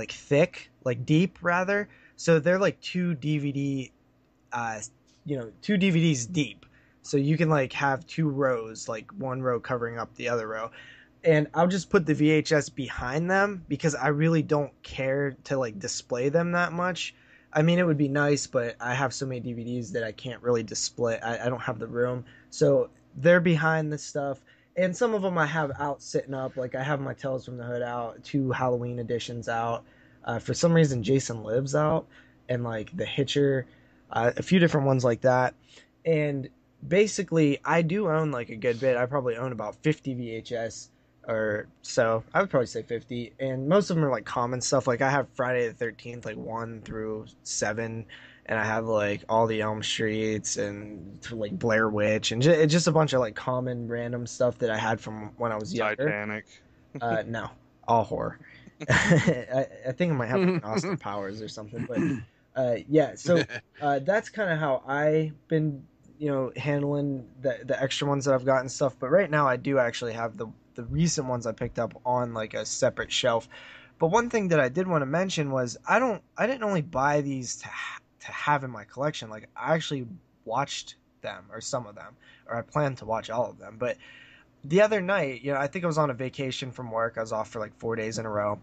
thick, deep rather. So they're like 2 DVD, 2 DVDs deep. So you can have 2 rows, like one row covering up the other row. And I'll just put the VHS behind them because I really don't care to display them that much. I mean, it would be nice, but I have so many DVDs that I can't really display. I don't have the room. So they're behind this stuff. And some of them I have out sitting up. Like I have my Tales from the Hood out, 2 Halloween editions out. For some reason, Jason Lives out. And The Hitcher, a few different ones like that. And basically, I do own a good bit. I probably own about 50 VHS. Or so I would probably say 50, and most of them are common stuff. I have Friday the 13th 1 through 7, and I have all the Elm Streets and Blair Witch and just a bunch of common random stuff that I had from when I was younger. Titanic. No, all horror. I think I might have Austin Powers or something, but yeah. So that's kind of how I've been handling the extra ones that I've gotten stuff. But right now I do actually have the recent ones I picked up on a separate shelf. But one thing that I did want to mention was I didn't only buy these to have in my collection. I actually watched them, or some of them, or I plan to watch all of them. But the other night, I think I was on a vacation from work. I was off for 4 days in a row.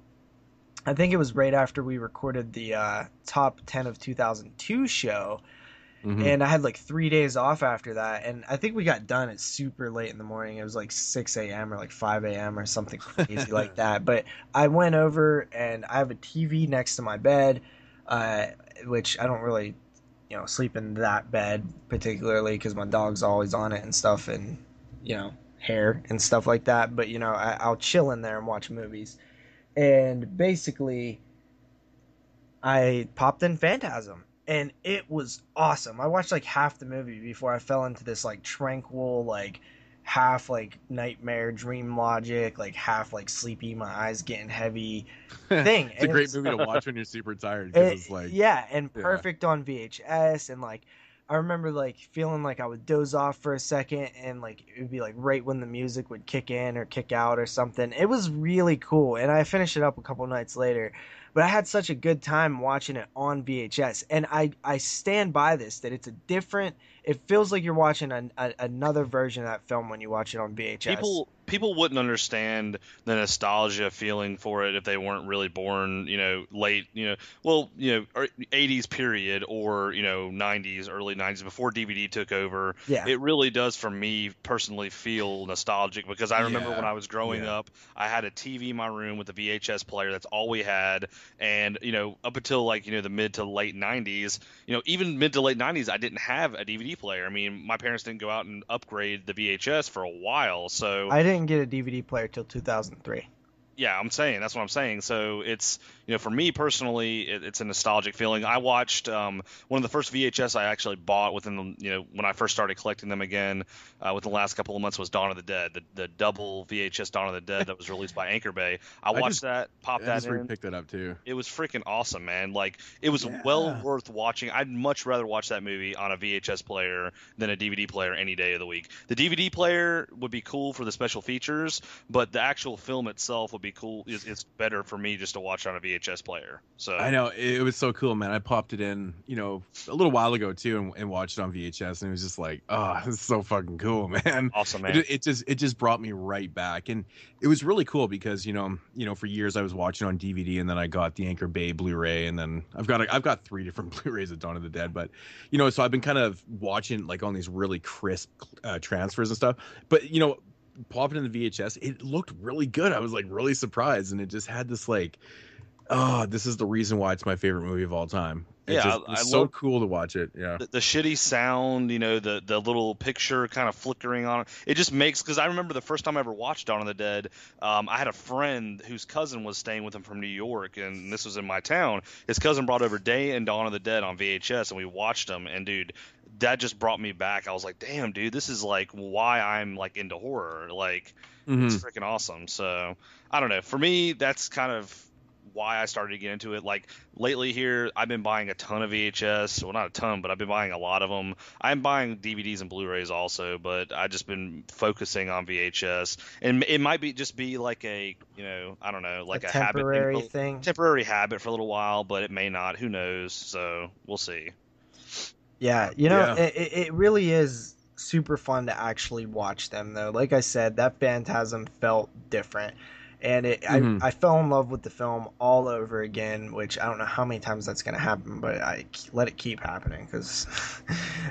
I think it was right after we recorded the top 10 of 2002 show. Mm-hmm. And I had 3 days off after that, and I think we got done at super late in the morning. It was 6 a.m. or 5 a.m. or something crazy like that. But I went over, and I have a TV next to my bed, which I don't really, sleep in that bed particularly because my dog's always on it and stuff, and hair and stuff like that. But I'll chill in there and watch movies. And basically, I popped in Phantasm. And it was awesome. I watched half the movie before I fell into this tranquil, half nightmare dream logic, half sleepy, my eyes getting heavy thing. It's a great movie to watch when you're super tired. It's perfect on VHS. And I remember feeling I would doze off for a second, and it would be right when the music would kick in or kick out or something. It was really cool, and I finished it up a couple nights later. But I had such a good time watching it on VHS, and I stand by this, that it's it feels like you're watching another version of that film when you watch it on VHS. people wouldn't understand the nostalgia feeling for it if they weren't really born, late, 80s period or, 90s, early 90s before DVD took over. Yeah. It really does, for me personally, feel nostalgic because I remember when I was growing Yeah. up, I had a TV in my room with a VHS player. That's all we had. And, up until like, the mid to late 90s, even mid to late 90s, I didn't have a DVD player. I mean, my parents didn't go out and upgrade the VHS for a while. So I didn't get a DVD player till 2003. yeah, that's what I'm saying. So it's, for me personally, it's a nostalgic feeling. I watched one of the first VHS I actually bought within the, when I first started collecting them again, within the last couple of months was Dawn of the Dead, the double VHS Dawn of the Dead that was released by Anchor Bay. I watched that, popped that in. I picked that up too. It was freaking awesome, man. Like, it was well worth watching. I'd much rather watch that movie on a VHS player than a DVD player any day of the week. The DVD player would be cool for the special features, but the actual film itself would be cool. It's better for me just to watch on a VHS player. So I know it was so cool, man. I popped it in, a little while ago too, and watched it on VHS, and it was just like, oh, this is so fucking cool, man. Awesome, man. It just brought me right back, and it was really cool because for years I was watching on DVD, and then I got the Anchor Bay Blu-ray, and then I've got 3 different Blu-rays of Dawn of the Dead, but so I've been kind of watching like on these really crisp transfers and stuff, but popping in the VHS, it looked really good. I was like really surprised, and it just had this like, oh, this is the reason why it's my favorite movie of all time. It's so cool to watch it. Yeah, the shitty sound, the little picture kind of flickering on it. It just makes, because I remember the first time I ever watched Dawn of the Dead, I had a friend whose cousin was staying with him from New York, and this was in my town. His cousin brought over Day and Dawn of the Dead on VHS, and we watched them. And dude, that just brought me back. I was like, damn, dude, this is like why I'm like into horror. Like, it's freaking awesome. So I don't know. For me, that's kind of why I started to get into it. Like lately here, I've been buying a ton of VHS. Well, not a ton, but I've been buying a lot of them. I'm buying DVDs and Blu-rays also, but I've just been focusing on VHS. And it might be like a, I don't know, like a temporary habit thing. Temporary habit for a little while, but it may not. Who knows? So we'll see. Yeah, it really is super fun to actually watch them, though. Like I said, that Phantasm felt different. And I fell in love with the film all over again, which I don't know how many times that's going to happen, but I let it keep happening because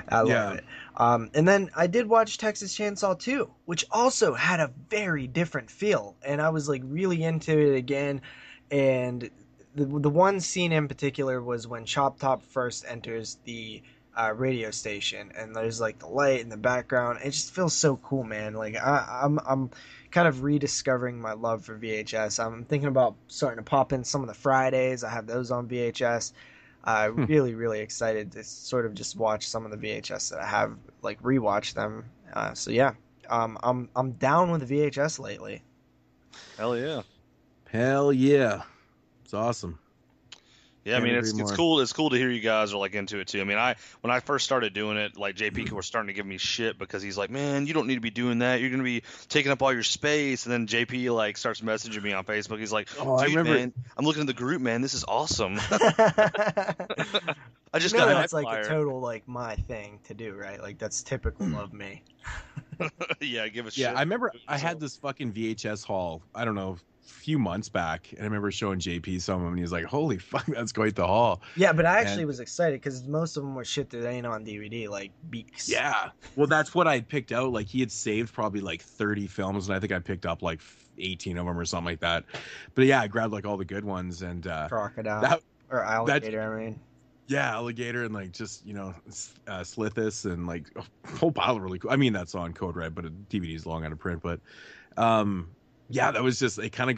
I love it. And then I did watch Texas Chainsaw 2, which also had a very different feel. And I was like really into it again. And the one scene in particular was when Chop Top first enters the radio station, and there's like the light in the background. It just feels so cool, man. Like I'm kind of rediscovering my love for VHS. I'm thinking about starting to pop in some of the Fridays. I have those on VHS. Really, really excited to sort of just watch some of the VHS that I have, like rewatch them. So yeah, I'm down with the VHS lately. Hell yeah. It's awesome. Yeah, I mean, it's cool. It's cool to hear you guys are like into it too. I mean, when I first started doing it, like JP was starting to give me shit because he's like, man, you don't need to be doing that. You're gonna be taking up all your space. And then JP like starts messaging me on Facebook. He's like, I remember, man, I'm looking at the group, man. This is awesome. I just got that's like a total like my thing to do, right? Like that's typical of me. Yeah, give a shit. Yeah, I remember I had this fucking VHS haul. I don't know. Few months back, and I remember showing JP some of them, and he's like, holy fuck, that's quite the haul. Yeah, but I actually was excited because most of them were shit that ain't on DVD, like Beaks. Yeah, well, that's what I picked out. Like, he had saved probably like 30 films, and I think I picked up like 18 of them or something like that. But yeah, I grabbed like all the good ones, and Crocodile or Alligator, yeah, Alligator, and like just Slithis, and like a whole pile of really cool. I mean, that's on Code Red, but a DVD is long out of print. But yeah, that was just, it kind of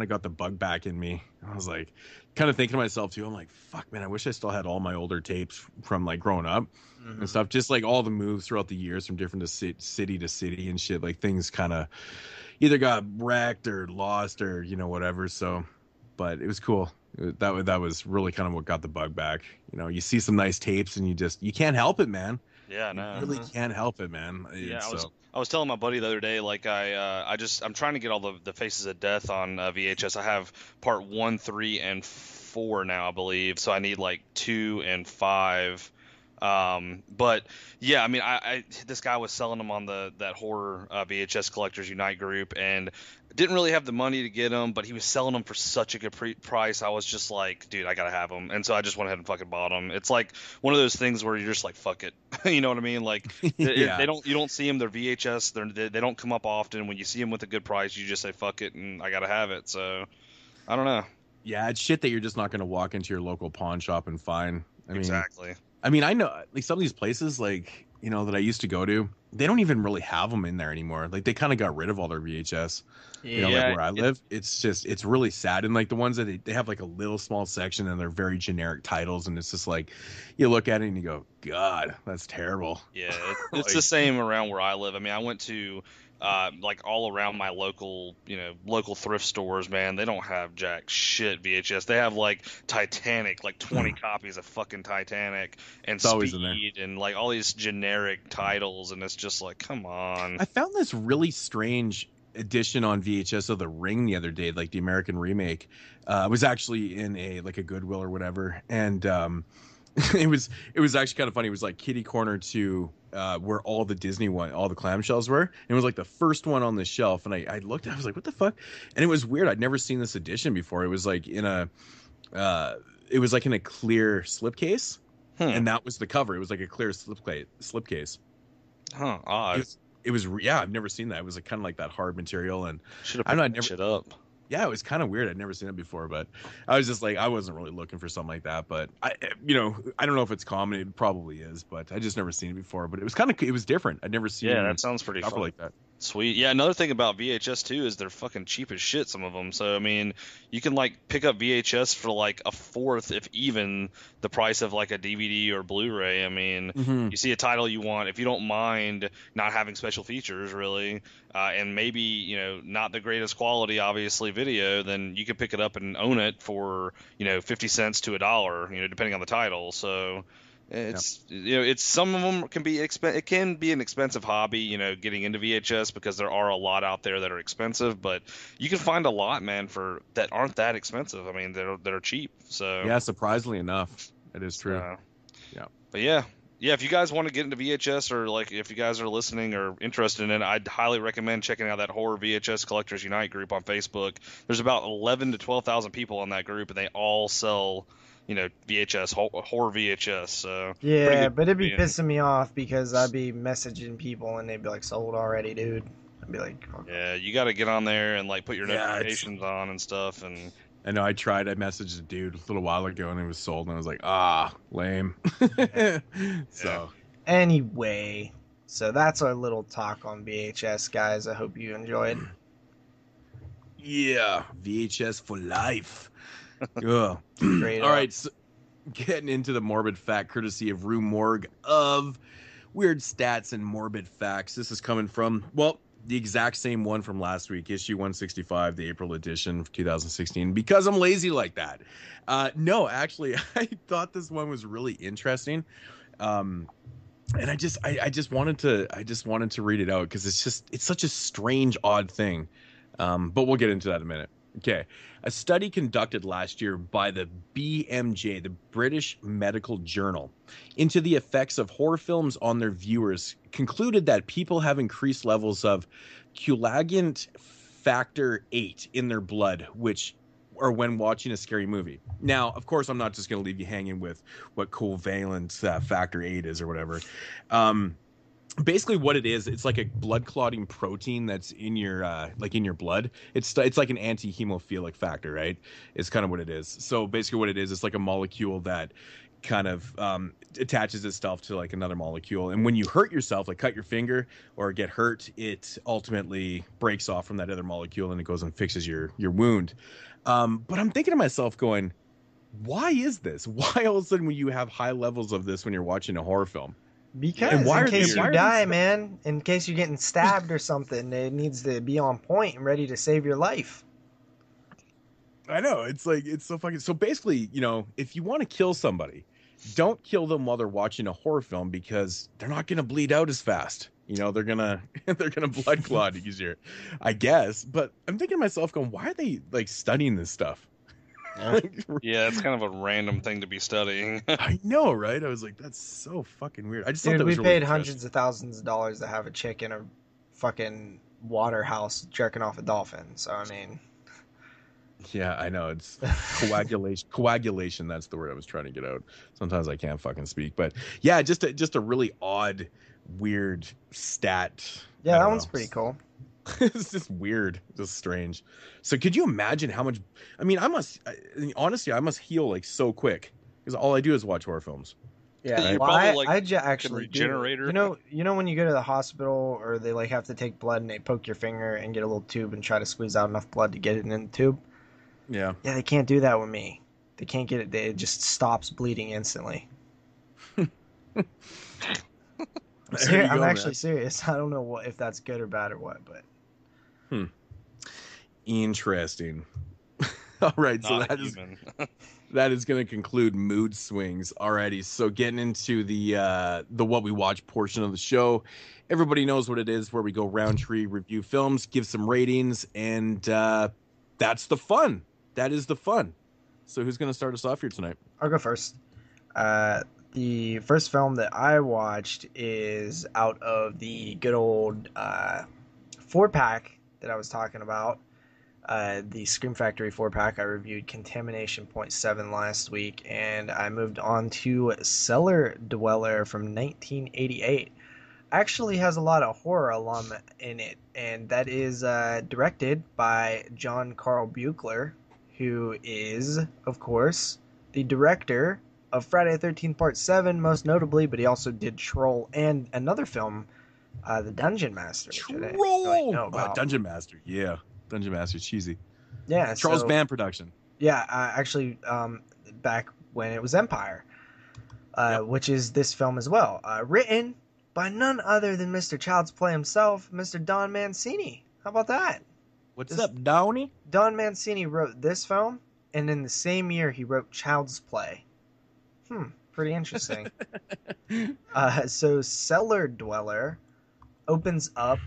got the bug back in me. I was like, kind of thinking to myself too, I'm like, fuck, man, I wish I still had all my older tapes from like growing up and stuff. Just like all the moves throughout the years from different city to city and shit. Like things kind of either got wrecked or lost or, whatever. So, but it was cool. That was really kind of what got the bug back. You see some nice tapes and you can't help it, man. Yeah, no. You really can't help it, man. Yeah, I was telling my buddy the other day, like I'm trying to get all the Faces of Death on VHS. I have part 1, 3, and 4 now, I believe. So I need like 2 and 5 But yeah, I mean, I this guy was selling them on that horror VHS Collectors Unite group, and didn't really have the money to get them, but he was selling them for such a good price. I was just like, dude, I gotta have them, and so I just went ahead and fucking bought them. It's like one of those things where you're just like, fuck it, you know what I mean? Like, Yeah. you don't see them. They're VHS. They don't come up often. When you see them with a good price, you just say fuck it, and I gotta have it. So I don't know. Yeah, it's shit that you're just not going to walk into your local pawn shop and find. Exactly. I mean, I know like some of these places, like, you know, that I used to go to, they don't even really have them in there anymore. Like, they kind of got rid of all their VHS. You know, like where I live, it's really sad. And like the ones that they have like a little small section and they're very generic titles. And it's just like, you look at it and you go, God, that's terrible. Yeah, it's the same around where I live. I mean, I went to like all around my local thrift stores, man. They don't have jack shit VHS. They have like Titanic, like 20 copies of fucking Titanic, and Speed, and like all these generic titles, and it's just like, come on. I found this really strange edition on VHS of The Ring the other day, like the American remake. It was actually in a Goodwill or whatever, and it was actually kind of funny. It was like kitty corner to where all the Disney all the clamshells were. And it was like the first one on the shelf, and I looked, I was like, what the fuck? And it was weird. I'd never seen this edition before. It was like in a clear slipcase, and that was the cover. It was like a clear slipcase. Huh? Odd. It was yeah, I've never seen that. It was like kind of like that hard material, and should have picked that shit up. Yeah, it was kind of weird. I'd never seen it before, but I was just like, I wasn't really looking for something like that. But I don't know if it's common. It probably is, but I just never seen it before. But it was different. I'd never seen. Yeah, that sounds pretty fun. Like that. Sweet. Yeah, another thing about VHS too is they're fucking cheap as shit, some of them. So I mean, you can like pick up VHS for like a fourth, if even, the price of like a DVD or Blu-ray. I mean, you see a title you want, if you don't mind not having special features really, and maybe, not the greatest quality, obviously, video, then you can pick it up and own it for, 50 cents to $1, depending on the title. So it's it's some of them can be it can be an expensive hobby, getting into VHS, because there are a lot out there that are expensive, but you can find a lot, man, for that aren't that expensive. I mean, that are cheap. So yeah, surprisingly enough, it is true. Yeah, but yeah, if you guys want to get into VHS, or like if you guys are listening or interested in it, I'd highly recommend checking out that Horror VHS Collectors Unite group on Facebook. There's about 11 to 12,000 people on that group, and they all sell VHS, horror VHS. So yeah, but it'd be pissing me off because I'd be messaging people and they'd be like, sold already, dude. I'd be like, okay. Yeah, you got to get on there and like put your notifications on and stuff. And I know I messaged a dude a little while ago and it was sold, and I was like, lame. So anyway, so that's our little talk on VHS, guys. I hope you enjoyed. Yeah, VHS for life. All right, so getting into the morbid fact courtesy of Rue Morgue of Weird Stats and Morbid Facts. This is coming from, the exact same one from last week, issue 165, the April edition of 2016, because I'm lazy like that. No, actually, I thought this one was really interesting. And I just wanted to read it out because it's such a strange, odd thing. But we'll get into that in a minute. Okay. A study conducted last year by the BMJ, the British Medical Journal, into the effects of horror films on their viewers concluded that people have increased levels of coagulant factor 8 in their blood, or when watching a scary movie. Now, of course, I'm not just going to leave you hanging with what covalent factor 8 is or whatever. Basically what it is, it's like a blood clotting protein that's in your in your blood. It's like an anti-hemophilic factor, right? It's kind of what it is. So basically what it is, it's like a molecule that kind of attaches itself to like another molecule, and when you hurt yourself, like cut your finger or get hurt, it ultimately breaks off from that other molecule and it goes and fixes your wound. But I'm thinking to myself going, why is this? Why all of a sudden when you have high levels of this when you're watching a horror film? Because in case you die, man, in case you're getting stabbed or something, it needs to be on point and ready to save your life. I know, it's so fucking. So basically, if you want to kill somebody, don't kill them while they're watching a horror film, because they're not gonna bleed out as fast. They're gonna blood clot easier, I guess. But I'm thinking to myself, going, why are they like studying this stuff? Yeah, it's kind of a random thing to be studying. I know, right? I was like, that's so fucking weird. I just thought Dude, that was we really paid interesting. hundreds of thousands of dollars to have a chick in a fucking water house jerking off a dolphin. So I mean, Yeah, I know. It's coagulation. Coagulation. That's the word I was trying to get out. Sometimes I can't fucking speak, but yeah, just a really odd, weird stat. yeah, I that don't one's know. pretty cool. It's just weird, just strange. So could you imagine how much? I mean, honestly, I must heal like so quick because all I do is watch horror films. Yeah, You're well, probably I like actually do. regenerator. You know when you go to the hospital or they like have to take blood and they poke your finger and get a little tube and try to squeeze out enough blood to get it in the tube. Yeah. Yeah, they can't do that with me. They can't get it. It just stops bleeding instantly. I'm actually serious. I don't know if that's good or bad or what, but Interesting. All right, so Not that a is human. that is going to conclude mood swings. Alrighty, so getting into the what we watch portion of the show. Everybody knows what it is, where we go round tree, review films, give some ratings, and that's the fun. That is the fun. So who's going to start us off here tonight? I'll go first. The first film that I watched is out of the good old 4-pack that I was talking about. The Scream Factory 4-pack. I reviewed Contamination Point 7 last week, and I moved on to Cellar Dweller from 1988. Actually has a lot of horror alum in it, and that is directed by John Carl Buechler, who is, of course, the director of Friday the 13th Part 7, most notably, but he also did Troll and another film, The Dungeon Master. Which I didn't really know about. Dungeon Master. Yeah, Dungeon Master. Cheesy. Yeah, Charles so, Band production. Yeah, actually, back when it was Empire, which is this film as well. Written by none other than Mr. Child's Play himself, Mr. Don Mancini. How about that? What's up, Downey? Don Mancini wrote this film, and in the same year he wrote Child's Play. Pretty interesting. So Cellar Dweller opens up,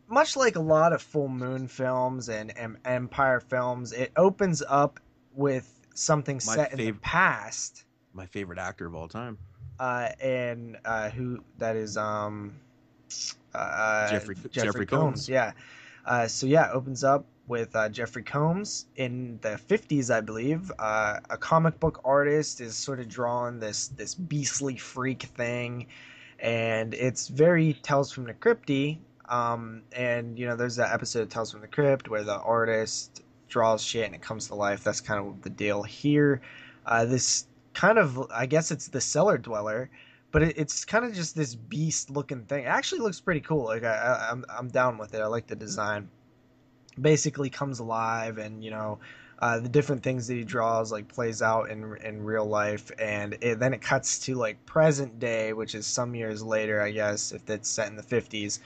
much like a lot of Full Moon films and Empire films, it opens up with something set in the past. My favorite actor of all time. And who that is? Jeffrey Combs. Yeah. So yeah, it opens up with Jeffrey Combs in the 50s, I believe. A comic book artist is sort of drawing this beastly freak thing, and it's very Tales from the Crypty. And you know, there's that episode of Tales from the Crypt where the artist draws shit and it comes to life. That's kind of the deal here. This kind of, I guess it's the Cellar Dweller, but it's kind of just this beast looking thing. It actually looks pretty cool. Like I'm down with it. I like the design. Basically comes alive, and you know, the different things that he draws like plays out in real life, and then it cuts to like present day, which is some years later, I guess, if it's set in the 50s.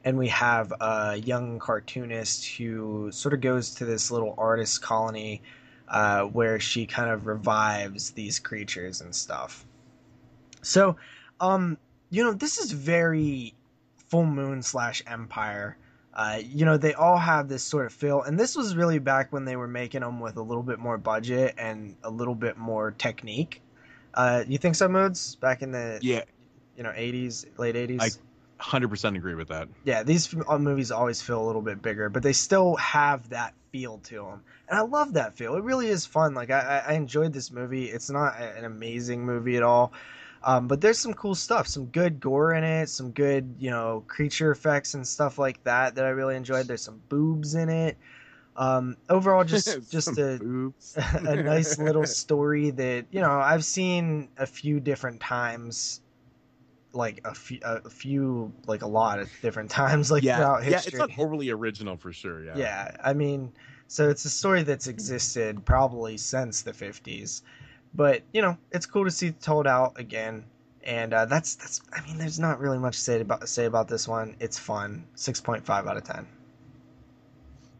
And we have a young cartoonist who sort of goes to this little artist colony where she kind of revives these creatures and stuff. So, you know, this is very Full Moon / Empire. You know, they all have this sort of feel, and this was really back when they were making them with a little bit more budget and a little bit more technique. You think so, Moodz? Back in the 80s, late 80s? I 100% agree with that. Yeah, these movies always feel a little bit bigger, but they still have that feel to them. And I love that feel. It really is fun. Like, I enjoyed this movie. It's not an amazing movie at all. But there's some cool stuff, some good gore in it, some good, you know, creature effects and stuff like that I really enjoyed. There's some boobs in it. Overall, just a nice little story that, you know, I've seen a few different times, like a few, like a lot of different times, like throughout history. Yeah, it's not overly original for sure. Yeah, I mean, so it's a story that's existed probably since the 50s. But, you know, it's cool to see it told out again. And that's I mean, there's not really much to say about this one. It's fun. 6.5 out of 10.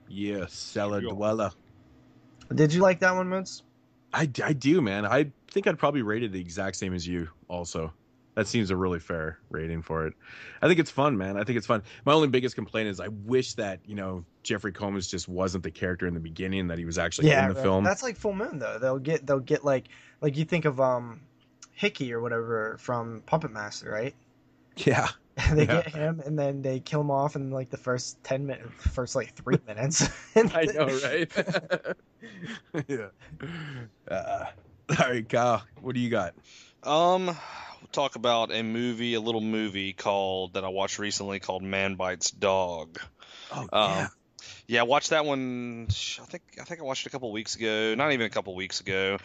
Yeah, Cellar Dweller. Did you like that one, Moodz? I do, man. I think I'd probably rate it the exact same as you also. That seems a really fair rating for it. I think it's fun, man. I think it's fun. My only biggest complaint is I wish that, Jeffrey Combs just wasn't the character in the beginning, that he was actually in the film. That's like Full Moon though. They'll get like you think of Hickey or whatever from Puppet Master, right? Yeah. They get him and then they kill him off in like the first 3 minutes. I know, right? Yeah. All right, Kyle, what do you got? We'll talk about a little movie that I watched recently called Man Bites Dog. Oh, yeah. Yeah, I watched that one. I think I watched it a couple weeks ago. Not even a couple weeks ago.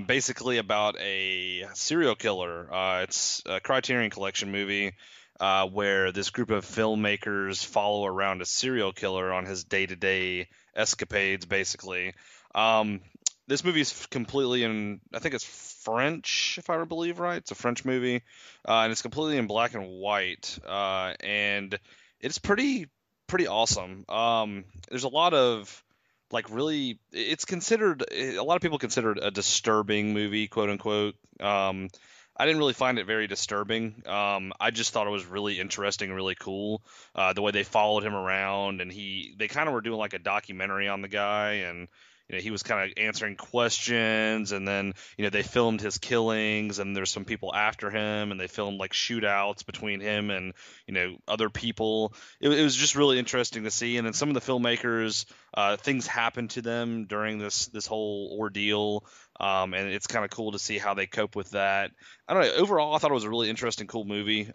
Basically about a serial killer. It's a Criterion Collection movie where this group of filmmakers follow around a serial killer on his day-to-day escapades. Basically, this movie is completely I think it's French, if I believe right. It's a French movie, and it's completely in black and white, and it's pretty awesome. There's a lot of it's considered, a lot of people consider it a disturbing movie, quote unquote. I didn't really find it very disturbing. I just thought it was really interesting and really cool. The way they followed him around, and they kind of were doing like a documentary on the guy, and he was kind of answering questions, and then they filmed his killings, and there's some people after him, and they filmed like shootouts between him and other people. It was just really interesting to see. And then some of the filmmakers, things happened to them during this whole ordeal, and it's kind of cool to see how they cope with that. I don't know. Overall, I thought it was a really interesting, cool movie.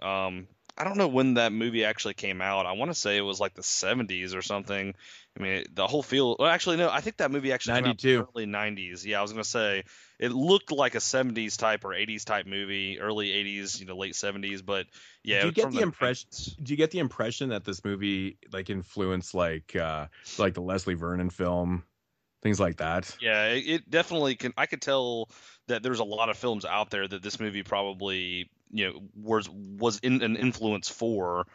I don't know when that movie actually came out. I want to say it was like the 70s or something. I mean, the whole feel. Well, actually, no. I think that movie actually came out in the early 90s. Yeah, I was gonna say it looked like a 70s type or 80s type movie, early 80s, late 70s. But yeah, do you get the impression? Do you get the impression that this movie like influenced like the Leslie Vernon film, things like that? Yeah, it definitely can. I could tell that there's a lot of films out there that this movie probably was in an influence for.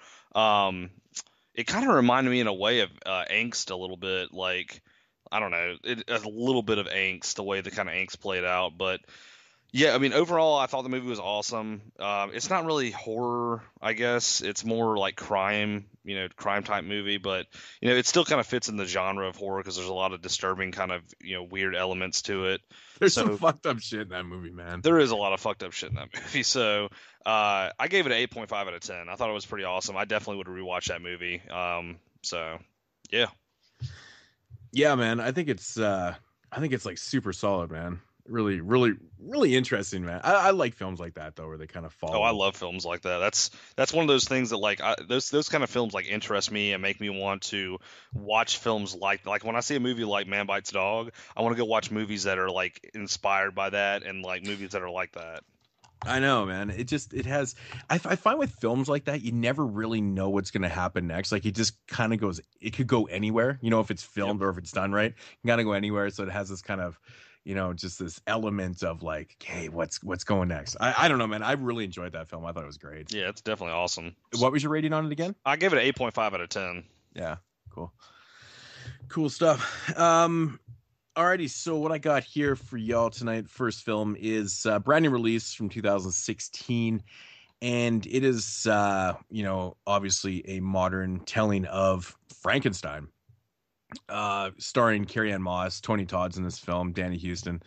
It kind of reminded me in a way of Angst a little bit, like, I don't know, a little bit of Angst, the way the kind of Angst played out. But yeah, I mean, overall, I thought the movie was awesome. It's not really horror, I guess. It's more like crime type movie, but it still kind of fits in the genre of horror because there's a lot of disturbing kind of weird elements to it. There's some fucked up shit in that movie, man. There is a lot of fucked up shit in that movie. So I gave it an 8.5 out of 10. I thought it was pretty awesome. I definitely would rewatch that movie. So yeah. Yeah, man. I think it's like super solid, man. Really, really, really interesting, man. I like films like that though, where they kind of follow. Oh, I love films like that. That's one of those things that like those kind of films like interest me and make me want to watch films like when I see a movie like Man Bites Dog, I want to go watch movies that are like inspired by that and like movies that are like that. I know, man. It has. I find with films like that, you never really know what's going to happen next. Like it just kind of goes. It could go anywhere. If it's filmed or if it's done right, it can kind of go anywhere. So it has this kind of, just this element of like, hey, what's going next? I don't know, man. I really enjoyed that film. I thought it was great. Yeah, it's definitely awesome. What was your rating on it again? I gave it an 8.5 out of 10. Yeah, cool stuff. Alrighty, so what I got here for y'all tonight, first film is brand new release from 2016, and it is, obviously a modern telling of Frankenstein, starring Carrie-Anne Moss, Tony Todd's in this film, Danny Houston.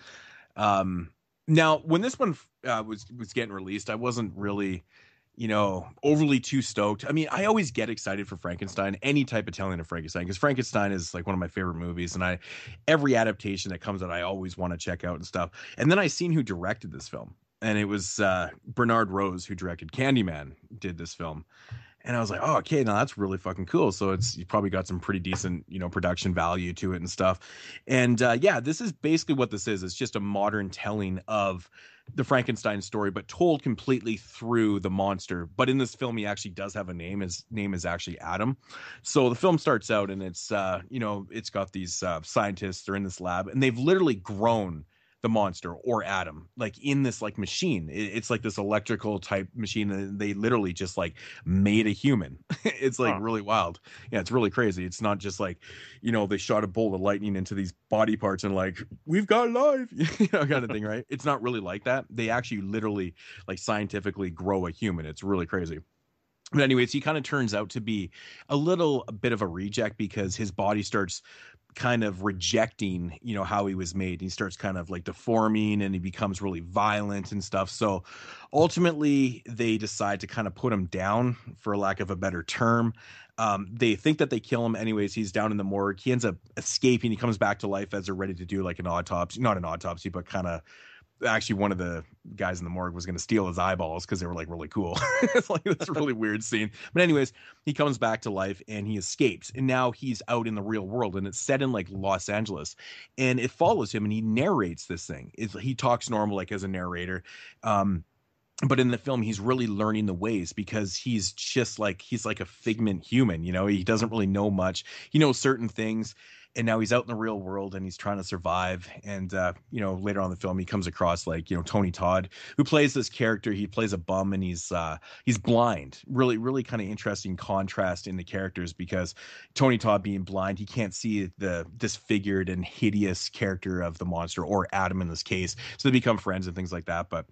Now, when this one was getting released, I wasn't really, overly too stoked. I mean, I always get excited for Frankenstein, any type of telling of Frankenstein, because Frankenstein is like one of my favorite movies, and every adaptation that comes out, I always want to check out and stuff. And then I seen who directed this film, and it was Bernard Rose, who directed Candyman, did this film. And I was like, oh, okay, now that's really fucking cool. So you probably got some pretty decent, production value to it and stuff. And yeah, this is basically what this is. It's just a modern telling of the Frankenstein story, but told completely through the monster. But in this film, he actually does have a name. His name is actually Adam. So the film starts out, and it's, it's got these scientists. They're in this lab, and they've literally grown the monster or Adam, like in this like machine. It's like this electrical type machine, and they literally just like made a human. It's like really wild. Yeah, it's really crazy. It's not just like, they shot a bolt of lightning into these body parts and like, we've got life, kind of thing, right? It's not really like that. They actually literally like scientifically grow a human. It's really crazy. But anyways, he kind of turns out to be a bit of a reject because his body starts kind of rejecting, how he was made. He starts kind of like deforming, and he becomes really violent and stuff. So ultimately they decide to kind of put him down, for lack of a better term. They think that they kill him. Anyways, he's down in the morgue. He ends up escaping. He comes back to life as they're ready to do like an autopsy, not an autopsy, but kind of, actually one of the guys in the morgue was going to steal his eyeballs because they were like really cool. It's like this really weird scene. But anyways, he comes back to life and he escapes, and now he's out in the real world, and it's set in like Los Angeles, and it follows him, and he narrates this thing. He talks normal, like as a narrator. But in the film, he's really learning the ways because he's like a figment human. He doesn't really know much. He knows certain things. And now he's out in the real world and he's trying to survive. And, later on in the film, he comes across like, Tony Todd, who plays this character. He plays a bum, and he's blind. Really, really kind of interesting contrast in the characters, because Tony Todd being blind, he can't see the disfigured and hideous character of the monster, or Adam in this case. So they become friends and things like that. But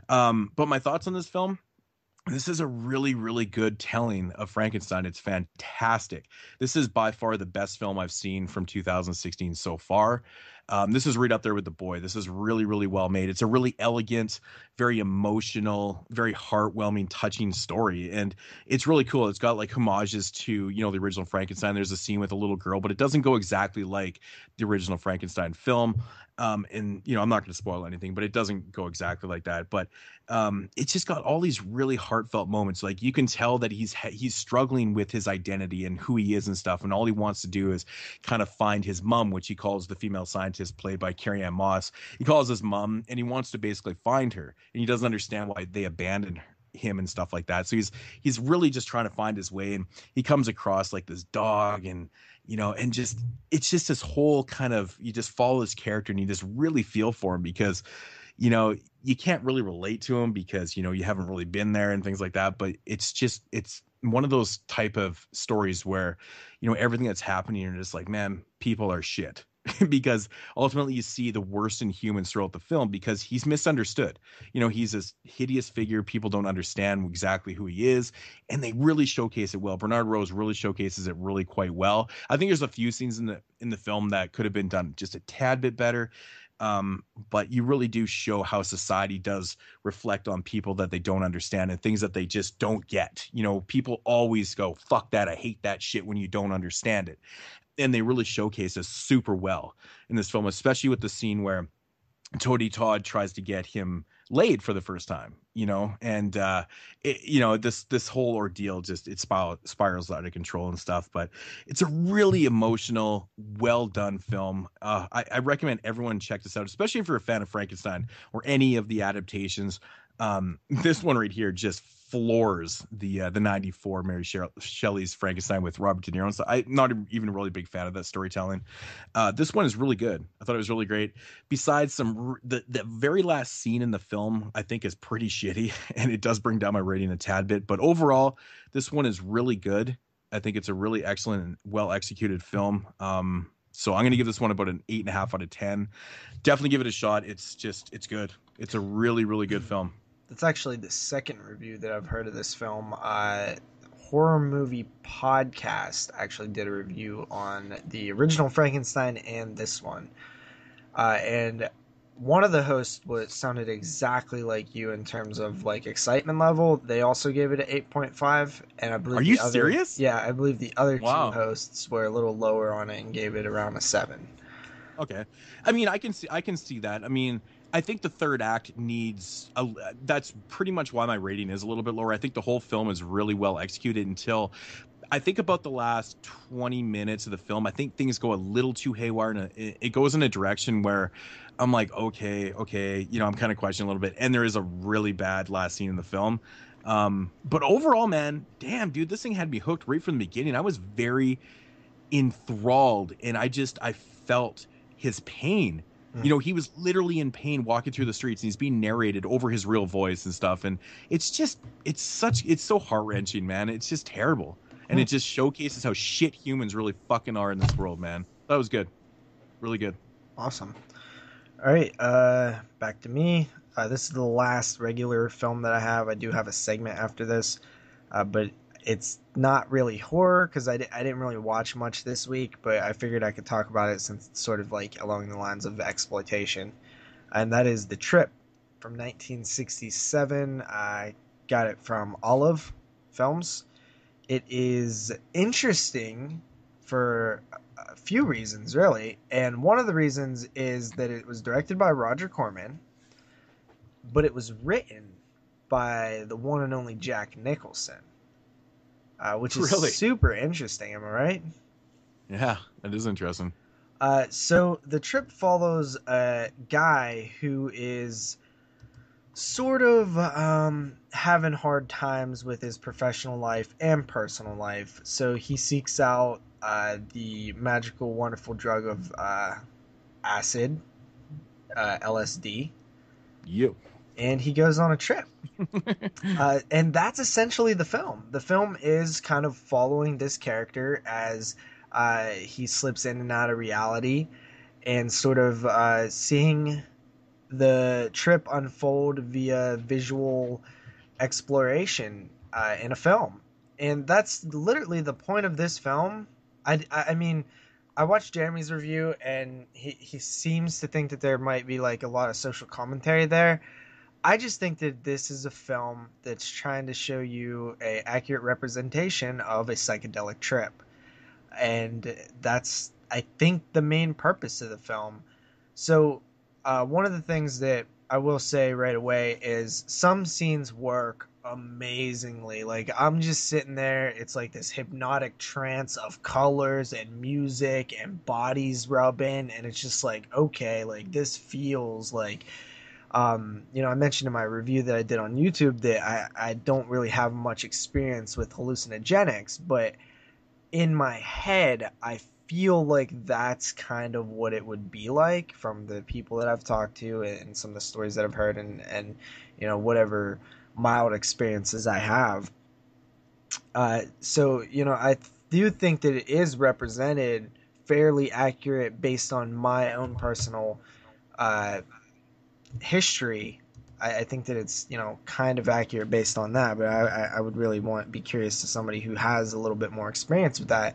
my thoughts on this film: this is a really, really good telling of Frankenstein. It's fantastic. This is by far the best film I've seen from 2016 so far. This is right up there with The Boy. This is really, really well made. It's a really elegant, very emotional, very heartwarming, touching story. And it's really cool. It's got like homages to, the original Frankenstein. There's a scene with a little girl, but it doesn't go exactly like the original Frankenstein film. And I'm not going to spoil anything, but it doesn't go exactly like that. But it's just got all these really heartfelt moments. Like you can tell that he's struggling with his identity and who he is and stuff. And all he wants to do is kind of find his mom, which he calls the female scientist played by Carrie-Anne Moss. He calls his mom, and he wants to basically find her. And he doesn't understand why they abandoned him and stuff like that. So he's really just trying to find his way. And he comes across like this dog, and and just, it's just this whole kind of, you just follow his character and you just really feel for him, because, you can't really relate to him because, you haven't really been there and things like that. But it's one of those type of stories where, everything that's happening, you're just like, man, people are shit. Because ultimately you see the worst in humans throughout the film, because he's misunderstood. He's this hideous figure. People don't understand exactly who he is, and they really showcase it well. Bernard Rose really showcases it really quite well. I think there's a few scenes in the film that could have been done just a tad bit better. But you really do show how society does reflect on people that they don't understand and things that they just don't get. People always go, fuck that, I hate that shit, when you don't understand it. And they really showcase this super well in this film, especially with the scene where Tony Todd tries to get him laid for the first time, and this whole ordeal it spirals out of control and stuff. But it's a really emotional, well done film. I recommend everyone check this out, especially if you're a fan of Frankenstein or any of the adaptations. This one right here just floors the 94 Mary Shelley's Frankenstein with Robert De Niro. So I'm not even a really big fan of that storytelling. This one is really good. I thought it was really great. Besides the very last scene in the film, I think is pretty shitty, and it does bring down my rating a tad bit. But overall, this one is really good. I think it's a really excellent and well executed film. So I'm going to give this one about an 8.5 out of 10. Definitely give it a shot. It's good. It's a really, really good film. That's actually the second review that I've heard of this film. Horror Movie Podcast actually did a review on the original Frankenstein and this one. And one of the hosts sounded exactly like you in terms of like excitement level. They also gave it an 8.5, and I believe. Are you serious? Yeah, I believe the other two hosts were a little lower on it and gave it around a 7. Okay, I mean, I can see that. I mean, I think the third act needs that's pretty much why my rating is a little bit lower. I think the whole film is really well executed until I think about the last 20 minutes of the film. I think things go a little too haywire, and it goes in a direction where I'm like, okay, I'm kind of questioning a little bit. And there is a really bad last scene in the film. But overall, man, damn, dude, this thing had me hooked right from the beginning. I was very enthralled, and I felt his pain You know, he was literally in pain walking through the streets, and he's being narrated over his real voice and stuff. And it's so heart-wrenching, man. It's just terrible. And it just showcases how shit humans really fucking are in this world, man. That was good. Really good. Awesome. All right, back to me. This is the last regular film that I have. I do have a segment after this, but it's not really horror because I didn't really watch much this week, but I figured I could talk about it since it's sort of like along the lines of exploitation. And that is The Trip from 1967. I got it from Olive Films. It is interesting for a few reasons, really. And one of the reasons is that it was directed by Roger Corman, but it was written by the one and only Jack Nicholson, which is Really? super interesting. Am I right? Yeah, that is interesting. So The Trip follows a guy who is sort of having hard times with his professional life and personal life. So he seeks out the magical, wonderful drug of acid, LSD. You. And he goes on a trip. And that's essentially the film. The film is kind of following this character as he slips in and out of reality and sort of seeing the trip unfold via visual exploration in a film. And that's literally the point of this film. I mean, I watched Jeremy's review, and he seems to think that there might be like a lot of social commentary there. I just think that this is a film that's trying to show you a accurate representation of a psychedelic trip. And that's, I think, the main purpose of the film. So one of the things that I will say right away is some scenes work amazingly. Like, I'm just sitting there, it's like this hypnotic trance of colors and music and bodies rubbing, and it's just like, okay, like this feels like you know, I mentioned in my review that I did on YouTube that I don't really have much experience with hallucinogenics, but in my head I feel like that's kind of what it would be like from the people that I've talked to and some of the stories that I've heard and you know, whatever mild experiences I have. So, you know, I do think that it is represented fairly accurate based on my own personal history. I think that it's, you know, kind of accurate based on that, but I would really be curious to somebody who has a little bit more experience with that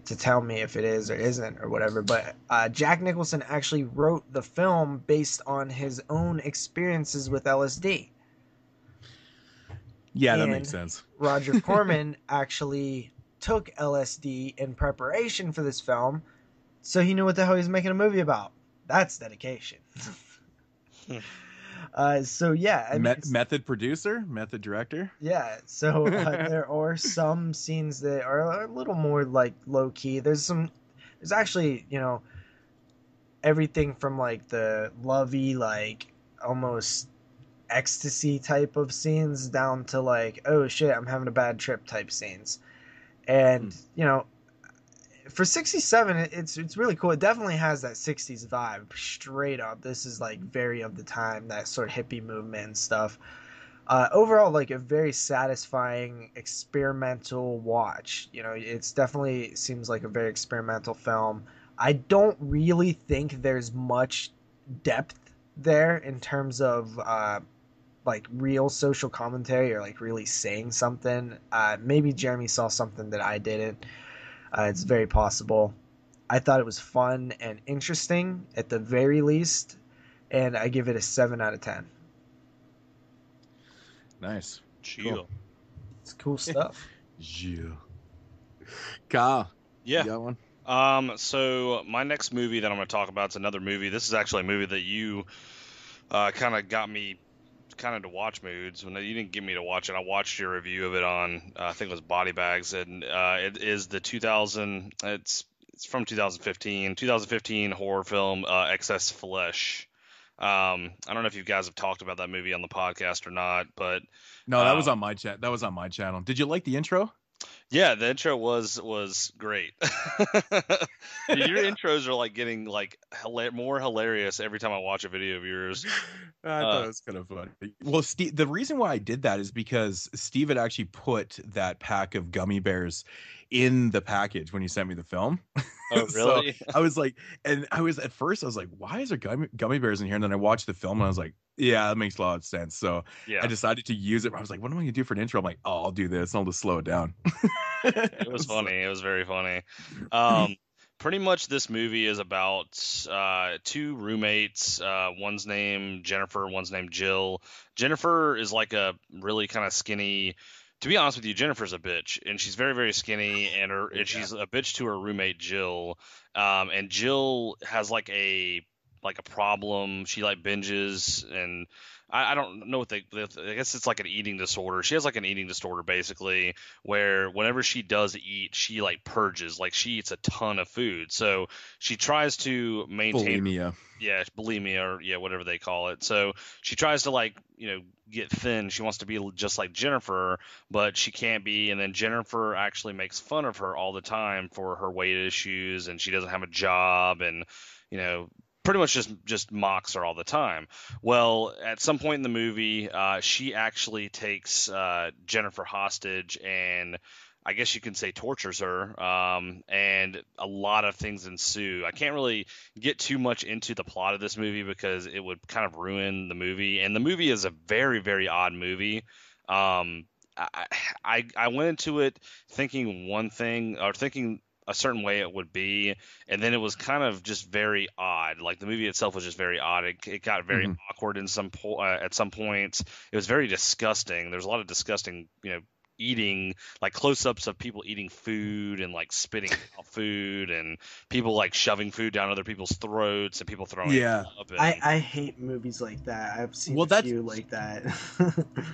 to tell me if it is or isn't or whatever. But Jack Nicholson actually wrote the film based on his own experiences with LSD. Yeah, that And makes sense. Roger Corman actually took LSD in preparation for this film, so he knew what the hell he was making a movie about. That's dedication. So yeah, I mean, method producer, method director. Yeah, so there are some scenes that are a little more like low key. There's actually, you know, everything from like the lovey, like almost ecstasy type of scenes down to like, oh shit, I'm having a bad trip type scenes. And you know, for 67, it's really cool. It definitely has that 60s vibe, straight up. This is like very of the time, that sort of hippie movement and stuff. Overall, like a very satisfying experimental watch. You know, it's definitely seems like a very experimental film. I don't really think there's much depth there in terms of like real social commentary or like really saying something. Maybe Jeremy saw something that I didn't. It's very possible. I thought it was fun and interesting at the very least, and I give it a 7 out of 10. Nice. Chill. Cool. It's cool stuff. Yeah. Kyle. Yeah. You got one? So my next movie that I'm going to talk about is another movie. This is actually a movie that you kind of got me kind of to watch, Moodz. When you didn't get me to watch it, I watched your review of it on I think it was Body Bags, and it is the it's from 2015 horror film Excess Flesh. I don't know if you guys have talked about that movie on the podcast or not, but no, that was on my chat. That was on my channel. Did you like the intro? Yeah, the intro was great. Your intros are like getting like more hilarious every time I watch a video of yours. I thought it was kind of funny. Well, Steve, the reason why I did that is because Steve had actually put that pack of gummy bears in the package when he sent me the film. Oh, really? So I was like, and I was at first, I was like, why is there gummy bears in here? And then I watched the film and I was like, yeah, that makes a lot of sense. So Yeah, I decided to use it. I was like, what am I going to do for an intro? I'm like, oh, I'll do this. And I'll just slow it down. it was funny. It was very funny. Pretty much this movie is about two roommates. One's named Jennifer, one's named Jill. Jennifer is like a really kind of skinny. To be honest with you, Jennifer's a bitch, and she's very, very skinny, and she's a bitch to her roommate Jill. And Jill has like a problem. She like binges, and I don't know what I guess it's like an eating disorder. She has like an eating disorder basically, where whenever she does eat, she like purges, like she eats a ton of food. So she tries to maintain bulimia. Yeah, bulimia, or yeah, whatever they call it. So she tries to like, get thin. She wants to be just like Jennifer, but she can't be. And then Jennifer actually makes fun of her all the time for her weight issues, and she doesn't have a job, and pretty much just mocks her all the time. Well, at some point in the movie, she actually takes Jennifer hostage, and I guess you can say tortures her, and a lot of things ensue. I can't really get too much into the plot of this movie because it would kind of ruin the movie, and the movie is a very, very odd movie. I went into it thinking one thing, or thinking a certain way it would be, and then it was kind of just very odd. Like the movie itself was just very odd. It got very awkward at some points. It was very disgusting. There's a lot of disgusting, eating, like close-ups of people eating food and like spitting out food, and people like shoving food down other people's throats, and people throwing it up. And... I hate movies like that. I've seen a few like that.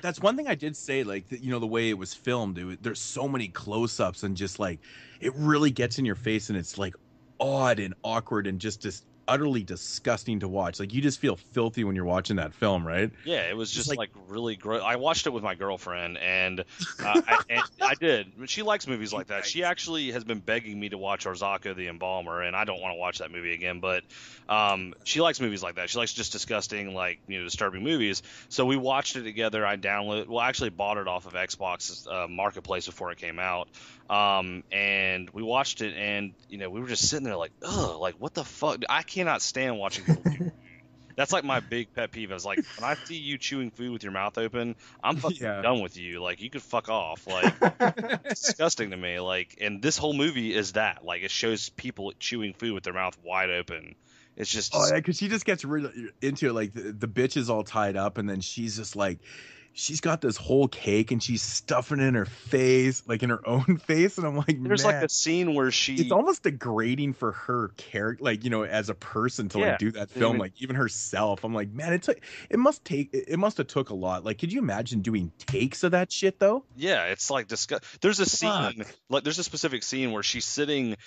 That's one thing I did say, like, the way it was filmed, there's so many close-ups, and just like it really gets in your face, and it's like odd and awkward and just utterly disgusting to watch. Like, you just feel filthy when you're watching that film, right? Yeah, it was just like really gross. I watched it with my girlfriend, and I did. She likes movies like that. She actually has been begging me to watch Orzako the Embalmer, and I don't want to watch that movie again, but she likes movies like that. She likes just disgusting, like, disturbing movies. So we watched it together. I actually bought it off of Xbox Marketplace before it came out. And we watched it, and we were just sitting there like, ugh, like, what the fuck? I cannot stand watching people do food. That's like my big pet peeve. I was like, when I see you chewing food with your mouth open, I'm fucking done with you. Like, you could fuck off. Like, it's disgusting to me. Like, and this whole movie is that. Like, it shows people chewing food with their mouth wide open. It's just because she just gets really into it. Like, the bitch is all tied up, and then she's just like, she's got this whole cake and she's stuffing it in her face, like in her own face. And I'm like, there's like a scene where it's almost degrading for her character, like, as a person to like do that film, like even herself. I'm like, man, it must have took a lot. Like, could you imagine doing takes of that shit though? Yeah, it's like there's a scene, like there's a specific scene where she's sitting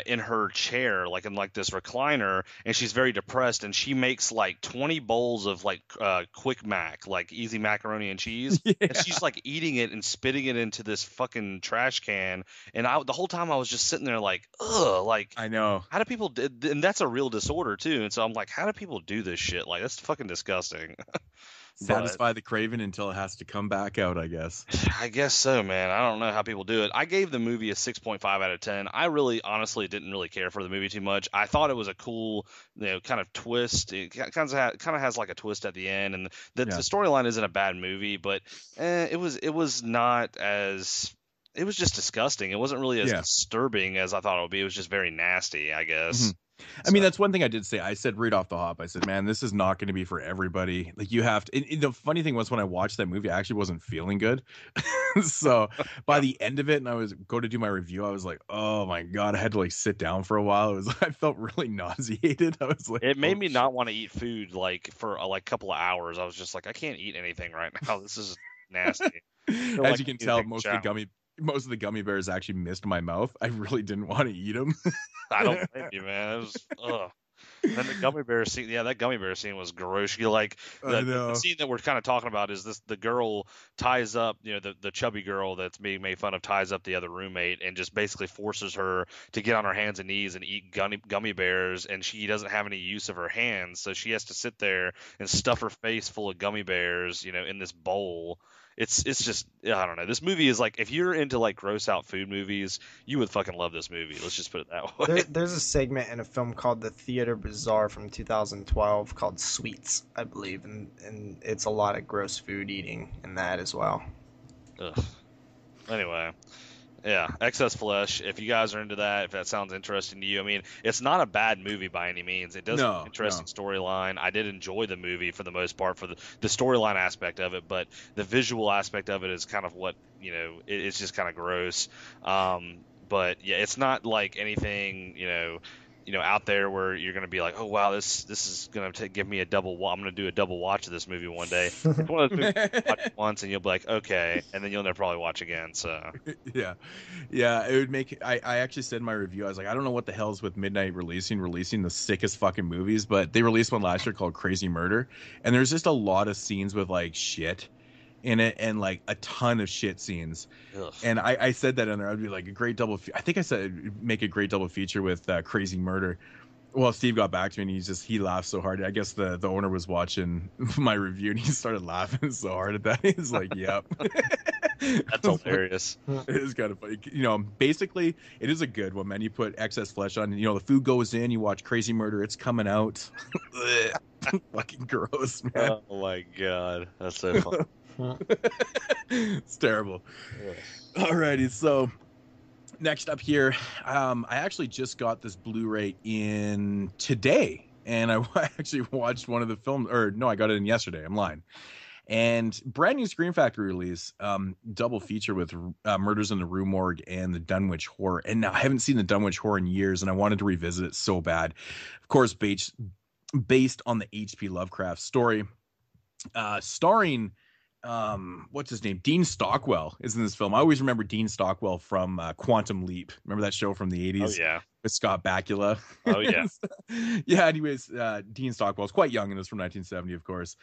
in her chair, like in like this recliner, and she's very depressed, and she makes like 20 bowls of like quick mac, like easy macaroni and cheese, and she's like eating it and spitting it into this fucking trash can, and the whole time I was just sitting there like, ugh, like, I know, how do people and that's a real disorder too, and so I'm like, how do people do this shit? Like, that's fucking disgusting. Satisfy the craving until it has to come back out, I guess. I guess so, man. I don't know how people do it. I gave the movie a 6.5 out of 10. I really, honestly didn't really care for the movie too much. I thought it was a cool, kind of twist. It kind of has like a twist at the end, and the storyline isn't a bad movie, but it was not as. It was just disgusting. It wasn't really as disturbing as I thought it would be. It was just very nasty, I guess. Mm-hmm. I mean, that's one thing I did say. I said right off the hop, I said, man, this is not going to be for everybody. Like, you have to. And the funny thing was, when I watched that movie, I actually wasn't feeling good. So by the end of it, and I was go to do my review, I was like, oh my God, I had to like sit down for a while. I felt really nauseated. I was like, it made me not want to eat food like for a couple of hours. I was just like, I can't eat anything right now. This is nasty. As you can tell, most of the gummy bears actually missed my mouth. I really didn't want to eat them. I don't blame you, man. It was, ugh. Then the gummy bear scene, yeah, that gummy bear scene was gross. You like I the know. scene that we're kind of talking about is this: the girl ties up, the chubby girl that's being made fun of ties up the other roommate and just basically forces her to get on her hands and knees and eat gummy bears, and she doesn't have any use of her hands, so she has to sit there and stuff her face full of gummy bears, in this bowl. It's just, I don't know. This movie is like, if you're into like gross out food movies, you would fucking love this movie. Let's just put it that way. There's a segment in a film called The Theater Bazaar from 2012 called Sweets, I believe, and it's a lot of gross food eating in that as well. Ugh. Anyway, yeah, Excess Flesh. If you guys are into that, if that sounds interesting to you, I mean, it's not a bad movie by any means. It does have an interesting storyline. I did enjoy the movie for the most part for the storyline aspect of it, but the visual aspect of it is kind of what, it's just kind of gross. But yeah, it's not like anything, out there where you're going to be like, oh wow, this is going to give me a double. I'm going to do a double watch of this movie one day. It's one of those movies you watch once and you'll be like, okay, and then you'll never probably watch again. So yeah, it would make. I actually said in my review, I was like, I don't know what the hell's with Midnight releasing the sickest fucking movies, but they released one last year called Crazy Murder, and there's just a lot of scenes with like shit in it and like a ton of shit scenes. Ugh. And I said that in there. I'd be like a great double. I think I said make a great double feature with Crazy Murder. Well, Steve got back to me and he laughed so hard. I guess the owner was watching my review and he started laughing so hard at that. He's like, "Yep." That's hilarious. It is kind of funny. Basically, it is a good one, man. You put Excess Flesh on, the food goes in. You watch Crazy Murder. It's coming out. Fucking gross, man. Oh my god, that's so funny. It's terrible. Yeah. Alrighty, so next up here, I actually just got this Blu-ray in today, and I actually watched one of the films, or no, I got it in yesterday. I'm lying. And brand new Scream Factory release, double feature with Murders in the Rue Morgue and the Dunwich Horror. And now I haven't seen the Dunwich Horror in years, and I wanted to revisit it so bad. Of course, based on the H.P. Lovecraft story, starring. What's his name? Dean Stockwell is in this film. I always remember Dean Stockwell from Quantum Leap. Remember that show from the 80s? Oh, yeah. With Scott Bakula. Oh, yeah. Yeah, anyways, Dean Stockwell's quite young in this, from 1970, of course.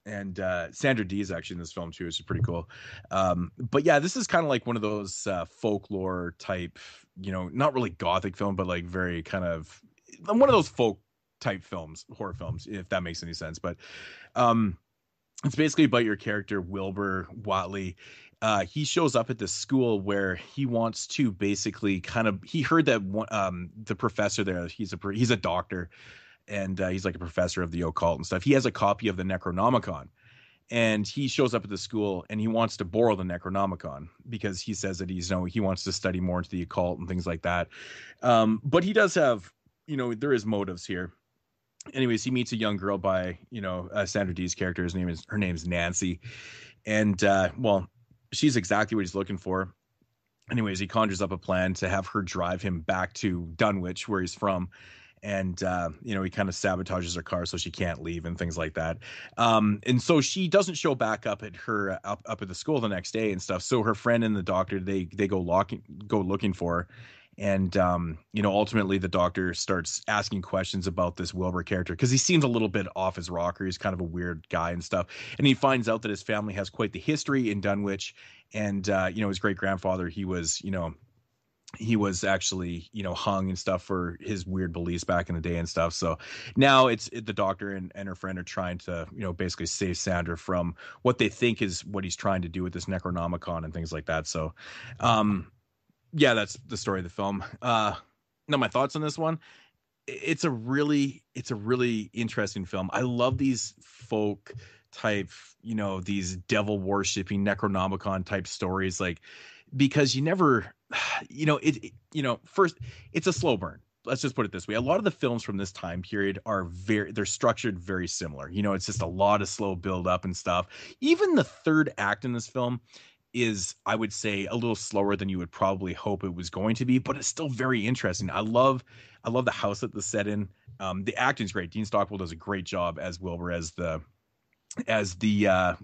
And Sandra Dee is actually in this film, too, which is pretty cool. But yeah, this is kind of like one of those folklore type, not really gothic film, but like very kind of one of those folk type films, horror films, if that makes any sense. But it's basically about your character, Wilbur Watley. He shows up at this school where he wants to basically he heard that the professor there, he's a doctor, and he's like a professor of the occult and stuff. He has a copy of the Necronomicon, and he shows up at the school and he wants to borrow the Necronomicon because he says that he wants to study more into the occult and things like that. But he does have, there is motives here. Anyways, he meets a young girl by, Sandra Dee's character. Her name's Nancy. And, she's exactly what he's looking for. Anyways, he conjures up a plan to have her drive him back to Dunwich, where he's from. And, he kind of sabotages her car so she can't leave and things like that. And so she doesn't show back up at her, up at the school the next day and stuff. So her friend and the doctor, they go looking for her. And, ultimately the doctor starts asking questions about this Wilbur character because he seems a little bit off his rocker. He's kind of a weird guy and stuff. And he finds out that his family has quite the history in Dunwich. And, his great grandfather, he was actually, hung and stuff for his weird beliefs back in the day and stuff. So now the doctor and her friend are trying to, basically save Sandra from what they think is what he's trying to do with this Necronomicon and things like that. So, yeah, that's the story of the film. Now my thoughts on this one. It's a really interesting film. I love these folk type, these devil worshipping Necronomicon type stories, like, because you never, first, it's a slow burn. Let's just put it this way. A lot of the films from this time period they're structured very similar. It's just a lot of slow build up and stuff. Even the third act in this film is, I would say, a little slower than you would probably hope it was going to be, but it's still very interesting. I love the house that the set in. The acting's great. Dean Stockwell does a great job as Wilbur, as the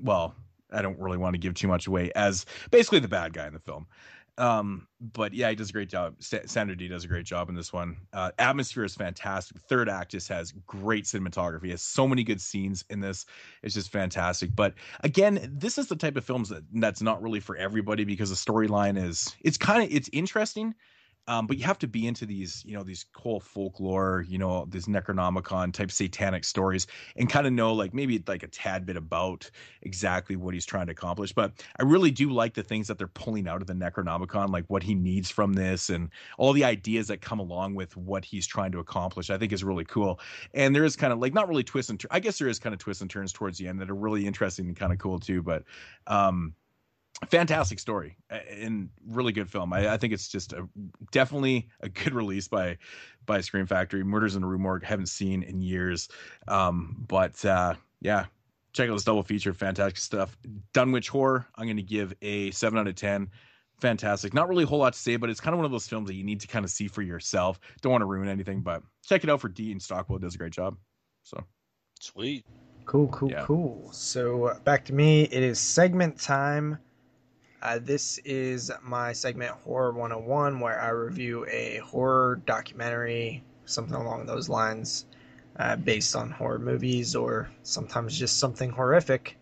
well, I don't really want to give too much away, as basically the bad guy in the film. But yeah, he does a great job. Sandra Dee does a great job in this one. Atmosphere is fantastic. Third act just has great cinematography. It has so many good scenes in this. It's just fantastic. But again, this is the type of films that's not really for everybody, because the storyline it's interesting. But you have to be into these, these whole folklore, these Necronomicon type satanic stories, and kind of know, like, maybe like a tad bit about exactly what he's trying to accomplish. But I really do like the things that they're pulling out of the Necronomicon, like what he needs from this and all the ideas that come along with what he's trying to accomplish. I think is really cool. And there is kind of like, not really twists and I guess there is kind of twists and turns towards the end that are really interesting and kind of cool too. But, fantastic story and really good film. I think it's just definitely a good release by Scream Factory. Murders in the Rue Morgue, haven't seen in years. But yeah, check out this double feature. Fantastic stuff. Dunwich Horror, I'm going to give a 7 out of 10. Fantastic. Not really a whole lot to say, but it's kind of one of those films that you need to kind of see for yourself. Don't want to ruin anything, but check it out for D. And Stockwell does a great job. So sweet. Cool. So back to me. It is segment time. This is my segment Horror 101, where I review a horror documentary, something along those lines, based on horror movies, or sometimes just something horrific.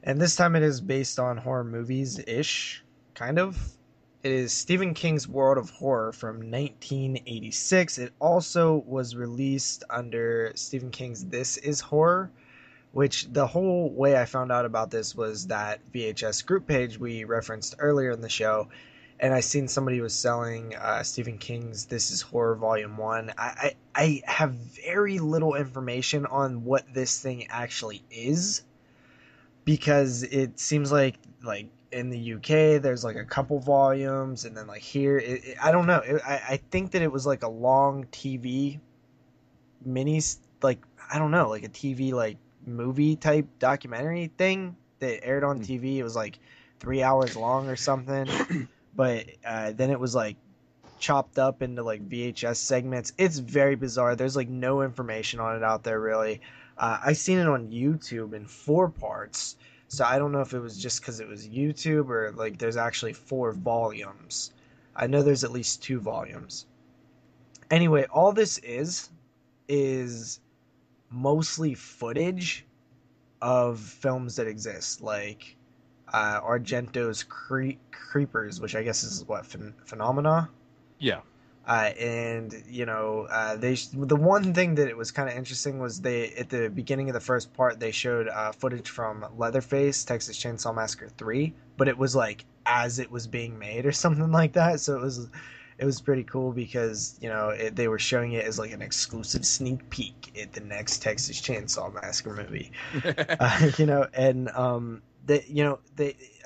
And this time it is based on horror movies-ish, kind of. It is Stephen King's World of Horror from 1986. It also was released under Stephen King's This Is Horror, which the whole way I found out about this was that VHS group page we referenced earlier in the show, and I seen somebody was selling Stephen King's This Is Horror Volume 1. I have very little information on what this thing actually is, because it seems like in the UK there's like a couple volumes, and then like here, I don't know. I think that it was like a long TV mini, like, I don't know, like a TV like movie type documentary thing that aired on TV. It was like 3 hours long or something, but then it was like chopped up into like VHS segments. It's very bizarre. There's like no information on it out there really. I seen it on YouTube in 4 parts, so I don't know if it was just because it was YouTube or like there's actually 4 volumes. I know there's at least 2 volumes. Anyway, all this is mostly footage of films that exist, like Argento's Creepers, which I guess is what, Phenomena? yeah. And the one thing that it was kind of interesting was at the beginning of the first part they showed footage from Leatherface, Texas Chainsaw Massacre 3, but it was like as it was being made or something like that. So it was pretty cool because, they were showing it as like an exclusive sneak peek at the next Texas Chainsaw Massacre movie.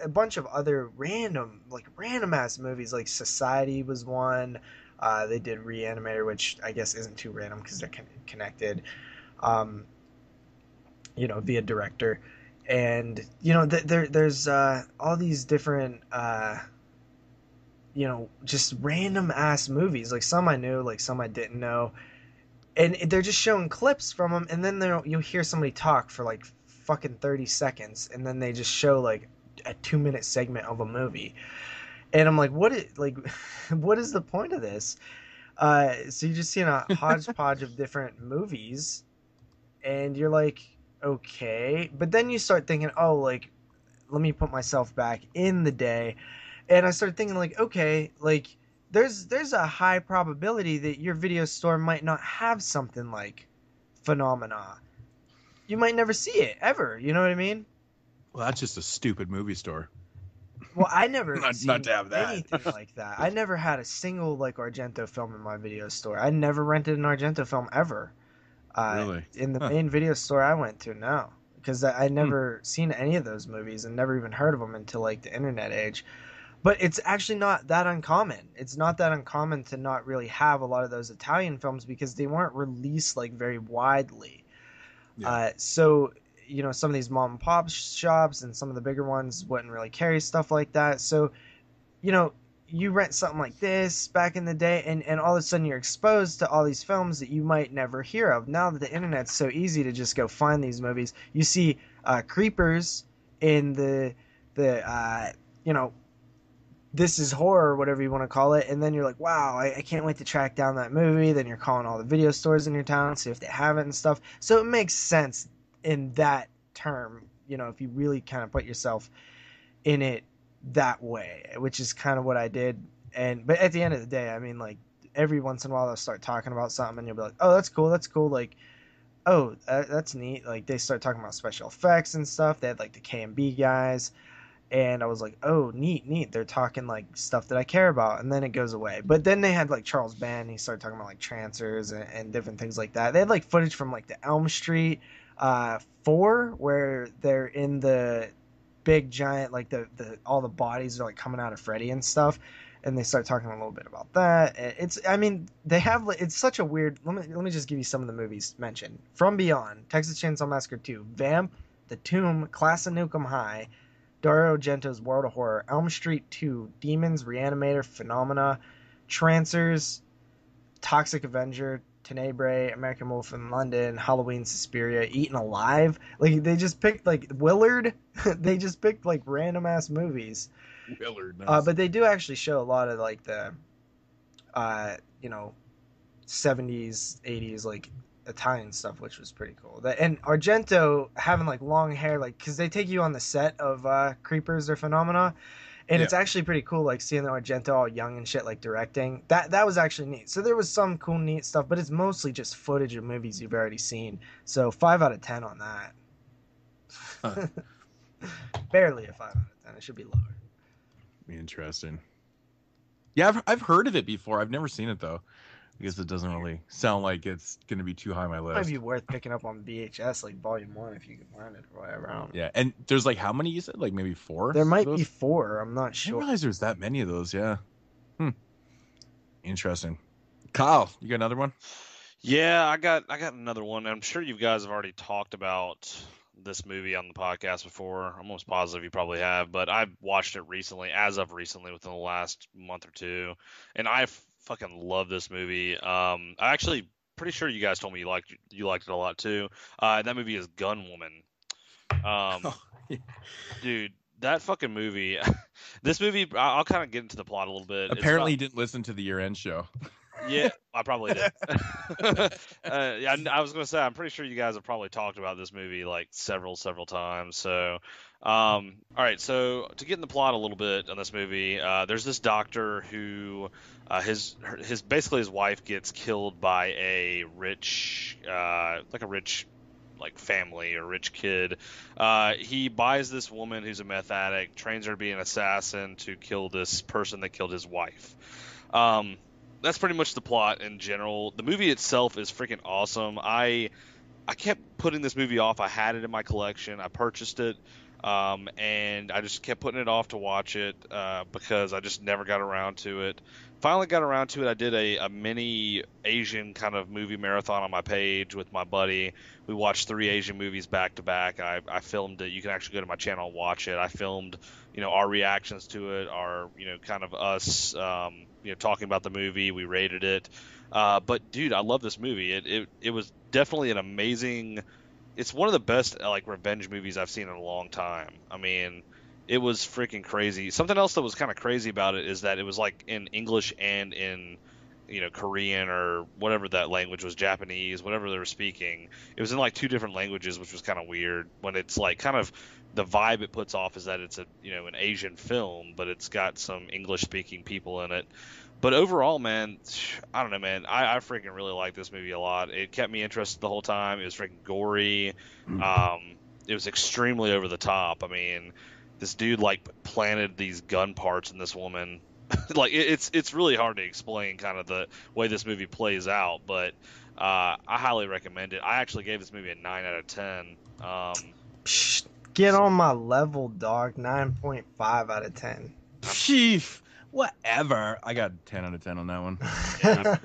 A bunch of other random ass movies, like Society was one. They did Reanimator, which I guess isn't too random because they're connected, via director. And, there's all these different, just random ass movies. Like some I knew, like some I didn't know. And they're just showing clips from them, and then you'll hear somebody talk for like fucking 30 seconds, and then they just show like a 2-minute segment of a movie. And I'm like, what is the point of this? So you're just seeing a hodgepodge of different movies, and you're like, okay. But then you start thinking, oh, like, let me put myself back in the day. And I started thinking, like, okay, like, there's a high probability that your video store might not have something like Phenomena. You might never see it, ever. You know what I mean? Well, that's just a stupid movie store. Well, I never not to have that. anything like that. I never had a single, like, Argento film in my video store. I never rented an Argento film, ever. Really? In the main video store I went to, no. Because I never seen any of those movies and never even heard of them until, like, the internet age. But it's actually not that uncommon. It's not that uncommon to not really have a lot of those Italian films because they weren't released like very widely. Yeah. So, some of these mom and pop shops and some of the bigger ones wouldn't really carry stuff like that. So, you rent something like this back in the day and all of a sudden you're exposed to all these films that you might never hear of. Now that the internet's so easy to just go find these movies, you see this is horror, whatever you want to call it, and then you're like, wow, I can't wait to track down that movie. Then you're calling all the video stores in your town, see if they have it and stuff. So it makes sense in that term, you know, if you really kind of put yourself in it that way, which is kind of what I did. But at the end of the day, I mean, like, every once in a while they'll start talking about something and you'll be like, oh, that's cool, like, oh, that's neat. Like, they start talking about special effects and stuff. They had like the K&B guys, and I was like, oh, neat, they're talking like stuff that I care about, and then it goes away. But then they had like Charles Band, he started talking about like trancers and different things like that. They had like footage from like the Elm Street 4, where they're in the big giant, like the all the bodies are like coming out of Freddy and stuff, and they start talking a little bit about that. I mean, they have, it's such a weird. Let me just give you some of the movies mentioned: From Beyond, Texas Chainsaw Massacre 2, Vamp, The Tomb, Class of Nukem High, Dario Argento's World of Horror, Elm Street 2, Demons, Reanimator, Phenomena, Trancers, Toxic Avenger, Tenebrae, American Wolf in London, Halloween, Suspiria, Eaten Alive. Like, they just picked, like, Willard. They just picked, like, random ass movies. Willard, nice. But they do actually show a lot of, like, the, 70s, 80s, like, Italian stuff, which was pretty cool. And Argento having, like, long hair, like, because they take you on the set of Creepers or Phenomena. And it's actually pretty cool, like, seeing the Argento all young and shit, like, directing. That was actually neat. So there was some cool, neat stuff, but it's mostly just footage of movies you've already seen. So 5 out of 10 on that. Huh. Barely a 5 out of 10. It should be lower. Interesting. Yeah, I've heard of it before. I've never seen it, though. I guess it doesn't really sound like it's going to be too high on my list. Might be worth picking up on VHS, like Volume 1, if you can find it or whatever. I don't know. Yeah, and there's like how many you said? Like maybe 4? There might be 4. I'm not I sure. didn't realize there's that many of those. Yeah. Interesting. Kyle, you got another one? Yeah, I got another one. I'm sure you guys have already talked about this movie on the podcast before. I'm almost positive you probably have, but I've watched it recently, within the last month or two, and I fucking love this movie. I actually pretty sure you guys told me you liked it a lot too. That movie is Gun Woman. Dude, that fucking movie. This movie, I'll kind of get into the plot a little bit. Apparently, you didn't listen to the year-end show. Yeah, I probably did. I was going to say, I'm pretty sure you guys have probably talked about this movie like several times. So, all right. So to get in the plot a little bit on this movie, there's this doctor who, his wife gets killed by a rich family or rich kid. He buys this woman who's a meth addict, trains her to be an assassin to kill this person that killed his wife. That's pretty much the plot in general. The movie itself is freaking awesome. I kept putting this movie off. I had it in my collection. I purchased it, and I just kept putting it off to watch it because I just never got around to it. Finally got around to it. I did a mini Asian kind of movie marathon on my page with my buddy. We watched 3 Asian movies back to back. I filmed it. You can actually go to my channel and watch it. I filmed, our reactions to it, our, kind of us, talking about the movie. We rated it. But dude, I love this movie. It was definitely an amazing. It's one of the best like revenge movies I've seen in a long time. I mean, it was freaking crazy. Something else that was kind of crazy about it is that it was like in English and in Korean or whatever that language was, Japanese, whatever they were speaking. It was in like 2 different languages, which was kind of weird. When it's like kind of the vibe it puts off is that it's an Asian film, but it's got some English speaking people in it. But overall, man, I don't know, man. I freaking really like this movie a lot. It kept me interested the whole time. It was freaking gory. It was extremely over the top. I mean, this dude like planted these gun parts in this woman. Like it's really hard to explain kind of the way this movie plays out, but I highly recommend it. I actually gave this movie a 9 out of 10. Psh, get on my level, dog. 9.5 out of 10. Chief, whatever. I got 10 out of 10 on that one. Yeah,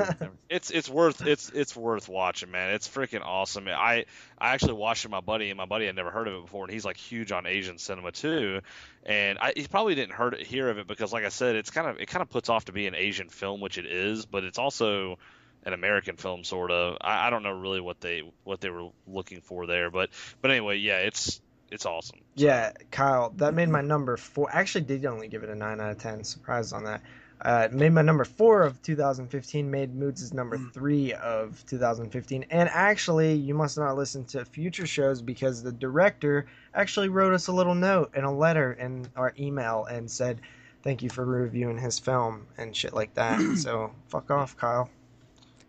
it's worth watching, man. It's freaking awesome. I actually watched it with my buddy, and my buddy had never heard of it before, and he's like huge on Asian cinema too. And he probably didn't hear of it because, like I said, it kind of puts off to be an Asian film, which it is, but it's also an American film sort of. I don't know really what they were looking for there, but anyway, yeah, it's It's awesome. Yeah, Kyle, that made my number 4. Actually, did only give it a 9 out of 10. Surprised on that. It made my number 4 of 2015. Made Moodz' number 3 of 2015. And actually, you must not listen to future shows because the director actually wrote us a little note and a letter in our email and said, "Thank you for reviewing his film," and shit like that. So fuck off, Kyle.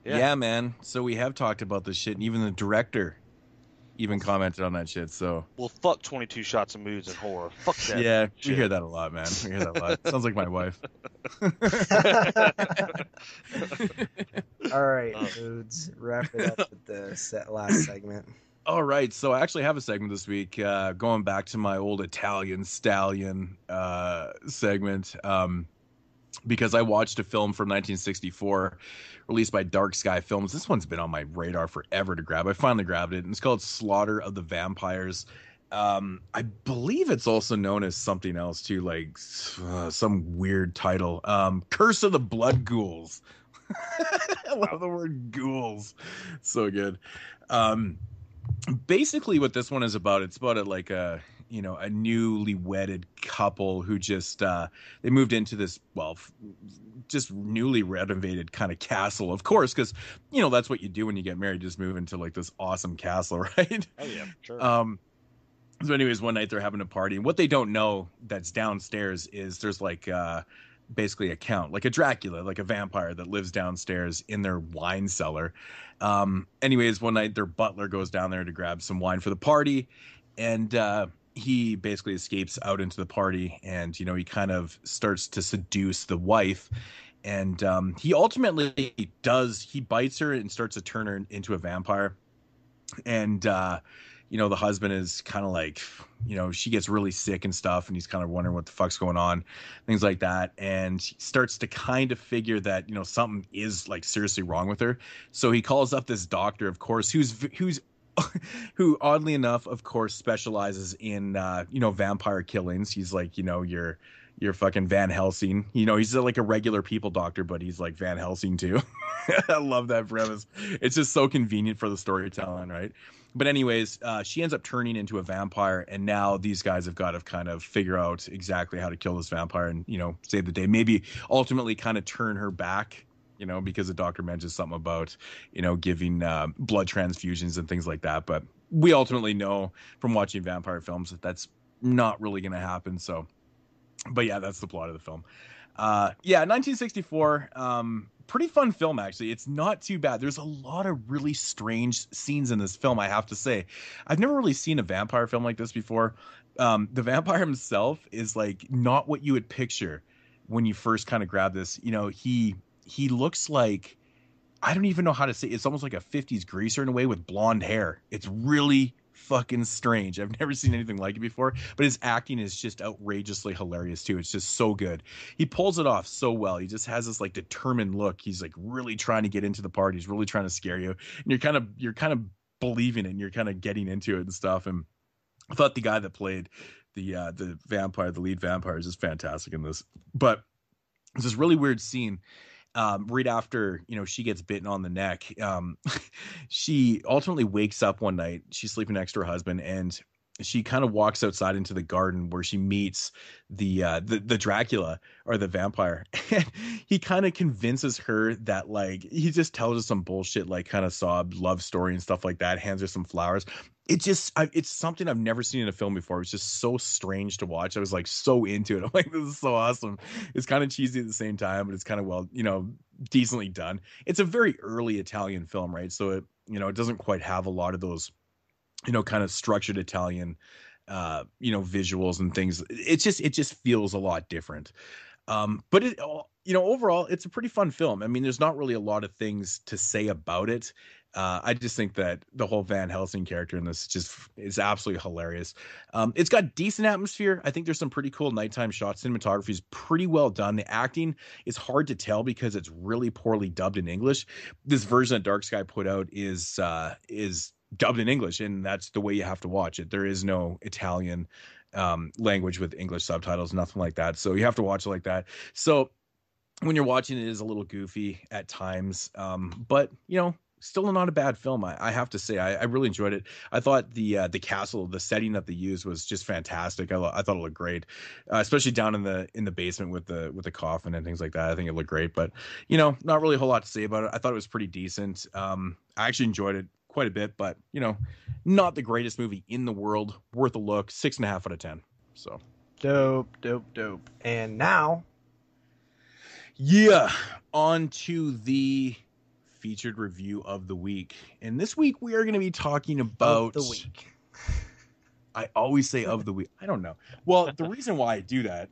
Yeah, man. So we have talked about this shit, and even the director even commented on that shit. So Well, fuck 22 shots of Moodz and horror. Fuck that. yeah, shit. we hear that a lot, man. We hear that a lot. Sounds like my wife. All right, Moodz, wrap it up with the last segment. All right, so I actually have a segment this week, going back to my old Italian Stallion segment, because I watched a film from 1964 released by Dark Sky Films. This one's been on my radar forever to grab. I finally grabbed it, and it's called Slaughter of the Vampires. I believe it's also known as something else too, like some weird title. Curse of the Blood Ghouls. I love the word ghouls. So good. Basically what this one is about, it's about a newly wedded couple who just they moved into this, just newly renovated kind of castle, of course, because that's what you do when you get married, just move into like this awesome castle, right? Oh yeah, sure. So anyways, one night they're having a party, and what they don't know that's downstairs is there's like basically a count, like a Dracula, like a vampire that lives downstairs in their wine cellar. Anyways, one night their butler goes down there to grab some wine for the party, and he basically escapes out into the party, and he kind of starts to seduce the wife, and he ultimately he bites her and starts to turn her into a vampire. And the husband is kind of like, she gets really sick and stuff, and he's kind of wondering what the fuck's going on, things like that. And he starts to kind of figure that, something is like seriously wrong with her. So he calls up this doctor, of course, who oddly enough, of course, specializes in, vampire killings. He's like, your fucking Van Helsing. He's like a regular people doctor, but he's like Van Helsing too. I love that premise. It's just so convenient for the storytelling, right? But anyways, she ends up turning into a vampire, and now these guys have got to kind of figure out exactly how to kill this vampire and, save the day. Maybe ultimately kind of turn her back, because the doctor mentions something about, giving blood transfusions and things like that. But we ultimately know from watching vampire films that that's not really going to happen. So, but yeah, that's the plot of the film. 1964, pretty fun film, actually. It's not too bad. There's a lot of really strange scenes in this film, I have to say. I've never really seen a vampire film like this before. The vampire himself is like not what you would picture when you first kind of grab this. He looks like, I don't even know how to say it. It's almost like a 50s greaser in a way with blonde hair. It's really fucking strange. I've never seen anything like it before, but his acting is just outrageously hilarious too. It's just so good. He pulls it off so well. He just has this like determined look. He's like really trying to get into the party. He's really trying to scare you, and you're kind of believing it, and you're kind of getting into it and stuff. And I thought the guy that played the vampire, the lead vampire, is just fantastic in this. But it's this really weird scene. Right after, she gets bitten on the neck, she ultimately wakes up one night. She's sleeping next to her husband, and she kind of walks outside into the garden where she meets the Dracula, or the vampire. And he kind of convinces her that, like, he just tells her some bullshit, like kind of sob love story and stuff like that, hands her some flowers. It's something I've never seen in a film before. It's just so strange to watch. I was like so into it. I'm like, this is so awesome. It's kind of cheesy at the same time, but it's kind of well, decently done. It's a very early Italian film, right? So it, it doesn't quite have a lot of those, kind of structured Italian, visuals and things. It just feels a lot different. But it, overall, it's a pretty fun film. I mean, there's not really a lot of things to say about it. I just think that the whole Van Helsing character in this is absolutely hilarious. It's got decent atmosphere. I think there's some pretty cool nighttime shots. Cinematography is pretty well done. The acting is hard to tell because it's really poorly dubbed in English. This version that Dark Sky put out is dubbed in English, and that's the way you have to watch it. There is no Italian language with English subtitles, nothing like that. So you have to watch it like that. So when you're watching it is a little goofy at times, but still not a bad film. I have to say, I really enjoyed it. I thought the castle, the setting that they used was just fantastic. I thought it looked great, especially down in the basement with the coffin and things like that. I think it looked great, but not really a whole lot to say about it. I thought it was pretty decent. I actually enjoyed it quite a bit, but not the greatest movie in the world. Worth a look. 6.5 out of 10. So Dope. And now, on to the featured review of the week. And this week we are going to be talking about the week. I always say of the week. I don't know. Well, the reason why I do that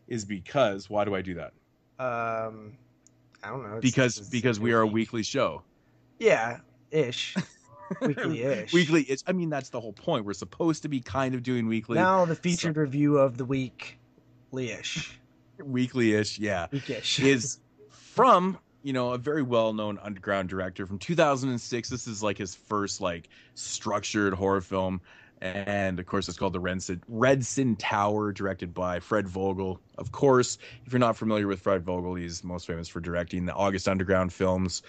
is because why do I do that? I don't know. Because we are a weekly show. Yeah, ish. Weekly-ish. Weekly-ish. I mean, that's the whole point. We're supposed to be kind of doing weekly. Now the featured review of the week-ish. Weekly-ish, yeah. Weekish. Is from, a very well-known underground director from 2006. This is like his first structured horror film. And of course, it's called the Redsin Tower, directed by Fred Vogel. Of course, if you're not familiar with Fred Vogel, he's most famous for directing the August Underground films.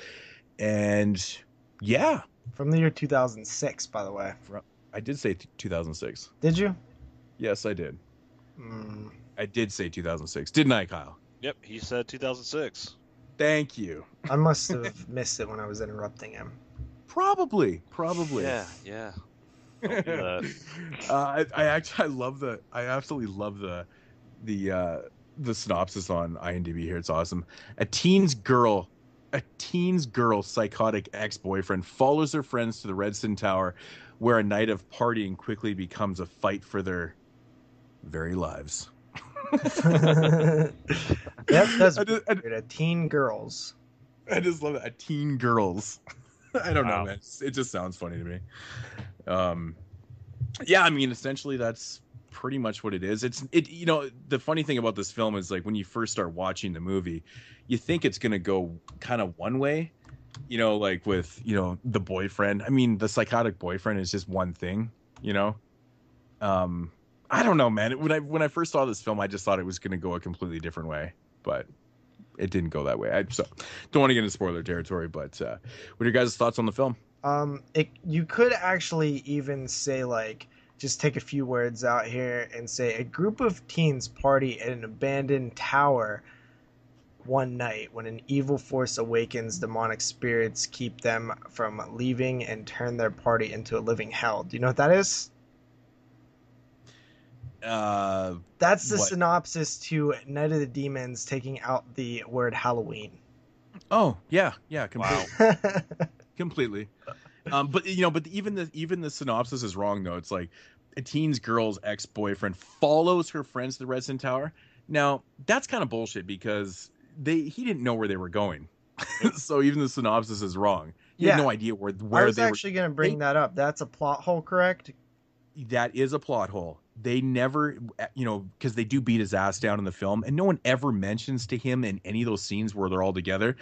And yeah. From the year 2006, by the way. I did say 2006. Did you? Yes, I did. I did say 2006. Didn't I, Kyle? Yep, he said 2006. Thank you. I must have missed it when I was interrupting him. Probably. Yeah. Don't do that. I absolutely love the synopsis on IMDb here. It's awesome. A teen's girl psychotic ex-boyfriend follows her friends to the Redsin Tower, where a night of partying quickly becomes a fight for their very lives. That's weird. A teen girls. I just love it. A teen girls. I don't know, man. It just sounds funny to me. Yeah, I mean, essentially that's pretty much what it is. The funny thing about this film is when you first start watching the movie, you think it's going to go kind of one way, with, the boyfriend. I mean, the psychotic boyfriend is just one thing, I don't know, man. When I first saw this film, I just thought it was going to go a completely different way, but it didn't go that way. So don't want to get into spoiler territory, but what are your guys' thoughts on the film? You could actually even say just take a few words out here and say a group of teens party at an abandoned tower one night when an evil force awakens. Demonic spirits keep them from leaving and turn their party into a living hell. Do you know what that is? That's the synopsis to Night of the Demons, taking out the word Halloween. Oh yeah, completely. Wow. Completely. But even the synopsis is wrong though. It's like a teen's girl's ex-boyfriend follows her friends to the Redsin Tower. Now that's kind of bullshit because he didn't know where they were going. So even the synopsis is wrong. He had no idea where they were. I was actually going to bring that up. That's a plot hole, correct? That is a plot hole. They never, because they do beat his ass down in the film, and no one ever mentions to him in any of those scenes where they're all together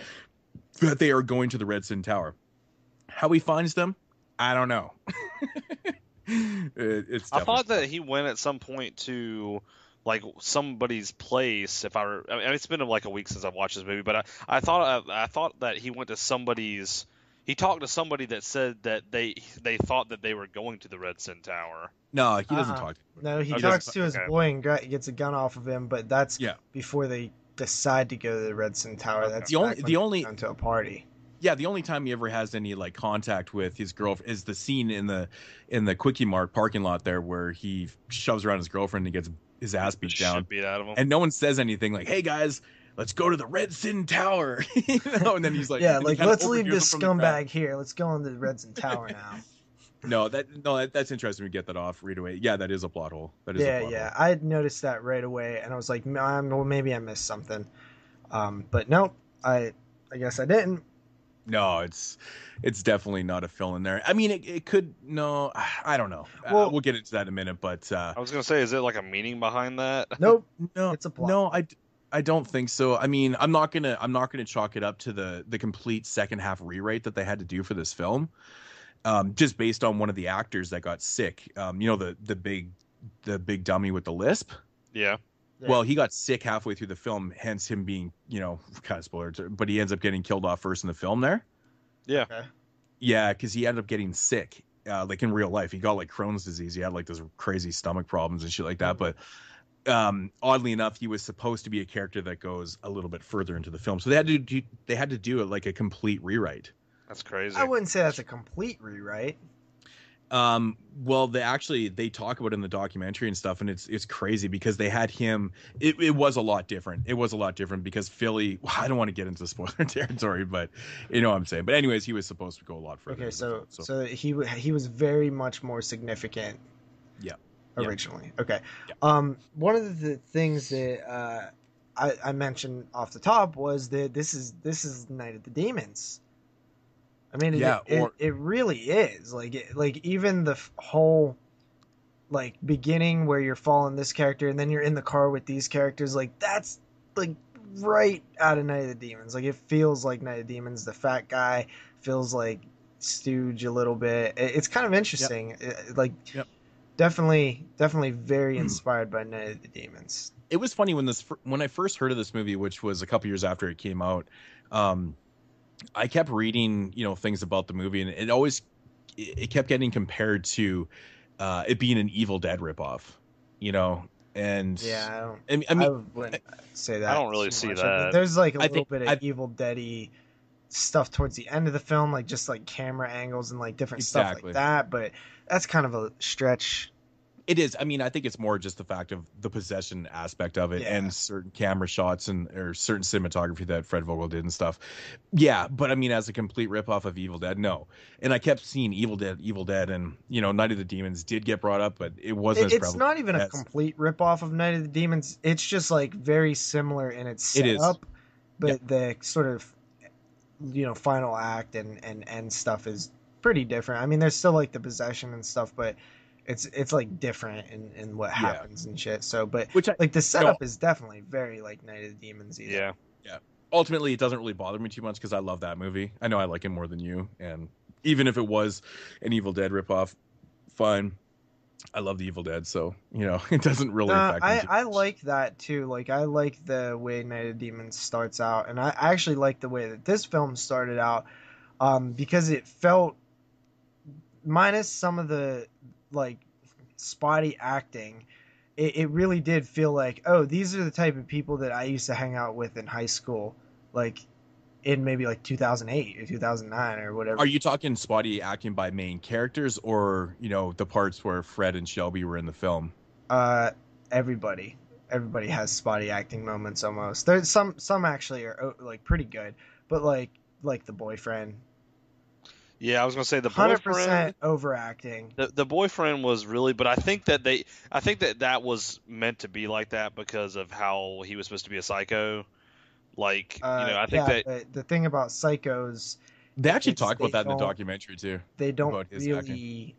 that they are going to the Redsin Tower. How he finds them, I don't know. I thought that he went at some point to somebody's place. It's been a week since I've watched this movie, but I thought that he went to somebody's. He talked to somebody that said that they thought that they were going to the Redsin Tower. No, he doesn't talk. No, he talks to his boy and gets a gun off of him, but that's before they decide to go to the Redsin Tower. That's the only to a party. Yeah, the only time he ever has any contact with his girlfriend is the scene in the Quickie Mart parking lot there where he shoves around his girlfriend and gets his ass beat down. Beat out of him. And no one says anything like, "Hey guys, let's go to the Redsin Tower." And then he's like, let's leave this scumbag here. Let's go on to the Redsin Tower now. That's interesting. We get that off right away. Yeah, that is a plot hole. That is a plot hole. I noticed that right away, and I was like, well, maybe I missed something. But no, I guess I didn't. No, it's definitely not a fill in there. I mean, it could. No, I don't know. Well, we'll get into that in a minute. But I was gonna say, is it a meaning behind that? Nope. No, it's a plot. No, I don't think so. I mean, I'm not gonna chalk it up to the complete second half rewrite that they had to do for this film, just based on one of the actors that got sick. The big dummy with the lisp. Yeah. Well, he got sick halfway through the film, hence him being, kind of spoiler, but he ends up getting killed off first in the film there. Yeah. Okay. Yeah, because he ended up getting sick, like in real life. He got like Crohn's disease. He had like this crazy stomach problems and shit like that. But oddly enough, he was supposed to be a character that goes a little bit further into the film. So they had to do it like a complete rewrite. That's crazy. I wouldn't say that's a complete rewrite. Well, they talk about it in the documentary and stuff, and it's crazy because they had him. It was a lot different. It was a lot different because Philly. Well, I don't want to get into spoiler territory, but you know what I'm saying. But anyways, he was supposed to go a lot further. Okay, so he was very much more significant. Yeah. Originally. Yeah. Okay. Yeah. One of the things that I mentioned off the top was that this is Night of the Demons. I mean, it really is like even the whole like beginning where you're following this character and then you're in the car with these characters, like that's like right out of Night of the Demons. Like it feels like Night of the Demons. The fat guy feels like Stooge a little bit. It's kind of interesting. Yep. Definitely very inspired by Night of the Demons. It was funny when I first heard of this movie, which was a couple years after it came out. I kept reading, things about the movie, and it kept getting compared to it being an Evil Dead ripoff, and yeah, I wouldn't say that. I don't really see that. There's like a little bit of Evil Dead-y stuff towards the end of the film, like just like camera angles and like different stuff like that, but that's kind of a stretch. It is. I mean, I think it's more just the fact of the possession aspect of it and certain camera shots or certain cinematography that Fred Vogel did and stuff. Yeah, but I mean, as a complete ripoff of Evil Dead, no. And I kept seeing Evil Dead, and Night of the Demons did get brought up, but it wasn't. It's not even a complete ripoff of Night of the Demons. It's just like very similar in its setup, but the sort of final act and stuff is pretty different. I mean, there's still like the possession and stuff, but it's like different in what happens and shit. So, but the setup is definitely very like Night of the Demons. Yeah. Ultimately, it doesn't really bother me too much because I love that movie. I know I like it more than you, and even if it was an Evil Dead ripoff, fine. I love the Evil Dead, so it doesn't really affect me too much. I like that too. Like I like the way Night of the Demons starts out, and I actually like the way that this film started out, because it felt, minus some of the like spotty acting, it really did feel like, oh, these are the type of people that I used to hang out with in high school, like in maybe like 2008 or 2009 or whatever. Are you talking spotty acting by main characters, or the parts where Fred and Shelby were in the film? Everybody has spotty acting moments almost. There's some actually are like pretty good, but like the boyfriend. Yeah, I was gonna say the 100% boyfriend overacting. The boyfriend was really, but I think that was meant to be like that because of how he was supposed to be a psycho. Like, I think that the thing about psychos, they actually talk about that in the documentary too. They don't really.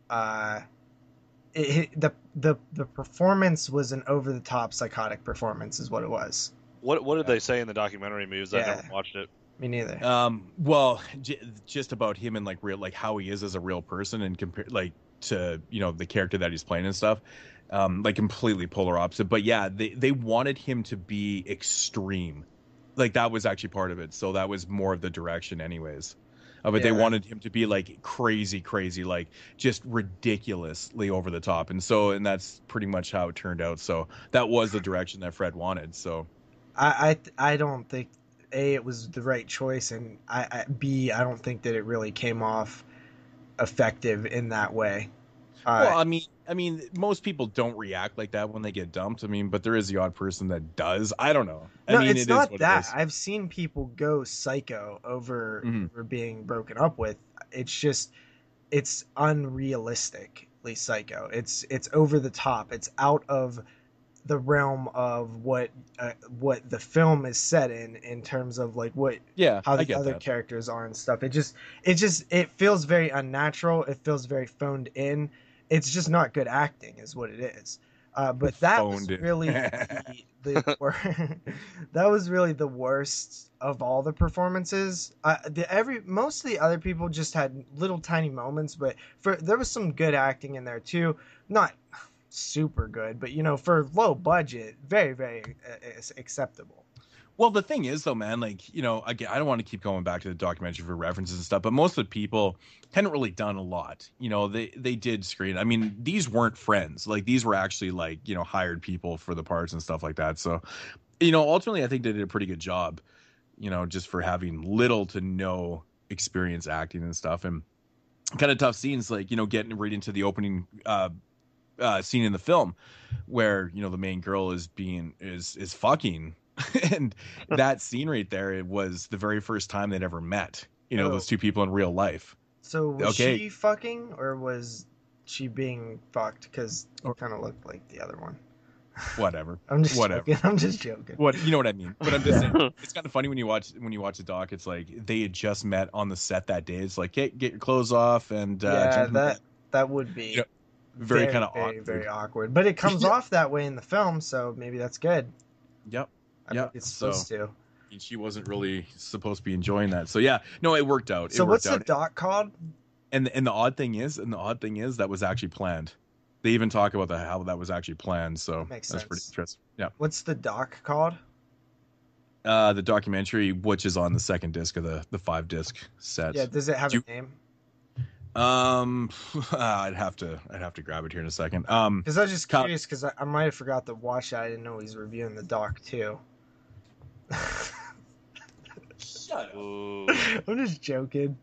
The performance was an over the top psychotic performance, is what it was. What did they say in the documentary, Moodz? I never watched it. Me neither. Well, just about him and like real, like how he is as a real person, and compare like to the character that he's playing and stuff, like completely polar opposite. But yeah, they wanted him to be extreme, like that was actually part of it. So that was more of the direction, anyways. But they wanted him to be like crazy, like just ridiculously over the top, and that's pretty much how it turned out. So that was the direction that Fred wanted. So I don't think it was the right choice, and I don't think that it really came off effective in that way. Well, I mean, most people don't react like that when they get dumped. I mean, but there is the odd person that does. I don't know. I mean, it's not that. I've seen people go psycho over being broken up with. It's just, it's unrealistically psycho. It's over the top. It's out of the realm of what the film is set in terms of like how the other characters are and stuff. It feels very unnatural. It feels very phoned in. It's just not good acting, is what it is. But that was really that was really the worst of all the performances. Most of the other people just had little tiny moments, but there was some good acting in there too. Not super good, but for low budget, very very acceptable. Well, the thing is, though, man, like, you know, again, I don't want to keep going back to the documentary for references and stuff, but most of the people hadn't really done a lot. You know, they did screen. I mean, these weren't friends. Like, these were actually, like, you know, hired people for the parts and stuff like that. So, you know, ultimately, I think they did a pretty good job, you know, just for having little to no experience acting and stuff. And kind of tough scenes, like, you know, getting right into the opening scene in the film where, you know, the main girl is fucking. And that scene right there, it was the very first time they'd ever met, you know, those two people in real life. So was she fucking, or was she being fucked? Because it kind of looked like the other one. Whatever. I'm just whatever. Joking. I'm just joking. What, you know what I mean? But I'm just saying, it's kind of funny when you watch the doc. It's like they had just met on the set that day. It's like, hey, get your clothes off and that would be, you know, very kind of awkward. Very awkward. But it comes off that way in the film, so maybe that's good. Yep. I think it's supposed to. And she wasn't really supposed to be enjoying that. So yeah, no, it worked out. So what's the doc called? And the odd thing is that was actually planned. They even talk about how that was actually planned. So that's pretty interesting. Yeah. What's the doc called? The documentary, which is on the second disc of the 5-disc set. Yeah. Does it have a name? I'd have to grab it here in a second. Because I was just curious, because I might have forgot to watch that. I didn't know he was reviewing the doc too. Shut up. I'm just joking.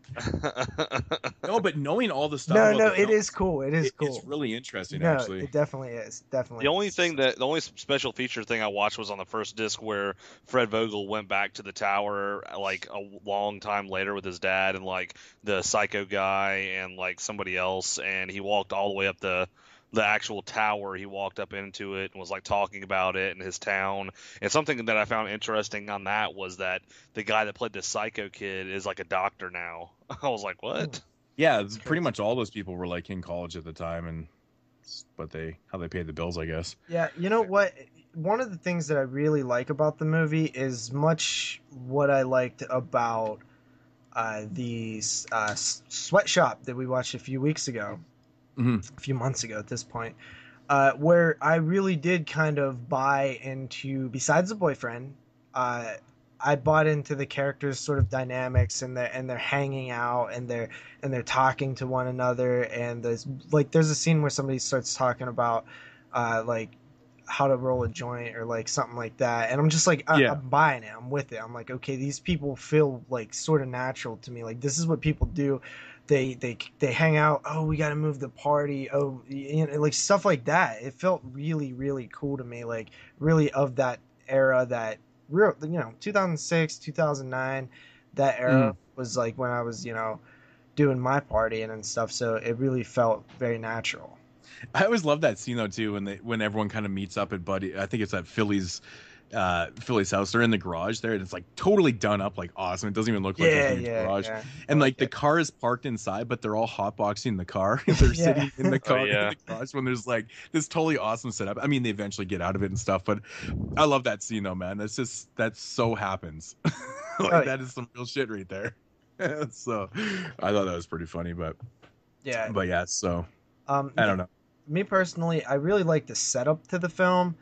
No, but knowing all the stuff. No, it is cool. It is cool. It's really interesting, no, actually. It definitely is. Definitely. The only special feature thing I watched was on the first disc where Fred Vogel went back to the tower like a long time later with his dad and like the psycho guy and like somebody else, and he walked all the way up the actual tower. He walked up into it and was like talking about it in his town. And something that I found interesting on that was that the guy that played the psycho kid is like a doctor now. I was like, what? Yeah, pretty much all those people were like in college at the time, and how they paid the bills, I guess. Yeah, you know what? One of the things that I really like about the movie is much what I liked about the sweatshop that we watched a few weeks ago. Mm-hmm. A few months ago at this point, where I really did kind of buy into, besides the boyfriend, I bought into the characters' sort of dynamics and they're hanging out and they're talking to one another, and there's a scene where somebody starts talking about like how to roll a joint or like something like that, and I'm just like I'm buying it, I'm with it. I'm like, okay, these people feel like sort of natural to me, like this is what people do. They hang out. Oh, we got to move the party. Oh, you know, like stuff like that. It felt really, really cool to me. Like really of that era, that real, 2006, 2009, that era was like when I was, doing my partying and stuff. So it really felt very natural. I always love that scene though too, when everyone kind of meets up at Buddy. I think it's at Philly's house. They're in the garage there, and it's like totally done up, like awesome. It doesn't even look like a huge garage. Yeah. And like the car is parked inside, but they're all hotboxing the car. They're sitting in the car in the garage when there's like this totally awesome setup. I mean, they eventually get out of it and stuff, but I love that scene though, man. That so happens. That is some real shit right there. So I thought that was pretty funny, but yeah. So I don't know. Me personally, I really like the setup to the film.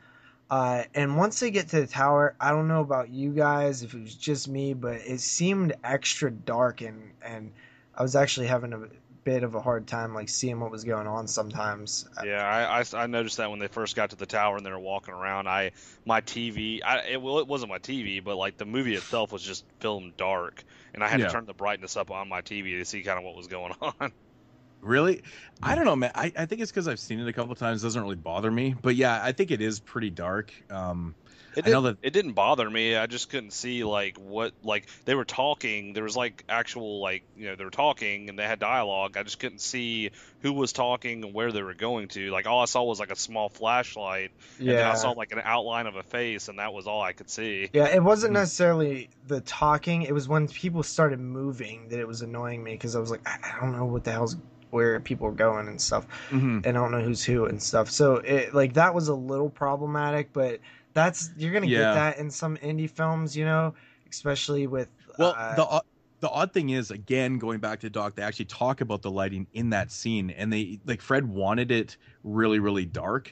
And once they get to the tower, I don't know about you guys, if it was just me, but it seemed extra dark, and I was actually having a bit of a hard time like seeing what was going on sometimes. Yeah, I noticed that when they first got to the tower and they were walking around. My TV, it wasn't my TV, but like the movie itself was just filmed dark, and I had to turn the brightness up on my TV to see kind of what was going on. Really? I don't know, man. I think it's because I've seen it a couple of times. It doesn't really bother me. But yeah, I think it is pretty dark. It didn't bother me. I just couldn't see like what, like they were talking. There was like actual like, they were talking and they had dialogue. I just couldn't see who was talking and where they were going to. Like all I saw was like a small flashlight. And then I saw like an outline of a face, and that was all I could see. Yeah, it wasn't necessarily the talking. It was when people started moving that it was annoying me, because I was like, I don't know what the hell's where people are going and stuff, and I don't know who's who and stuff. So it like that was a little problematic, but you're gonna get that in some indie films, especially with the odd thing is, again, going back to Doc, they actually talk about the lighting in that scene, and they like Fred wanted it really, really dark.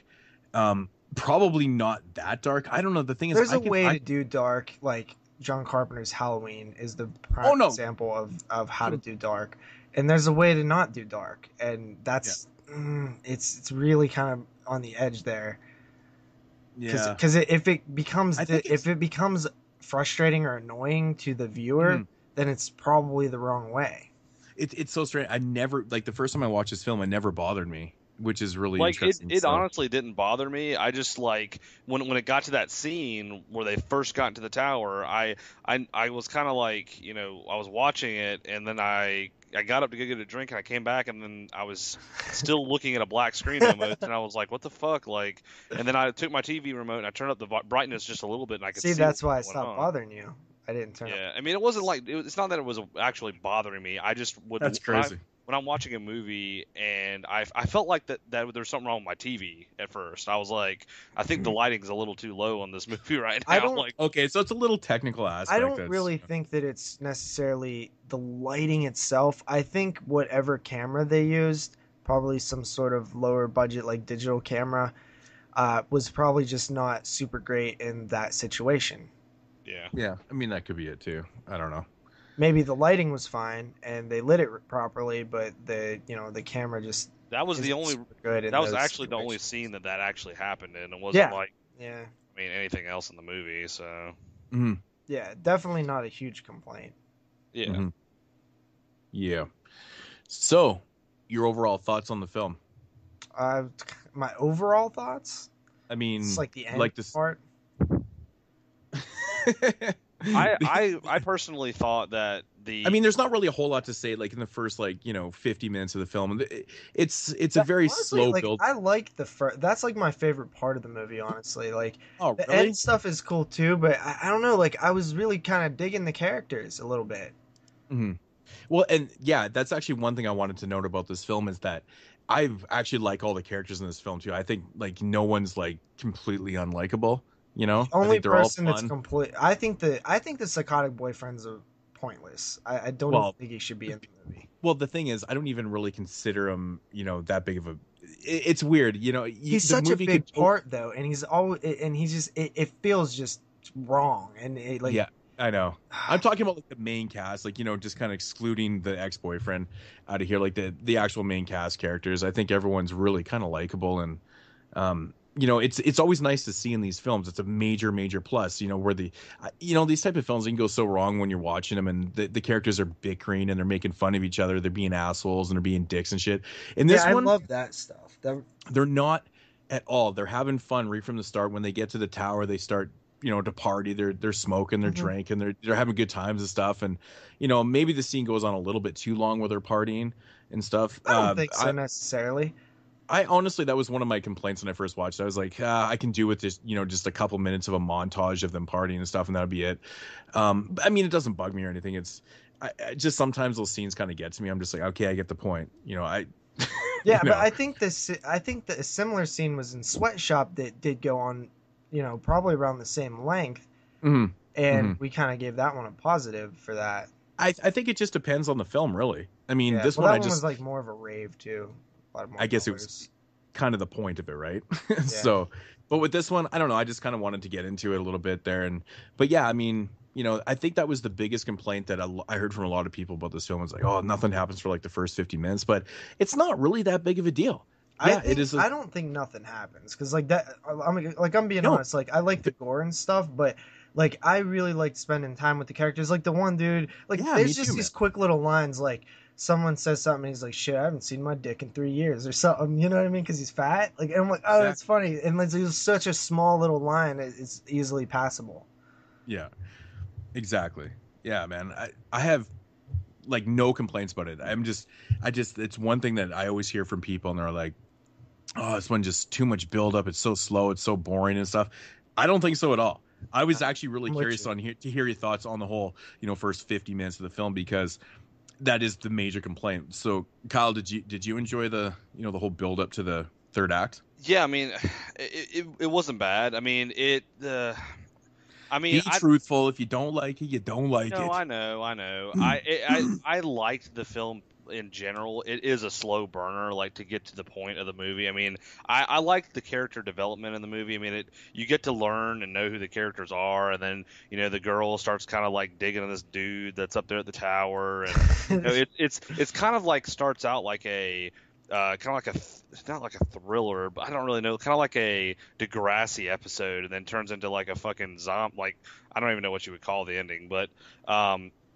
probably not that dark. I don't know. The thing is, There's a way to do dark, like John Carpenter's Halloween is the prime example of how to do dark, and there's a way to not do dark, and that's it's really kind of on the edge there. Yeah, because if it becomes frustrating or annoying to the viewer, then it's probably the wrong way. It's so strange. I never, like, the first time I watched this film, it never bothered me, which is really like interesting. It honestly didn't bother me. I just, like, when it got to that scene where they first got into the tower, I was kind of like, you know, I was watching it, and then I got up to go get a drink, and I came back, and then I was still looking at a black screen almost, and I was like, what the fuck? Like, and then I took my TV remote and I turned up the brightness just a little bit, and I could see that's why it stopped bothering you. I didn't turn up. I mean, it wasn't like, it's not that it was actually bothering me. I just would. That's crazy. When I'm watching a movie and I felt like that there's something wrong with my TV at first. I was like, I think the lighting's a little too low on this movie right now. Okay, so it's a little technical aspect. I don't really think that it's necessarily the lighting itself. I think whatever camera they used, probably some sort of lower budget like digital camera, was probably just not super great in that situation. Yeah. I mean, that could be it too. I don't know. Maybe the lighting was fine and they lit it properly, but the camera just good. That was actually the only scene that actually happened in. It wasn't anything else in the movie. So yeah, definitely not a huge complaint. Yeah. Yeah. So, your overall thoughts on the film? My overall thoughts? I mean, it's like the end part. I personally thought that I mean, there's not really a whole lot to say, like, in the first, 50 minutes of the film. It's a very slow build. I like the first. That's like my favorite part of the movie, honestly. Like, the really? end stuff is cool too, but I don't know. Like, I was really kind of digging the characters a little bit. Mm-hmm. Well, and yeah, that's actually one thing I wanted to note about this film is that I've actually like all the characters in this film too. I think like no one's like completely unlikable. You know, the only person that's complete. I think the psychotic boyfriend's pointless. I don't even think he should be in the movie. Well, the thing is, I don't even really consider him, that big of a. It's weird, He's such a big part though, and he's always, and he's just. It feels just wrong, and yeah, I know. I'm talking about like the main cast, like just kind of excluding the ex-boyfriend out of here, like the actual main cast characters. I think everyone's really kind of likable and. It's always nice to see in these films. It's a major plus, where these type of films, they can go so wrong when you're watching them and the characters are bickering and they're making fun of each other. They're being assholes and they're being dicks and shit. And this one, I love that stuff. They're not at all. They're having fun right from the start. When they get to the tower, they start, to party. They're smoking, they're drinking, they're having good times and stuff. And, maybe the scene goes on a little bit too long where they're partying and stuff. I don't think so necessarily. I honestly, that was one of my complaints when I first watched it. I was like, I can do with this, just a couple minutes of a montage of them partying and stuff, and that'd be it. I mean, it doesn't bug me or anything. I just sometimes those scenes kind of get to me. I'm just like, okay, I get the point. But I think that a similar scene was in Sweatshop that did go on, probably around the same length, and we kind of gave that one a positive for that. I think it just depends on the film, really. I mean, this one one was like more of a rave too. I guess it was kind of the point of it, right? So, but with this one, I don't know. I just kind of wanted to get into it a little bit there, but yeah, I mean, I think that was the biggest complaint that I heard from a lot of people about this film. It's like, oh, nothing happens for like the first 50 minutes, but it's not really that big of a deal. Yeah, it is. I don't think nothing happens because like that. I'm being honest. Like I like the gore and stuff, but. Like, I really liked spending time with the characters. Like, the one dude, there's just these quick little lines, like, someone says something, and he's like, shit, I haven't seen my dick in 3 years, or something, you know what I mean? Because he's fat. Like, and I'm like, oh, that's funny. And it's such a small little line, it's easily passable. Yeah, exactly. Yeah, man. I have, like, no complaints about it. It's one thing that I always hear from people, and they're like, oh, this one just too much buildup, it's so slow, it's so boring and stuff. I don't think so at all. I was actually really curious to hear your thoughts on the whole, first 50 minutes of the film, because that is the major complaint. So, Kyle, did you enjoy the, the whole build up to the third act? Yeah, I mean, it wasn't bad. I mean, be truthful. If you don't like it, you don't like it. No, I know. I liked the film in general, it is a slow burner, like to get to the point of the movie. I mean, I like the character development in the movie. I mean, you get to learn and know who the characters are, and then the girl starts kind of like digging on this dude that's up there at the tower, and it's kind of like starts out like a kind of like it's not like a thriller, but I don't really know, kind of like a Degrassi episode, and then turns into like a fucking zombie, like I don't even know what you would call the ending, but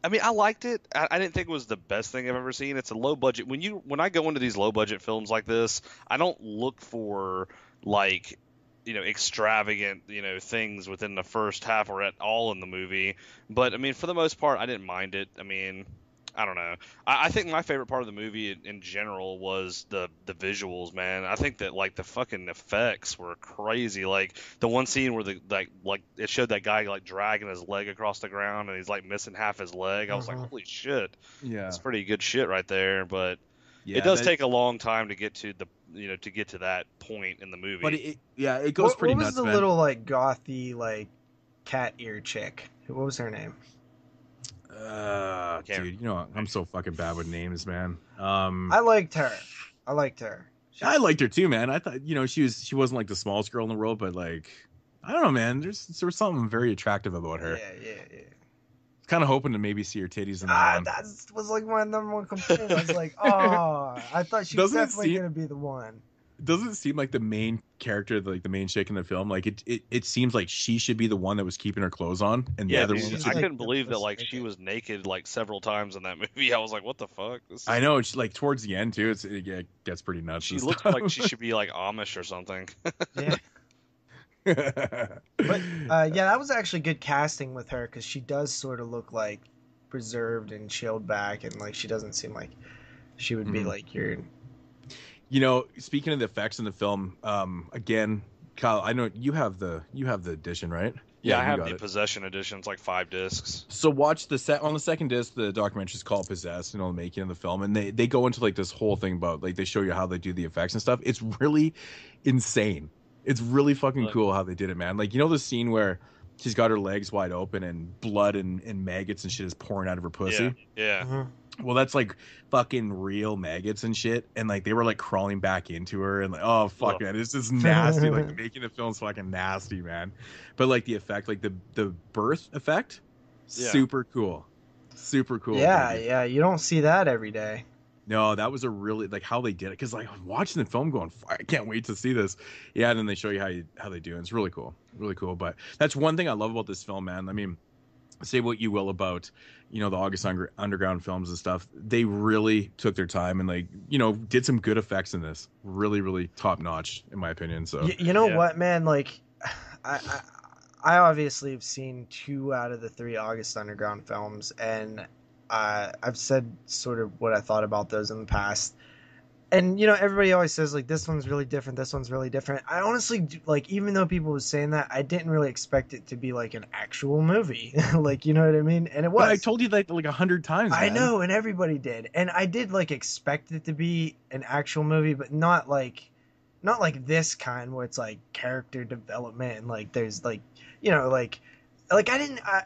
I mean, I liked it. I didn't think it was the best thing I've ever seen. It's a low budget. When I go into these low budget films like this, I don't look for like extravagant things within the first half or at all in the movie. But I mean, for the most part, I didn't mind it. I mean, I don't know. I think my favorite part of the movie in general was the visuals, man. I think that like the fucking effects were crazy. Like the one scene where like it showed that guy like dragging his leg across the ground and he's like missing half his leg. I was like, holy shit. Yeah. That's pretty good shit right there. But it does take a long time to get to to that point in the movie. But it goes pretty nuts. What was the little like gothy like cat ear chick? What was her name? Dude, I'm so fucking bad with names, man. I liked her. I liked her too, man. I thought, she wasn't like the smallest girl in the world, but like, I don't know, man. There was something very attractive about her. Yeah. Kind of hoping to maybe see her titties in that one. That was like my number one complaint. I was like, I thought she was definitely gonna be the one. Doesn't it seem like the main character, like the main chick in the film, like it seems like she should be the one that was keeping her clothes on, and the other one. I couldn't believe that like she was naked like several times in that movie. I was like, what the fuck? I know. She, like towards the end too, it gets pretty nuts. She looks like she should be like Amish or something. Yeah. But that was actually good casting with her because she does sort of look like preserved and chilled back, and like she doesn't seem like she would be like your. Speaking of the effects in the film, again, Kyle, I know you have the edition, right? Yeah, I have the Possession edition. It's like 5 discs. So watch on the second disc, the documentary is called Possessed, the making of the film, and they go into like this whole thing about like they show you how they do the effects and stuff. It's really insane. It's really fucking cool how they did it, man. Like the scene where she's got her legs wide open and blood and maggots and shit is pouring out of her pussy. Yeah. Mm-hmm. Well, that's like fucking real maggots and shit, and like they were like crawling back into her, and like, oh fuck, man, it's just nasty. Like making the film's fucking nasty, man. But like the effect, like the birth effect, super cool. Yeah, you don't see that every day. No, that was a really like how they did it, because like I'm watching the film going, I can't wait to see this. Yeah, and then they show you how they do it. It's really cool. But that's one thing I love about this film, man. I mean, say what you will about the August Underground films and stuff, they really took their time and like did some good effects in this. Really, really top notch in my opinion. So what, man, like I obviously have seen 2 out of the 3 August Underground films, and I've said sort of what I thought about those in the past. And, everybody always says, like, this one's really different, this one's really different. I honestly, like, even though people were saying that, I didn't really expect it to be, like, an actual movie. Like, you know what I mean? And it was. But I told you that, like, 100 times, man. I know, and everybody did. And I did, like, expect it to be an actual movie, but not like this kind where it's, like, character development and, like, there's, like, I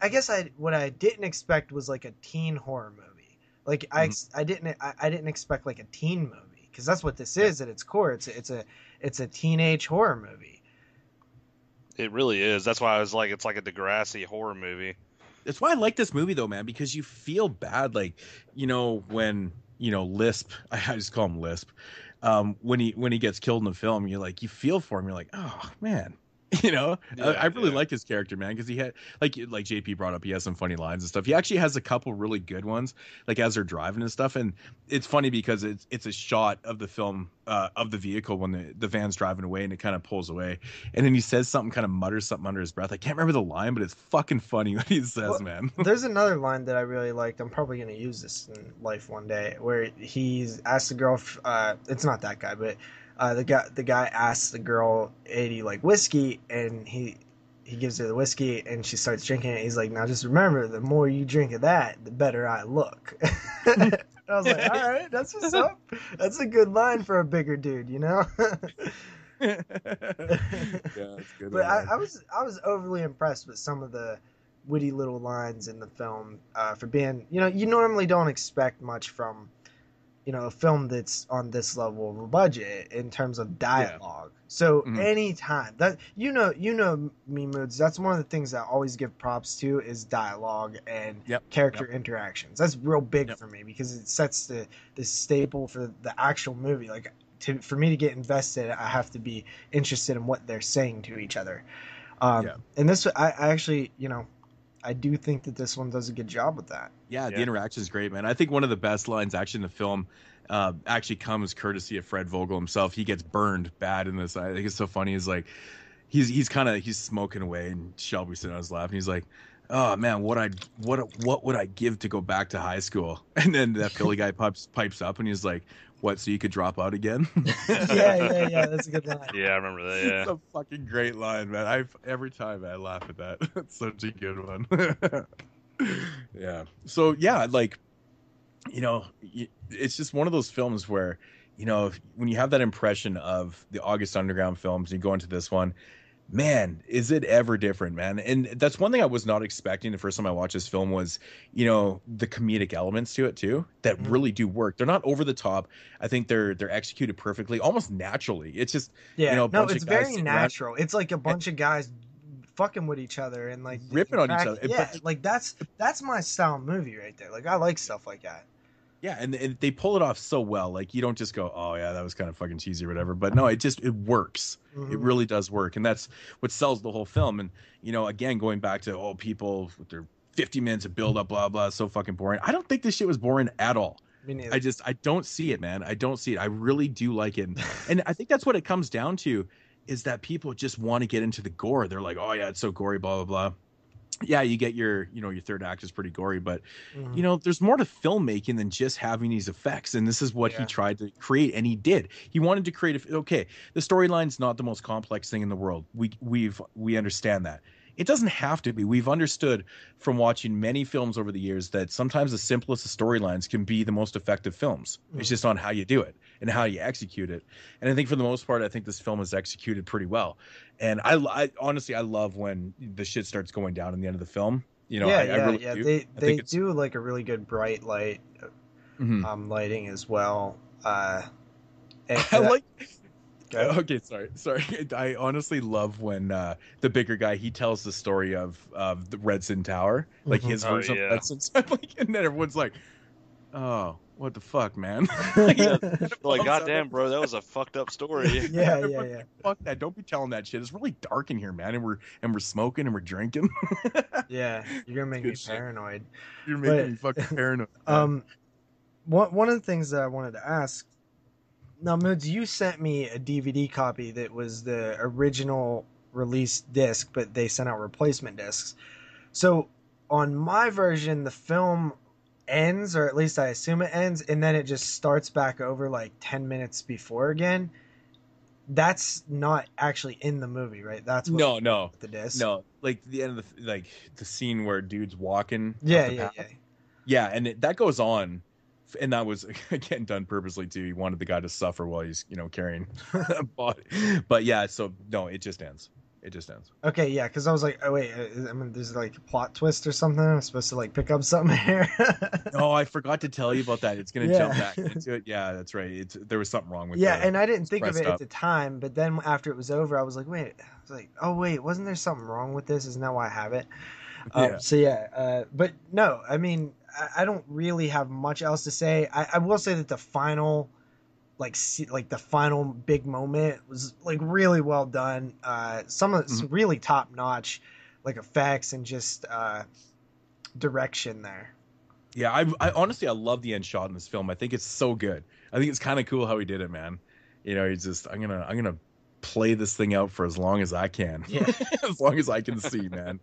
guess what I didn't expect was, like, a teen horror movie. Like, I didn't expect, like, a teen movie. Because that's what this is at its core. It's a teenage horror movie. It really is. That's why I was like, it's like a Degrassi horror movie. That's why I like this movie though, man, because you feel bad, like when Lisp. I just call him Lisp. When he gets killed in the film, you feel for him. You're like, oh man. I really like his character, man, because he had like JP brought up, he has some funny lines and stuff. He actually has a couple really good ones, like as they're driving and stuff. And it's funny because it's a shot of the film of the vehicle when the van's driving away and it kind of pulls away, and then he says something, kind of mutters something under his breath. I can't remember the line, but it's fucking funny what he says, man. There's another line that I really liked. I'm probably gonna use this in life one day, where he's asked the girl. It's not that guy, but. The guy asks the girl, "Hey, do you like whiskey?" And he gives her the whiskey, and she starts drinking it. He's like, "Now just remember, the more you drink of that, the better I look." I was like, "All right, that's what's up. That's a good line for a bigger dude, Yeah, that's good. But I was overly impressed with some of the witty little lines in the film for being, you normally don't expect much from. a film that's on this level of a budget in terms of dialogue. So anytime that me, Moods, that's one of the things that I always give props to is dialogue and character interactions. That's real big for me because it sets the staple for the actual movie. Like for me to get invested, I have to be interested in what they're saying to each other. And this, I actually, I do think that this one does a good job with that. Yeah, the interaction is great, man. I think one of the best lines actually in the film actually comes courtesy of Fred Vogel himself. He gets burned bad in this. I think it's so funny. He's like, he's smoking away, and Shelby's sitting on his lap, and he's like, "Oh man, what would I give to go back to high school?" And then that Philly guy pipes up, and he's like, "What? So you could drop out again?" yeah. That's a good line. Yeah, I remember that. Yeah, it's a fucking great line, man. Every time I laugh at that. It's such a good one. Yeah. So yeah, like, it's just one of those films where, when you have that impression of the August Underground films, and you go into this one, man, is it ever different, man. And that's one thing I was not expecting the first time I watched this film was, the comedic elements to it too, that really do work. They're not over the top. I think they're executed perfectly, almost naturally. It's just, it's very natural. It's like a bunch of guys fucking with each other and like ripping on each other. Yeah, like that's my style movie right there. Like I like stuff like that. Yeah, and they pull it off so well. Like you don't just go, "Oh yeah, that was kind of fucking cheesy" or whatever. But no, it works. It really does work, and that's what sells the whole film. And again, going back to people with their 50 minutes of build up, blah blah, so fucking boring. I don't think this shit was boring at all. Me neither. I don't see it, man. I don't see it. I really do like it, and I think that's what it comes down to, is that people just want to get into the gore. They're like, "Oh yeah, it's so gory," blah blah blah. Yeah, you get your third act is pretty gory, but there's more to filmmaking than just having these effects. And this is what he tried to create, and he did. He wanted to create the storyline's not the most complex thing in the world. We understand that. It doesn't have to be. We've understood from watching many films over the years that sometimes the simplest of storylines can be the most effective films. It's just on how you do it and how you execute it. And I think for the most part, I think this film is executed pretty well. And I honestly, I love when the shit starts going down in the end of the film. I really do. They do like a really good bright light lighting as well. I like. Okay, sorry. I honestly love when the bigger guy, he tells the story of the Redsin Tower, like his version of Redsin. And then everyone's like, "Oh, what the fuck, man?" Like, goddamn, bro, that was a fucked up story. Yeah. Fuck that! Don't be telling that shit. It's really dark in here, man, and we're smoking and we're drinking. Yeah, you're gonna make me paranoid. You're making me fucking paranoid. One of the things that I wanted to ask. Now, Moodz, you sent me a DVD copy that was the original release disc, but they sent out replacement discs. So, on my version, the film ends, or at least I assume it ends, and then it just starts back over like 10 minutes before again. That's not actually in the movie, right? That's what no the disc. No, like the end of the scene where dude's walking. Yeah, and that goes on. And that was, again, done purposely too. He wanted the guy to suffer while he's, carrying a body. But yeah, so no, it just ends. Okay, yeah, because I was like, oh wait, there's like a plot twist or something. I'm supposed to like pick up something here. No, I forgot to tell you about that. It's gonna jump back into it. Yeah, that's right. There was something wrong with it. Yeah, and I didn't think of it at the time, but then after it was over, I was like, oh wait, wasn't there something wrong with this? Isn't that why I have it? But no, I mean, I don't really have much else to say. I will say that the final, the final big moment was like really well done. Some really top notch, like effects and just direction there. Yeah, I honestly I love the end shot in this film. I think it's so good. I think it's kind of cool how he did it, man. He's just I'm gonna play this thing out for as long as I can, as long as I can see, man.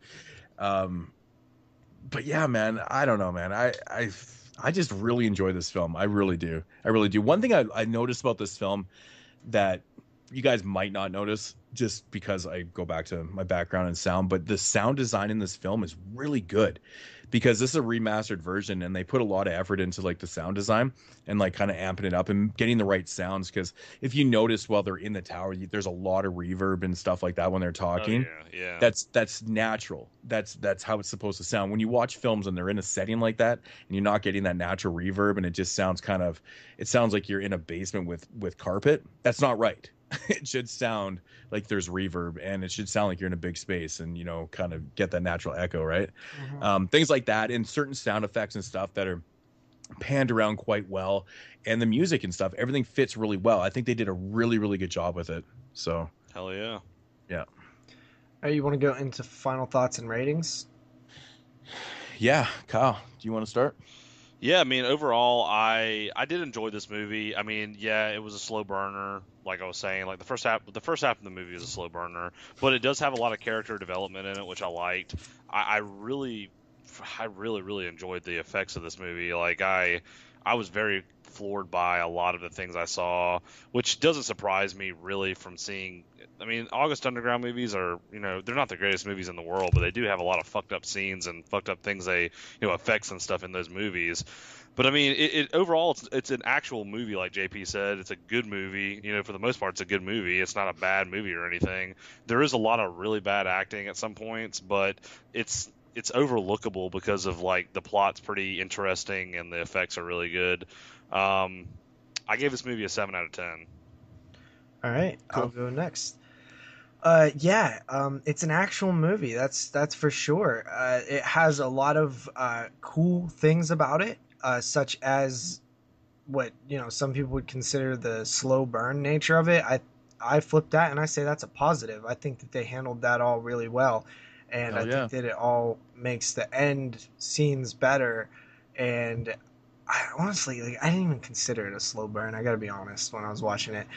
But yeah, man, I don't know, man. I just really enjoy this film. I really do. One thing I noticed about this film that you guys might not notice just because I go back to my background in sound, but the sound design in this film is really good because this is a remastered version and they put a lot of effort into like the sound design and like kind of amping it up and getting the right sounds. Because if you notice while they're in the tower, there's a lot of reverb and stuff like that when they're talking. Oh, yeah. That's natural. That's how it's supposed to sound. When you watch films and they're in a setting like that and you're not getting that natural reverb and it just sounds it sounds like you're in a basement with carpet. That's not right. It should sound like there's reverb and it should sound like you're in a big space and, you know, kind of get that natural echo, right? Things like that, and certain sound effects and stuff that are panned around quite well, and the music and stuff, everything fits really well. I think they did a really, really good job with it. So hell yeah. All right, you want to go into final thoughts and ratings? Yeah, Kyle, do you want to start? Yeah, I mean, overall, I did enjoy this movie. I mean, yeah, it was a slow burner, like I was saying. Like the first half of the movie is a slow burner, but it does have a lot of character development in it, which I liked. I really enjoyed the effects of this movie. Like I was very floored by a lot of the things I saw, which doesn't surprise me really from seeing. I mean, August Underground movies are, you know, they're not the greatest movies in the world, but they do have a lot of fucked up scenes and fucked up things effects and stuff in those movies. But I mean, it overall, it's an actual movie, like JP said. It's a good movie. You know, for the most part, it's a good movie. It's not a bad movie or anything. There is a lot of really bad acting at some points, but it's overlookable because of like the plot's pretty interesting and the effects are really good. I gave this movie a 7 out of 10. All right, cool. I'll go next. It's an actual movie. That's for sure. It has a lot of cool things about it, such as what, you know, some people would consider the slow burn nature of it. I flip that and I say that's a positive. I think that they handled that all really well, and think that it all makes the end scenes better. And I honestly, like, I didn't even consider it a slow burn. I gotta be honest, when I was watching it.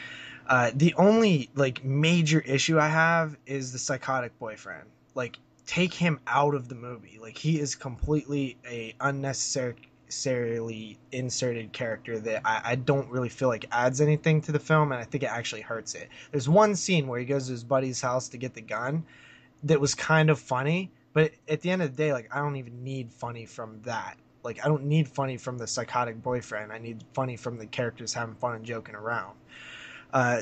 The only like major issue I have is the psychotic boyfriend. Like, take him out of the movie. Like, he is completely a unnecessarily inserted character that I don't really feel like adds anything to the film, and I think it actually hurts it. There's one scene where he goes to his buddy's house to get the gun that was kind of funny, but at the end of the day, like, I don't even need funny from that. Like, I don't need funny from the psychotic boyfriend. I need funny from the characters having fun and joking around.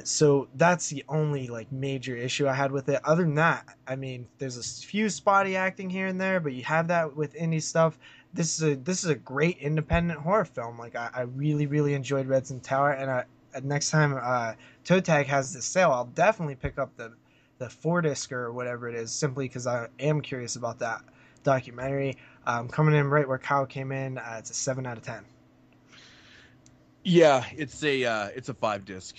So that's the only like major issue I had with it. Other than that, I mean, there's a few spotty acting here and there, but you have that with indie stuff. This is a great independent horror film. Like, I really, really enjoyed Redsin Tower, and next time Toe Tag has this sale, I'll definitely pick up the 4-disc or whatever it is, simply because I am curious about that documentary. Coming in right where Kyle came in, it's a 7 out of 10. Yeah, it's a 5-disc.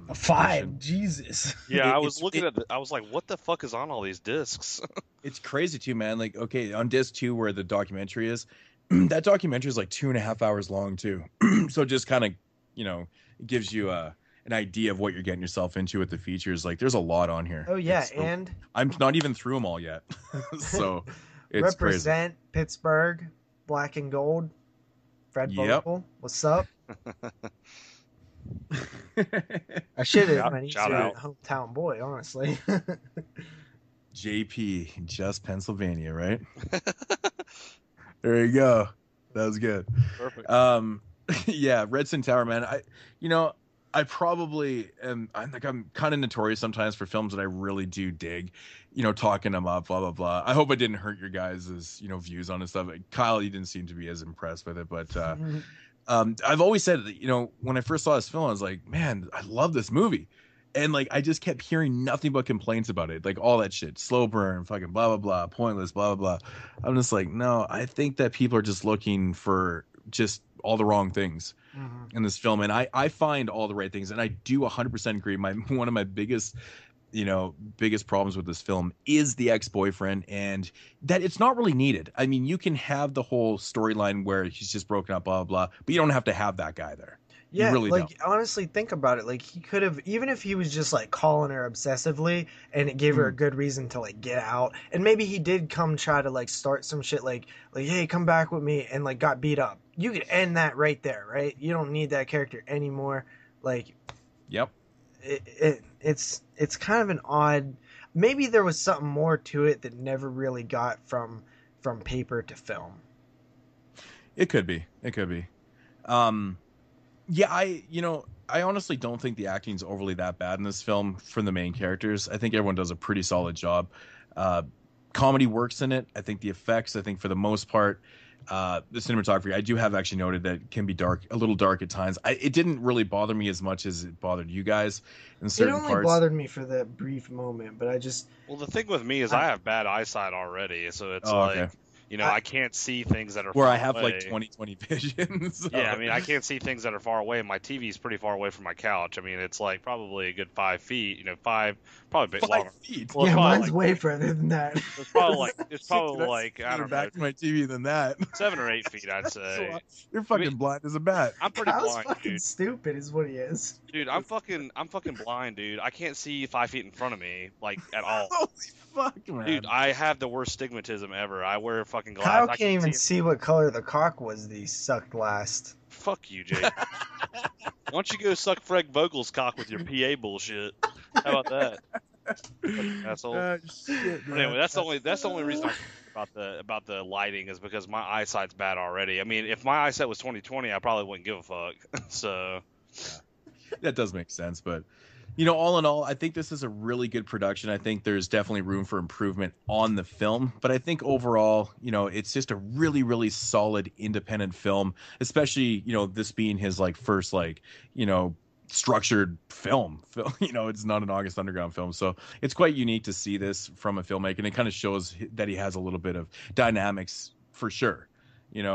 A 5, Jesus. Yeah, I was looking at I was like, what the fuck is on all these discs? It's crazy too, man. Like, okay, on disc 2 where the documentary is, that documentary is like 2.5 hours long too. So it just kind of, you know, gives you an idea of what you're getting yourself into with the features. Like, there's a lot on here. Oh yeah, and I'm not even through them all yet. So it's represent crazy. Pittsburgh, black and gold. Fred Vogel, what's up? I should have been easier hometown boy, honestly. JP, just Pennsylvania, right? There you go. That was good. Perfect. Yeah, Redsin Tower, man. I probably am. I'm kind of notorious sometimes for films that I really do dig. You know, talking them up, blah blah blah. I hope I didn't hurt your guys' views on this stuff. Kyle, you didn't seem to be as impressed with it, but. I've always said that, you know, when I first saw this film, I was like, man, I love this movie. And like, I just kept hearing nothing but complaints about it. Like, all that shit, slow burn, fucking blah, blah, blah, pointless, blah, blah, blah. I'm just like, no, I think that people are just looking for just all the wrong things in this film. And I find all the right things. And I do 100% agree. One of my biggest problems with this film is the ex-boyfriend, and that it's not really needed. I mean, you can have the whole storyline where he's just broken up, blah, blah, blah, but you don't have to have that guy there. Yeah, you really like, don't. Honestly, think about it. Like, he could have, even if he was just like calling her obsessively and it gave her a good reason to like get out, and maybe he did come try to like start some shit like, hey, come back with me, and like got beat up. You could end that right there, right? You don't need that character anymore. Like, yep. it's kind of an odd. Maybe there was something more to it that never really got from paper to film. It could be. Yeah, I honestly don't think the acting's overly that bad in this film from the main characters. I think everyone does a pretty solid job. Comedy works in it. I think the effects, for the most part, the cinematography, I do have actually noted that it can be a little dark at times. It didn't really bother me as much as it bothered you guys in certain parts. It only bothered me for that brief moment, but I just... Well, the thing with me is I have bad eyesight already, so it's okay. I can't see things that are where far I have away. like 20/20 vision. So. Yeah, I mean, I can't see things that are far away. My TV's pretty far away from my couch. I mean, it's like probably a good 5 feet. Probably a bit 5 longer. feet. Well, mine's way further than that. It's probably like I don't back know, to my TV than that. 7 or 8 feet, I'd say. You're fucking blind as a bat. I'm pretty Kyle's blind, fucking dude. stupid, is what he is. Dude, I'm fucking blind, dude. I can't see 5 feet in front of me, like at all. Holy fuck, man. Dude, I have the worst stigmatism ever. I wear fucking glasses. Kyle can't even see what color the cock was that he sucked last. Fuck you, Jake. Why don't you go suck Fred Vogel's cock with your PA bullshit? How about that? Asshole. Shit, But anyway, that's the only reason I care about the lighting is because my eyesight's bad already. I mean, if my eyesight was 20/20, I probably wouldn't give a fuck. So that does make sense, but all in all, I think this is a really good production. I think there's definitely room for improvement on the film, but I think overall, it's just a really, really solid independent film, especially, this being his first structured film. It's not an August Underground film, so it's quite unique to see this from a filmmaker, and it kind of shows that he has a little bit of dynamics for sure. When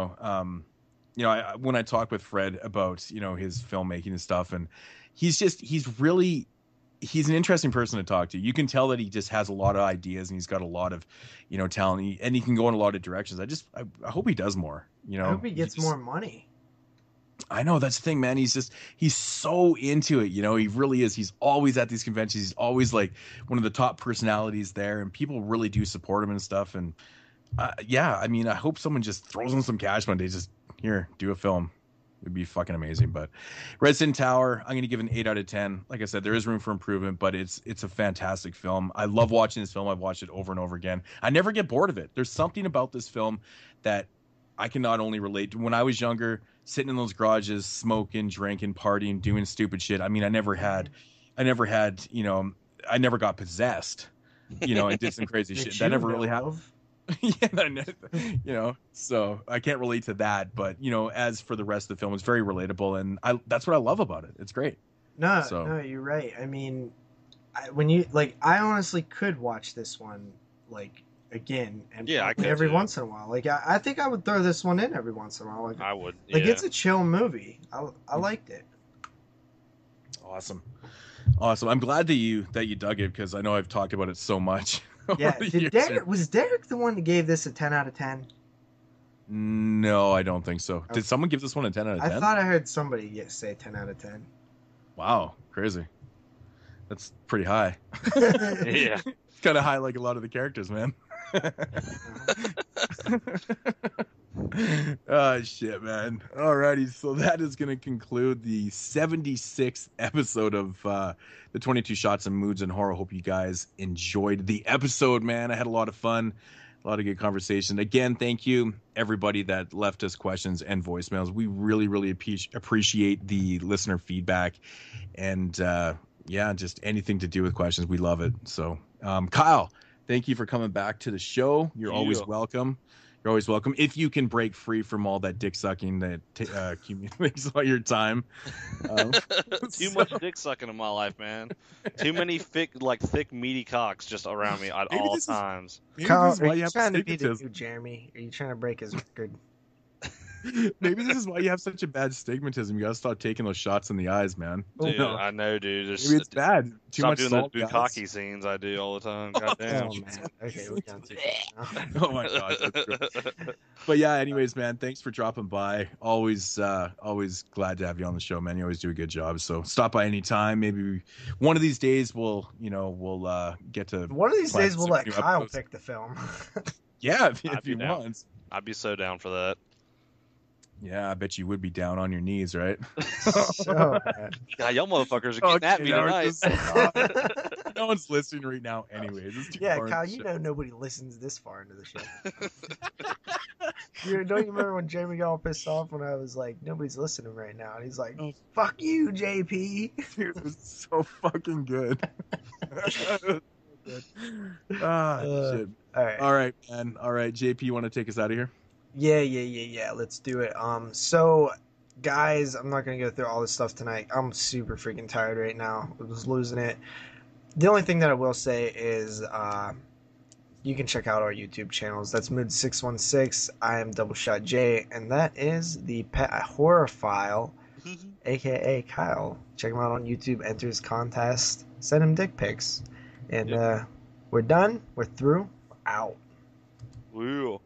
I talk with Fred about his filmmaking and stuff, and he's an interesting person to talk to. You can tell that he just has a lot of ideas and he's got a lot of talent, and he can go in a lot of directions. I hope he does more. I hope he gets more money. I know, that's the thing, man. He's so into it. He really is. He's always at these conventions. He's always like one of the top personalities there, and people really do support him and stuff. And I hope someone just throws him some cash one day. Just here, do a film. It'd be fucking amazing. But Redsin Tower, I'm going to give an 8 out of 10. Like I said, there is room for improvement, but it's a fantastic film. I love watching this film. I've watched it over and over again. I never get bored of it. There's something about this film that I can not only relate to. When I was younger, sitting in those garages, smoking, drinking, partying, doing stupid shit. I mean, I never got possessed, and did some crazy shit. That never really happened. So I can't relate to that, but as for the rest of the film, it's very relatable, and that's what I love about it. It's great. No, you're right. I mean, I honestly could watch this one again, and every once in a while. I think I would throw this one in every once in a while. I would. It's a chill movie. I liked it. Awesome. I'm glad that you dug it, because I know I've talked about it so much. Yeah, was Derek the one that gave this a 10 out of 10? No, I don't think so. Okay. Did someone give this one a 10 out of 10? I thought I heard somebody say 10 out of 10. Wow, crazy. That's pretty high. Yeah. It's kind of high like a lot of the characters, man. Oh, shit, man. Alrighty, so that is going to conclude the 76th episode of the 22 Shots of Moods and Horror. Hope you guys enjoyed the episode, man. I had a lot of fun, a lot of good conversation. Again, thank you, everybody that left us questions and voicemails. We really, really appreciate the listener feedback, and just anything to do with questions. We love it. So, Kyle, thank you for coming back to the show. You're always welcome. You're always welcome. If you can break free from all that dick sucking that accumulates all your time. Too much dick sucking in my life, man. Too many thick, meaty cocks just around me at all times. Kyle, are you trying to be the new Jeremy? Are you trying to break his record? Maybe this is why you have such a bad stigmatism. You gotta stop taking those shots in the eyes, man. Dude, I know, dude. Maybe it's bad. Too much doing salt those bukkake scenes I do all the time. Goddamn. Oh, man. Okay, we're done. Oh my god. That's great. But yeah, anyways, man, thanks for dropping by. Always glad to have you on the show, man. You always do a good job. So stop by anytime. Maybe one of these days we'll get to. One of these days we'll let Kyle pick the film. Yeah, if he wants. I'd be so down for that. Yeah, I bet you would be down on your knees, right? So bad. God, y'all motherfuckers are getting at me now tonight. it's no one's listening right now anyways. It's too Yeah, far in Kyle, the you show. know nobody listens this far into the show. Don't you remember when Jeremy got all pissed off when I was like, nobody's listening right now? And he's like, Oh. fuck you, JP. Dude, it was so fucking good. Shit. All right. All right, man. All right, JP, you want to take us out of here? Yeah. Let's do it. So, guys, I'm not gonna go through all this stuff tonight. I'm super freaking tired right now. I was losing it. The only thing that I will say is, you can check out our YouTube channels. That's Moodz 616. I am Double Shot J, and that is the pet Horrorphile, aka Kyle. Check him out on YouTube. Enter his contest. Send him dick pics, and we're done. We're through. We're out. Woo.